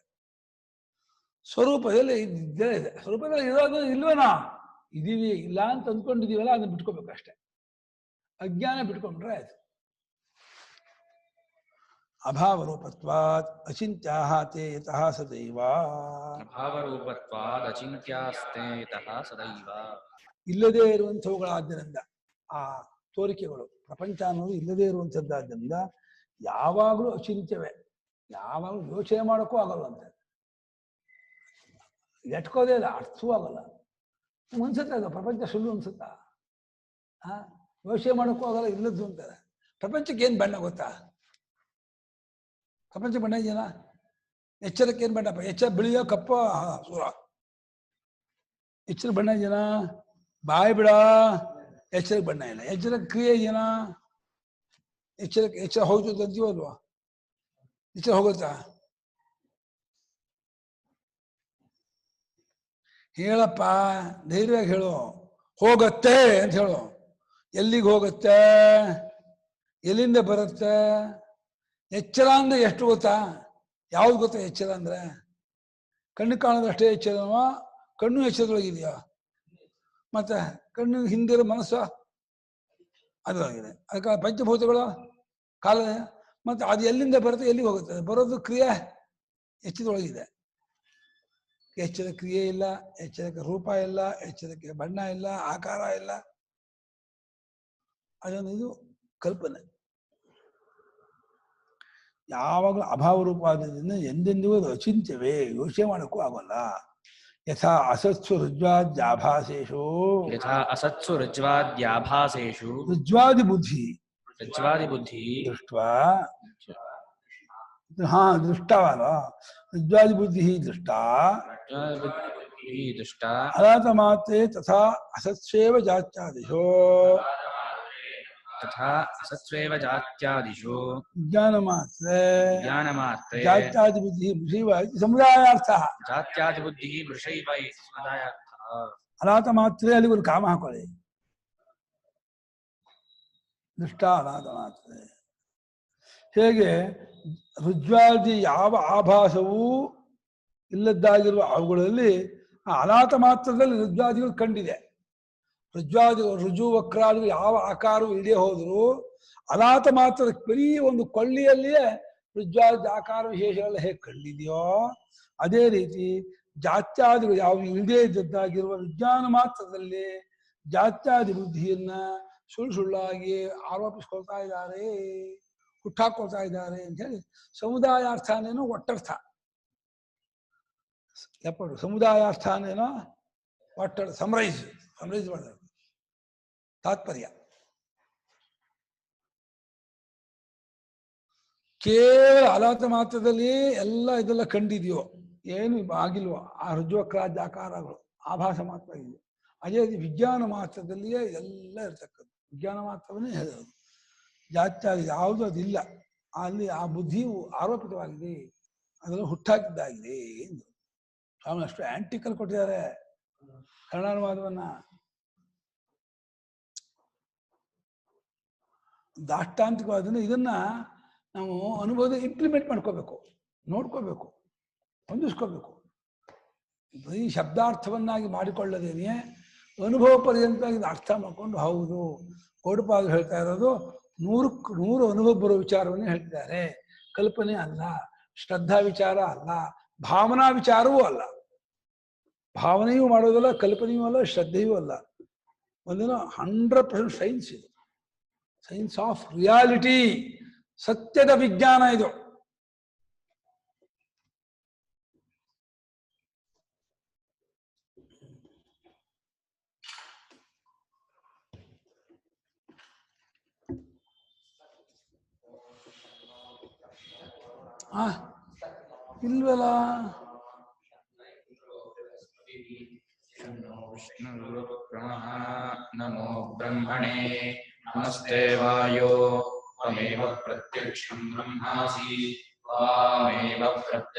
ಸ್ವರೂಪದಲ್ಲಿ ಇದ್ದೇ ಇದೆ, ಸ್ವರೂಪದಲ್ಲಿ ಇರೋದು ಇಲ್ವೇನೋ, ಇದೀವಿ, ಇಲ್ಲ ಅಂತ ಅಂದ್ಕೊಂಡಿದೀವಲ್ಲ, ಅದನ್ನ ಬಿಟ್ಕೋಬೇಕು ಅಷ್ಟೇ. ಅಜ್ಞಾನ ಬಿಟ್ಕೊಂಡ್ರೆ ಆಯ್ತು. ಅಭಾವರೂಪತ್ವಾತ್ ಅಚಿಂತ್ಯಾಃ ತೇ ಯತಃ ಸದೈವ. ಅಭಾವರೂಪತ್ವಾದ್ ಅಚಿಂತ್ಯಾಸ್ತೆ ಯತಃ ಸದೈವ. ಇಲ್ಲದೇ ಇರುವಂಥವುಗಳಾದ್ದರಿಂದ, ಆ ತೋರಿಕೆಗಳು, ಪ್ರಪಂಚ ಅನ್ನೋದು ಇಲ್ಲದೇ ಇರುವಂಥದ್ದಾದ್ದರಿಂದ ಯಾವಾಗಲೂ ಅಚಿಂತ್ಯವೇ, ಯಾವಾಗಲೂ ಯೋಚನೆ ಮಾಡೋಕ್ಕೂ ಆಗಲ್ವಂತೆ. ಎಟ್ಕೋದೇ ಇಲ್ಲ, ಅರ್ಥವೂ ಆಗಲ್ಲ. ಅನ್ಸುತ್ತೆ ಅದು ಪ್ರಪಂಚ ಸುಳ್ಳು ಅನ್ಸುತ್ತಾ? ಯೋಚನೆ ಮಾಡೋಕ್ಕೂ ಆಗಲ್ಲ, ಇಲ್ಲದ್ದು ಅಂತಾರೆ. ಪ್ರಪಂಚಕ್ಕೆ ಏನು ಬಣ್ಣ ಗೊತ್ತಾ? ಪ್ರಪಂಚ ಬಣ್ಣ ಇದೆಯಲ್ಲ, ಎಚ್ಚರಕ್ಕೆ ಏನು ಬಣ್ಣಪ್ಪ? ಎಚ್ಚರ ಬಿಳಿಯೋ ಕಪ್ಪೋ ಸೂರ? ಎಚ್ಚರ ಬಣ್ಣ ಇದೆಯಾ? ಬಾಯಿ ಬಿಡ, ಎಚ್ಚರಕ್ಕೆ ಬಣ್ಣ ಇಲ್ಲ. ಎಚ್ಚರಕ್ಕೆ ಕ್ರಿಯೆ ಇದೆಯಾ? ಎಚ್ಚರ ಹೋಗ್ತದೆ ಅಂತೀವೋ ಅಲ್ವಾ? ಎಚ್ಚರ ಹೋಗುತ್ತಾ? ಹೇಳಪ್ಪ, ಧೈರ್ಯವಾಗಿ ಹೇಳು. ಹೋಗತ್ತೆ ಅಂತ ಹೇಳು. ಎಲ್ಲಿಗೆ ಹೋಗುತ್ತೆ, ಎಲ್ಲಿಂದ ಬರುತ್ತೆ? ಎಚ್ಚರ ಅಂದ್ರೆ ಎಷ್ಟು ಗೊತ್ತಾ? ಯಾವ್ದು ಗೊತ್ತಾ ಎಚ್ಚರ ಅಂದ್ರೆ? ಕಣ್ಣು ಕಾಣೋದಷ್ಟೇ ಎಚ್ಚರವ? ಕಣ್ಣು ಎಚ್ಚರದೊಳಗಿದೆಯಾ? ಮತ್ತೆ ಕಣ್ಣು ಹಿಂದಿರೋ ಮನಸ್ಸ ಅದರೊಳಗಿದೆ. ಅದಕ್ಕೆ ಪಂಚಭೂತಗಳು ಕಾಲ. ಮತ್ತೆ ಅದು ಎಲ್ಲಿಂದ ಬರುತ್ತೆ, ಎಲ್ಲಿಗೆ ಹೋಗುತ್ತೆ? ಬರೋದು ಕ್ರಿಯೆ ಎಚ್ಚರದೊಳಗಿದೆ. ಎಚ್ಚರ ಕ್ರಿಯೆ ಇಲ್ಲ, ಎಚ್ಚರಕ್ಕೆ ರೂಪ ಇಲ್ಲ, ಎಚ್ಚರಕ್ಕೆ ಬಣ್ಣ ಇಲ್ಲ, ಆಕಾರ ಇಲ್ಲ. ಅದೊಂದು ಇದು ಕಲ್ಪನೆ. ಯಾವಾಗಲೂ ಅಭಾವ ರೂಪ ಆದ್ರಿಂದ ಎಂದೆಂದಿಗೂ ಅದು ಅಚಿಂತ್ಯವೇ, ಯೋಚನೆ ಮಾಡೋಕ್ಕೂ ಆಗೋಲ್ಲ. ಯಥಾ ಅಸತ್ಸು ರುಜ್ವಾದ್ಯಾಭಾಸೇಷು ಯಥಾ ಅಸತ್ಸು ರಜ್ವಾದ್ಯಾಭಾಸೇಷು ರುಜ್ವಾದಿ ಬುದ್ಧಿ ರಜ್ವಾದಿಬುದ್ಧಿ ದೃಷ್ಟ್ವಾ ದೃಷ್ಟವಲ್ಲ ರುಜ್ವಾದಿ ಬುದ್ಧಿ ದೃಷ್ಟ ದುಷ್ಟ ಅನಾಥ ಮಾತ್ರೇ ತಥಾ ಅಸತ್ಸ್ವೇವ ಜಾತ್ಯಾದಿಶೋ ತಥಾ ಅಸತ್ಸ್ವೇವ ಜಾತ್ಯಾದಿಷು ವಿಜ್ಞಾನಮಾತ್ರೇ ಜ್ಞಾನಮಾತ್ರೇ ಜಾತ್ಯಾದಿ ಬುದ್ಧಿ ಸಮುದಾಯಾರ್ಥ. ಜಾತ್ಯಾದಿಬುದ್ಧಿ ವೃಷೈವ ಇತಿ ಸಮುದಾಯಾರ್ಥಃ. ಅನಾಥ ಮಾತ್ರೇ ಅಲ್ಲಿ ಒಂದು ಕಾಮ ಹಾಕೊಳ್ಳಿ. ದೃಷ್ಟ ಅನಾಥ ಮಾತ್ರೇ. ಹೇಗೆ ರುಜ್ವಾದಿ ಯಾವ ಆಭಾಸವೂ ಇಲ್ಲದ್ದಾಗಿರುವ ಅವುಗಳಲ್ಲಿ ಆ ಅನಾಥ ಮಾತ್ರದಲ್ಲಿ ರುಜ್ವಾದಿಗಳು ಕಂಡಿದೆ. ರುಜ್ವಾದಿ ರುಜು ವಕ್ರಾದಿಗಳು ಯಾವ ಆಕಾರವೂ ಇಲ್ಲದೆ ಹೋದ್ರು ಅನಾಥ ಮಾತ್ರ ಬರೀ ಒಂದು ಕೊಳ್ಳಿಯಲ್ಲಿಯೇ ರುಜ್ವಾದಿ ಆಕಾರ ವಿಶೇಷಗಳೆಲ್ಲ ಹೇಗೆ ಕಂಡಿದೆಯೋ ಅದೇ ರೀತಿ ಜಾತ್ಯಾದಿಗಳು ಯಾವ ಇಲ್ಲದೇ ಇದ್ದದ್ದಾಗಿರುವ ವಿಜ್ಞಾನ ಮಾತ್ರದಲ್ಲಿ ಜಾತ್ಯಾದಿ ಬುದ್ಧಿಯನ್ನ ಸುಳ್ಳು ಸುಳ್ಳಾಗಿ ಆರೋಪಿಸ್ಕೊಳ್ತಾ ಇದ್ದಾರೆ, ಹುಟ್ಟಾಕೊಳ್ತಾ ಇದ್ದಾರೆ ಅಂತ ಹೇಳಿ ಸಮುದಾಯಾರ್ಥ ಅನ್ನೇನೋ ಒಟ್ಟರ್ಥ. ಎಪ್ಪಡು ಸಮುದಾಯಾರ್ಥ ಅನ್ನೇನೋ ಒಟ್ಟರ್ಥ. ಸಮರೈಸ್ ಮಾಡಿದ್ರು ತಾತ್ಪರ್ಯ. ಕೇವಲ ಅನಾಥ ಮಾತ್ರದಲ್ಲಿ ಎಲ್ಲ ಇದೆಲ್ಲ ಕಂಡಿದೆಯೋ, ಏನು ಆಗಿಲ್ವೋ ಆ ರುಜ್ವಕ್ರಾಜ್ಯ ಆಕಾರಗಳು ಆಭಾಸ ಮಾತ್ರ ಇದೆ. ಅದೇ ವಿಜ್ಞಾನ ಮಾತ್ರದಲ್ಲಿಯೇ ಎಲ್ಲ ಇರ್ತಕ್ಕದ್ದು. ವಿಜ್ಞಾನ ಮಾತ್ರವನ್ನೇ ಹೇಳೋದು. ಜಾತ್ಯಾದಿ ಯಾವುದು ಅದಿಲ್ಲ, ಅಲ್ಲಿ ಆ ಬುದ್ಧಿಯು ಆರೋಪಿತವಾಗಿದೆ, ಅದನ್ನು ಹುಟ್ಟಾಕಿದ್ದಾಗಿದೆ ಎಂದು ಸ್ವಾಮಿ ಅಷ್ಟು ಆಂಟಿಕಲ್ ಕೊಟ್ಟಿದ್ದಾರೆ ಕರ್ಣಾನುವಾದವನ್ನ. ದಾಷ್ಟಾಂತಿಕವಾದನ್ನು ಇದನ್ನ ನಾವು ಅನುಭವದ ಇಂಪ್ಲಿಮೆಂಟ್ ಮಾಡ್ಕೋಬೇಕು, ನೋಡ್ಕೋಬೇಕು, ಹೊಂದಿಸ್ಕೋಬೇಕು. ಬರೀ ಶಬ್ದಾರ್ಥವನ್ನಾಗಿ ಮಾಡಿಕೊಳ್ಳದೇನೆ ಅನುಭವ ಪರ್ಯಂತ ಇದು ಅರ್ಥ ಮಾಡ್ಕೊಂಡು ಹೌದು ಗೌಡಪಾದರು ಹೇಳ್ತಾ ಇರೋದು 100ಕ್ಕೆ 100 ಅನುಭವ ಬರೋ ವಿಚಾರವನ್ನೇ ಹೇಳ್ತಿದ್ದಾರೆ. ಕಲ್ಪನೆ ಅಲ್ಲ, ಶ್ರದ್ಧಾ ವಿಚಾರ ಅಲ್ಲ, ಭಾವನಾ ವಿಚಾರವೂ ಅಲ್ಲ. ಭಾವನೆಯೂ ಮಾಡೋದಲ್ಲ, ಕಲ್ಪನೆಯೂ ಅಲ್ಲ, ಶ್ರದ್ಧೆಯೂ ಅಲ್ಲ. ಒಂದಿನ 100% ಸೈನ್ಸ್ ಇದು. ಸೈನ್ಸ್ ಆಫ್ ರಿಯಾಲಿಟಿ, ಸತ್ಯದ ವಿಜ್ಞಾನ ಇದು. ಇಲ್ವಲ್ಲ ನಮೋ ಬ್ರಹ್ಮಣೇ ನಮಸ್ತೆ ವಾಯೋ ತ್ವಮೇವ ಪ್ರತ್ಯಕ್ಷಂ ಬ್ರಹ್ಮಾಸಿ ತ್ವಾಮೇವ ಪ್ರತ್ಯಕ್ಷ